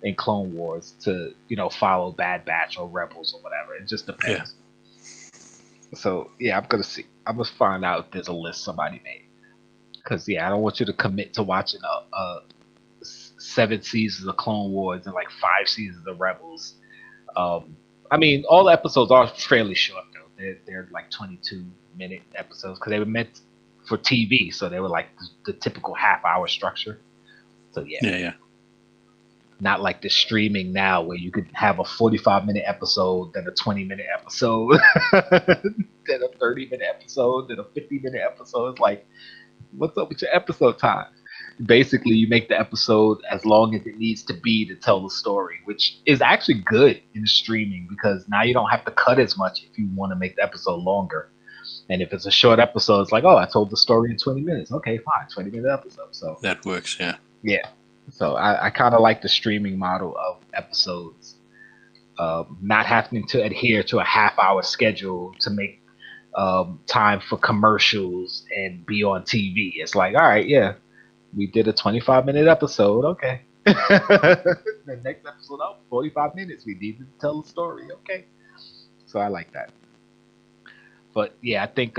in Clone Wars to, follow Bad Batch or Rebels or whatever. It just depends. Yeah. So yeah, I'm gonna find out if there's a list somebody made. Because yeah, I don't want you to commit to watching a 7 seasons of Clone Wars and like 5 seasons of Rebels. I mean, all the episodes are fairly short though. They're like 22-minute episodes because they were meant for TV, so they were like the typical half-hour structure. So yeah. Not like the streaming now where you could have a 45-minute episode, then a 20-minute episode, then a 30-minute episode, then a 50-minute episode. It's like, what's up with your episode time? Basically, you make the episode as long as it needs to be to tell the story, which is actually good in streaming because now you don't have to cut as much if you want to make the episode longer. And if it's a short episode, it's like, oh, I told the story in 20 minutes. Okay, fine, 20-minute episode. So that works, yeah. Yeah. So I kind of like the streaming model of episodes, not having to adhere to a half-hour schedule to make time for commercials and be on TV. It's like, all right, yeah, we did a 25-minute episode. Okay. The next episode, 45 minutes. We need to tell the story. Okay. So I like that. But yeah, I think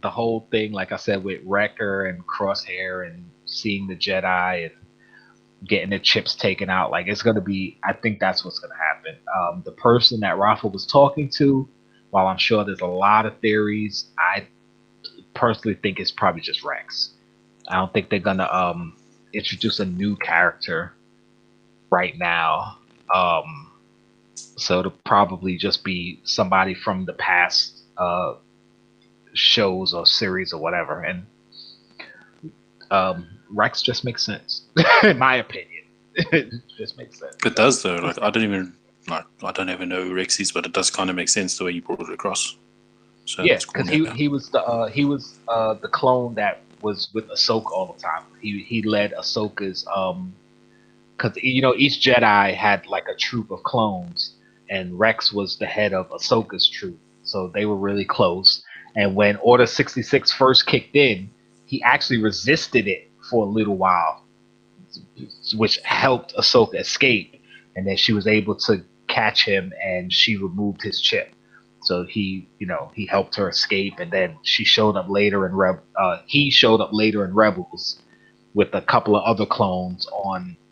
the whole thing, like I said, with Wrecker and Crosshair and seeing the Jedi and getting the chips taken out, like it's gonna be. I think that's what's gonna happen. The person that Rafa was talking to, while I'm sure there's a lot of theories, I personally think it's probably just Rex. I don't think they're gonna introduce a new character right now. So it'll probably just be somebody from the past shows or series or whatever, and Rex just makes sense, in my opinion. It just makes sense. It does though. Like I don't even know who Rex is, but it does kind of make sense the way you brought it across. So Yeah, because he was the clone that was with Ahsoka all the time. He led Ahsoka's because each Jedi had like a troop of clones, and Rex was the head of Ahsoka's troop, so they were really close. And when Order 66 first kicked in, he actually resisted it for a little while, which helped Ahsoka escape. And then she was able to catch him, and she removed his chip. So he helped her escape. And then she showed up later in he showed up later in Rebels with a couple of other clones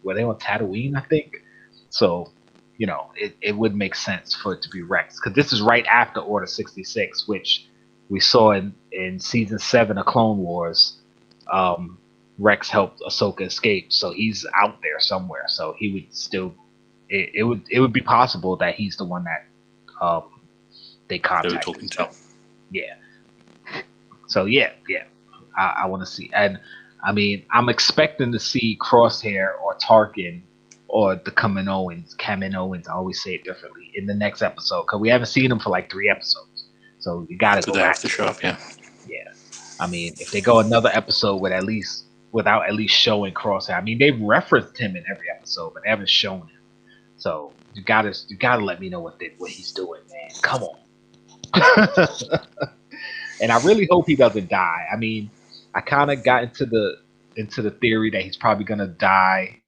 were they on Tatooine, I think. So it would make sense for it to be Rex, because this is right after Order 66, which we saw in season 7 of Clone Wars. Rex helped Ahsoka escape, so he's out there somewhere. So he would still, it would be possible that he's the one that they contacted. Talking to. Yeah. So yeah, I want to see, and I mean, I'm expecting to see Crosshair or Tarkin or the Kaminoans. I always say it differently, in the next episode, because we haven't seen them for like 3 episodes. So you gotta go back to show up, yeah. Yeah. I mean, if they go another episode without at least showing Crosshair. I mean, they've referenced him in every episode, but they haven't shown him. So you gotta let me know what he's doing, man. Come on. And I really hope he doesn't die. I mean, I kind of got into the theory that he's probably gonna die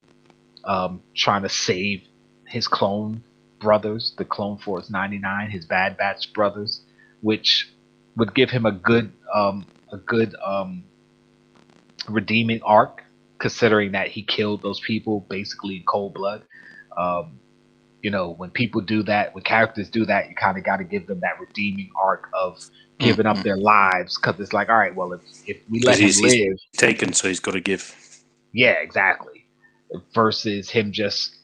trying to save his clone brothers, the Clone Force 99, his Bad Batch brothers, which would give him a good redeeming arc, considering that he killed those people basically in cold blood. When people do that, when characters do that, you kind of got to give them that redeeming arc of giving up their lives, because it's like, all right, well, if we let him live, he's taken, so he's got to give. Yeah, exactly. Versus him just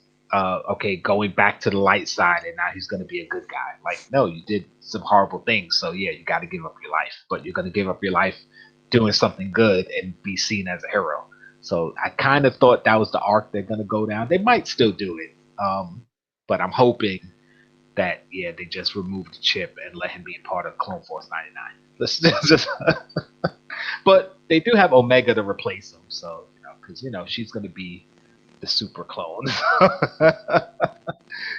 going back to the light side, and now he's going to be a good guy. Like, no, you did some horrible things, so yeah, you got to give up your life, but you're going to give up your life doing something good and be seen as a hero. So I kind of thought that was the arc they're going to go down. They might still do it, but I'm hoping that they just remove the chip and let him be a part of Clone Force 99. Let's just but they do have Omega to replace him, so because she's going to be the super clone.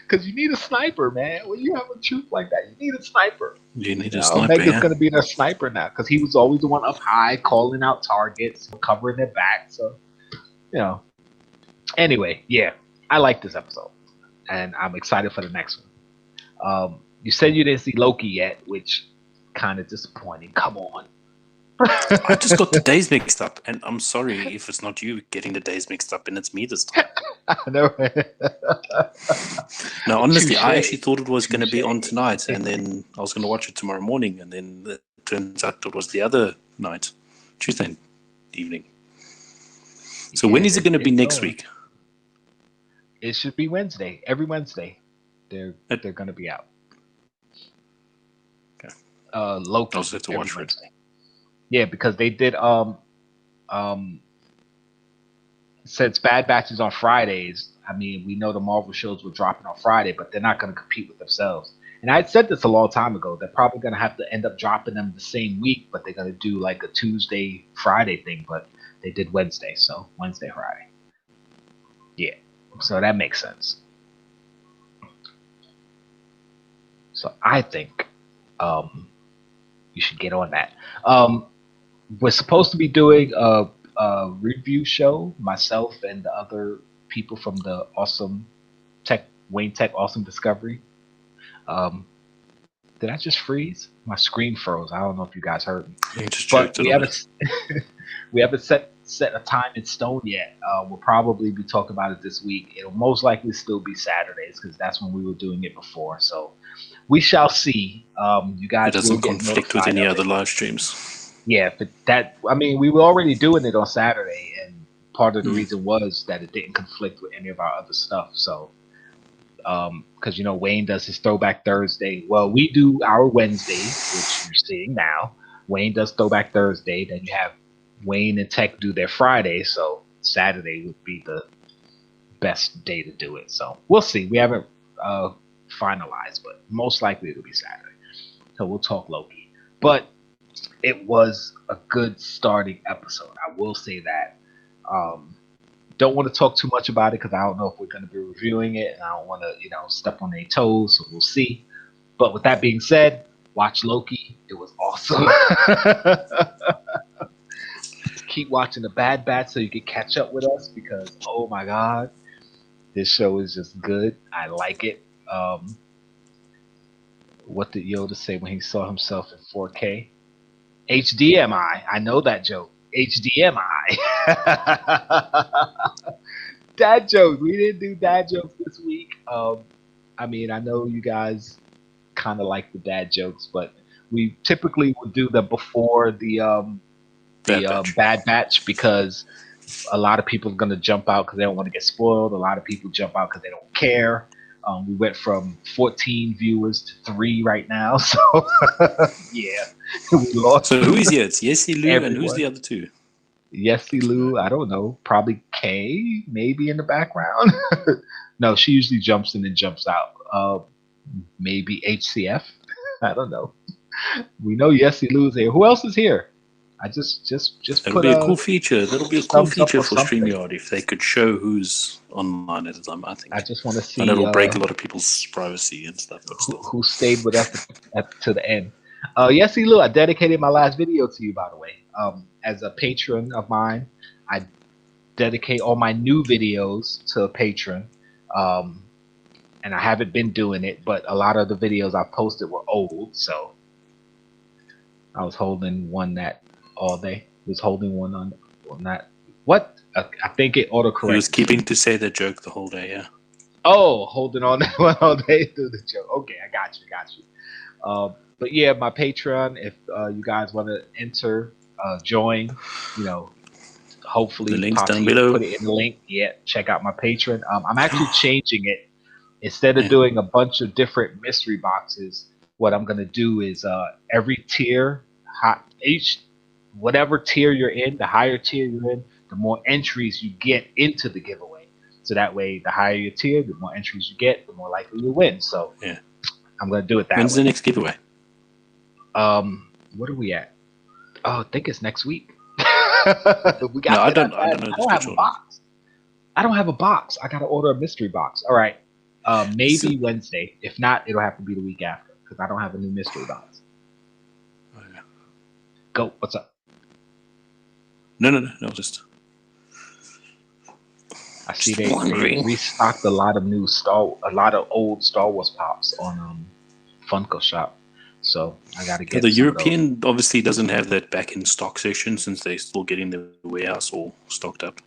Because you need a sniper, man. When you have a troop like that, you need a sniper. You need a sniper. Omega's going to be their sniper now, because he was always the one up high, calling out targets, covering their back. So, Anyway, yeah, I like this episode, and I'm excited for the next one. You said you didn't see Loki yet, which kind of disappointing. Come on. I just got the days mixed up, and I'm sorry if it's not you getting the days mixed up, and it's me this time. I know. No, honestly, I actually thought it was going to be on tonight, and then I was going to watch it tomorrow morning, and then it turns out it was the other night, Tuesday evening. So when is it going to be next week? It should be Wednesday. Every Wednesday, they're going to be out. Okay. Loki. I also have to watch it. Wednesday. Yeah, because they did since Bad Batch is on Fridays, I mean, we know the Marvel shows were dropping on Friday, but they're not going to compete with themselves. And I had said this a long time ago. They're probably going to have to end up dropping them the same week, but they're going to do like a Tuesday, Friday thing. But they did Wednesday, so Wednesday, Friday. Yeah, so that makes sense. So I think you should get on that. We're supposed to be doing a review show, myself and the other people from the Awesome Tech, Wayne Tech Awesome Discovery. Did I just freeze? My screen froze. I don't know if you guys heard me. You just But choked a we little haven't bit. we haven't set a time in stone yet. We'll probably be talking about it this week. It'll most likely still be Saturdays because that's when we were doing it before. So we shall see. You guys It doesn't will get conflict with notified any of other it. live streams. Yeah, but I mean, we were already doing it on Saturday, and part of the Mm. reason was that it didn't conflict with any of our other stuff. So, because Wayne does his Throwback Thursday. Well, we do our Wednesday, which you're seeing now. Wayne does Throwback Thursday. Then you have Wayne and Tech do their Friday. So Saturday would be the best day to do it. So we'll see. We haven't finalized, but most likely it'll be Saturday. So we'll talk Loki. But it was a good starting episode. I will say that. Don't want to talk too much about it because I don't know if we're going to be reviewing it, and I don't want to, step on their toes. So we'll see. But with that being said, watch Loki. It was awesome. Keep watching the Bad Batch so you can catch up with us because oh my god, this show is just good. I like it. What did Yoda say when he saw himself in 4K? HDMI. I know that joke. HDMI. Dad jokes. We didn't do dad jokes this week. I mean, I know you guys kind of like the dad jokes, but we typically would do them before the Bad Batch because a lot of people are going to jump out because they don't want to get spoiled. A lot of people jump out because they don't care. We went from 14 viewers to 3 right now, so yeah, we lost. So who is here? It's Yesy Lou, Everyone. and who's the other two? Yesy Lou, I don't know. Probably Kay, maybe in the background. No, she usually jumps in and jumps out. Maybe HCF. I don't know. We know Yesy Lou's here. Who else is here? I just That'll put be a cool feature. That'll be a cool thumbs up feature or for something. StreamYard if they could show who's online at the time. I think. I just want to see. And it'll break a lot of people's privacy and stuff. But still. Who stayed with us to the end? Yesy Lou, I dedicated my last video to you, by the way. As a patron of mine, I dedicate all my new videos to a patron. And I haven't been doing it, but a lot of the videos I posted were old, so I was holding one that all day. Was holding one on that. What? I think it autocorrected. He was keeping to say the joke the whole day, yeah. Oh, holding on that one all day through the joke. Okay, I got you. But yeah, my Patreon, if you guys want to enter, join, hopefully The link's down Poppy below. put it in the link. Yeah, check out my Patreon. I'm actually changing it. Instead of doing a bunch of different mystery boxes, what I'm going to do is every tier, whatever tier you're in, the higher tier you're in, the more entries you get into the giveaway. So that way, the higher your tier, the more entries you get, the more likely you win. So yeah, I'm going to do it that When's way. the next giveaway? What are we at? Oh, I think it's next week. I don't know. I don't have a box. I don't have a box. I got to order a mystery box. All right. Maybe Wednesday. If not, it'll have to be the week after because I don't have a new mystery box. Oh, yeah. Go. What's up? No. Just. I see they restocked a lot of old Star Wars pops on Funko Shop. So I got to get The European obviously doesn't have that back in stock section since they're still getting the warehouse all stocked up.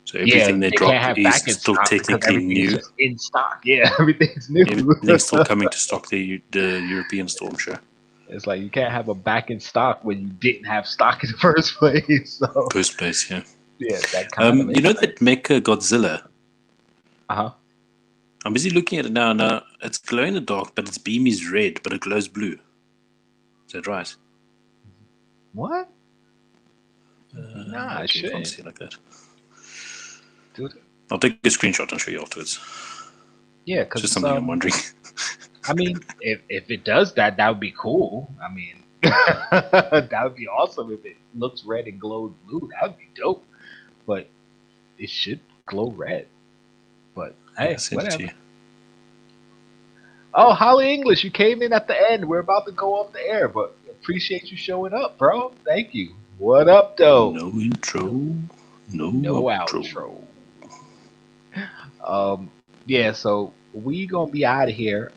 So everything they drop is still technically new. In stock, yeah, everything's new. Everything's still coming to stock the European store, sure. It's like you can't have a back in stock when you didn't have stock in the first place. So First place, yeah. Yeah, that kind of. You know that Mecha Godzilla? Uh-huh. I'm busy looking at it now. Now it's glow in the dark, but its beam is red, but it glows blue. Is that right? What? Nah, I shouldn't. Can't see it like that. Dude. I'll take a screenshot and show you afterwards. Yeah, because just something I'm wondering. I mean, if it does that, that would be cool. I mean, that would be awesome if it looks red and glows blue. That would be dope. But it should glow red. But hey, whatever. Oh, Holly English, you came in at the end. We're about to go off the air, but appreciate you showing up, bro. Thank you. What up, though? No intro. No outro. Yeah, so we gonna be out of here.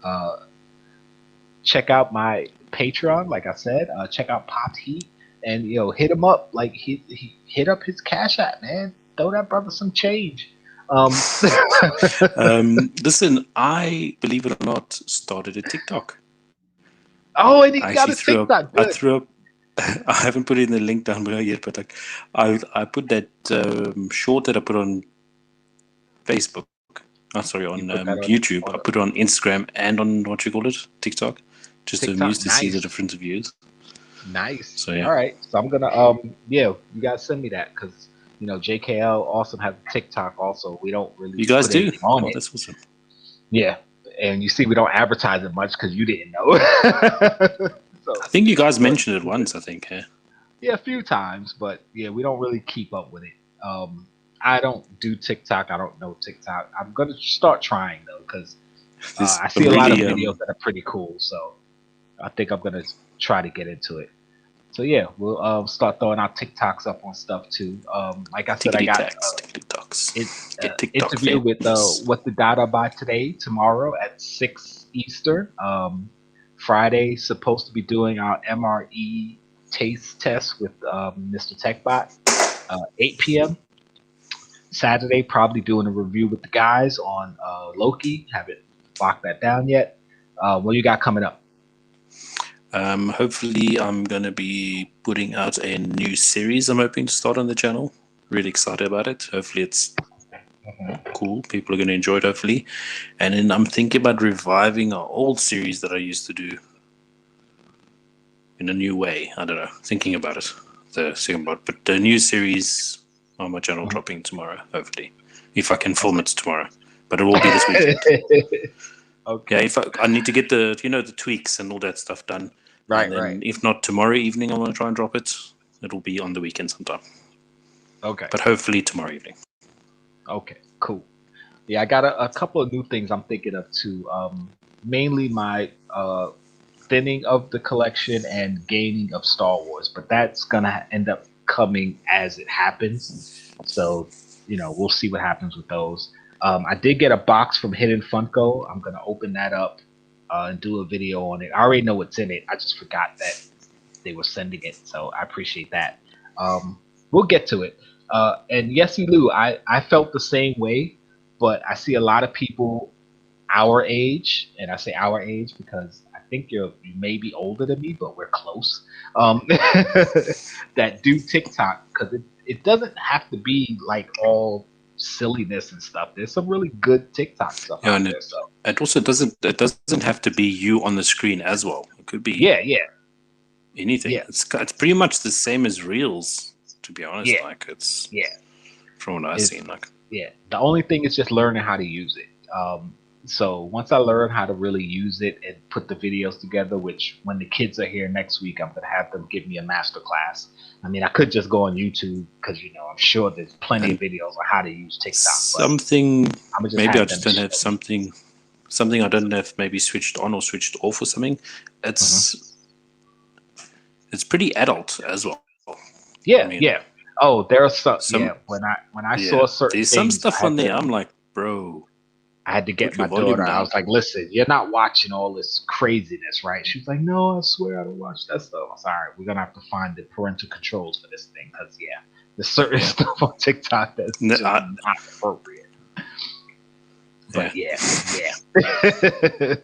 Check out my Patreon, like I said. Check out Pop's Heat, and hit him up. Like he hit up his Cash App, man. Throw that brother some change. Listen, I, believe it or not, started a TikTok. Oh, and he I got a actually TikTok. I threw up. I haven't put it in the link down below yet, but like, I put that short that I put on Facebook. Oh, sorry, on YouTube. I put it on Instagram and on what you call it, TikTok, just to amuse to see the different views. Nice. So yeah. All right. So I'm gonna you guys send me that because Jkl Awesome has a TikTok also. We don't really. You guys do. On it. That's awesome. Yeah, and you see, we don't advertise it much because you didn't know. So, I think you guys mentioned it once. I think. Yeah, a few times, but yeah, we don't really keep up with it. I don't do TikTok. I don't know TikTok. I'm gonna start trying though because I see a lot of videos that are pretty cool. So I think I'm gonna try to get into it. So yeah, we'll start throwing out TikToks up on stuff too. Like I said, I got interview with What the Data by today, tomorrow at 6 Eastern. Friday, supposed to be doing our MRE taste test with Mr. TechBot, 8 p.m. Saturday, probably doing a review with the guys on Loki. Haven't locked that down yet. What you got coming up? Hopefully, I'm going to be putting out a new series I'm hoping to start on the channel. Really excited about it. Hopefully, it's cool. People are going to enjoy it, hopefully. And then I'm thinking about reviving our old series that I used to do in a new way. I don't know. Thinking about it. But the new series on my channel dropping tomorrow, hopefully. If I can film it tomorrow. But it will be this weekend. Okay. Yeah, if I need to get the the tweaks and all that stuff done. Right. If not tomorrow evening, I'm going to try and drop it. It'll be on the weekend sometime. Okay. But hopefully tomorrow evening. Okay, cool. Yeah, I got a couple of new things I'm thinking of too. Mainly my thinning of the collection and gaining of Star Wars, but that's gonna end up coming as it happens. So, we'll see what happens with those. I did get a box from Hidden Funko. I'm gonna open that up and do a video on it. I already know what's in it. I just forgot that they were sending it, so I appreciate that. We'll get to it. And Yesy Lou, I felt the same way, but I see a lot of people our age, and I say our age because I think you may be older than me, but we're close. That do TikTok because it doesn't have to be like all silliness and stuff. There's some really good TikTok stuff out there. So it also doesn't have to be you on the screen as well. It could be anything. Yeah. It's pretty much the same as Reels, to be honest. Yeah. Like it's from what I've seen. Like the only thing is just learning how to use it. So once I learn how to really use it and put the videos together, which when the kids are here next week, I'm gonna have them give me a master class. I mean, I could just go on YouTube because I'm sure there's plenty of videos on how to use TikTok. Maybe I just don't have something I don't have maybe switched on or switched off or something. It's pretty adult as well. Yeah. Oh, there are some. When I saw certain there's some stuff on there, I'm like, bro. I had to get my daughter. I was like, listen, you're not watching all this craziness, right? She was like, no, I swear I don't watch that stuff. I was like, all right, we're going to have to find the parental controls for this thing because, there's certain stuff on TikTok that's just not appropriate. But,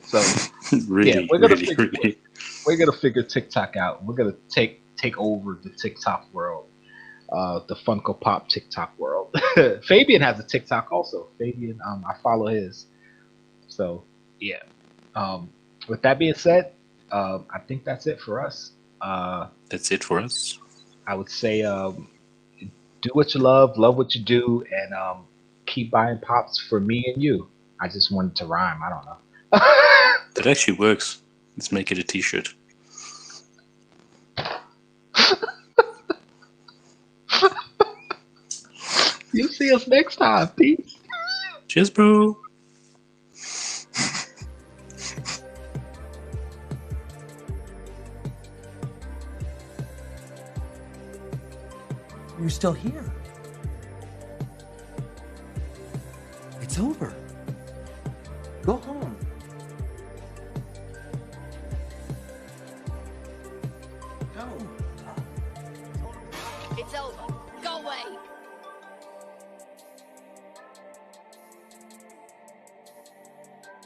So, really, we're going to figure TikTok out. We're going to take over the TikTok world. The Funko Pop TikTok world. Fabian has a TikTok also. Fabian, I follow his. So with that being said, I think that's it for us. That's it for us. I would say do what you love what you do, and keep buying pops for me and you. I just wanted to rhyme. I don't know. That actually works. Let's make it a t-shirt. You'll see us next time. Peace. Cheers, bro. You're still here. It's over. Go home. Go. It's over.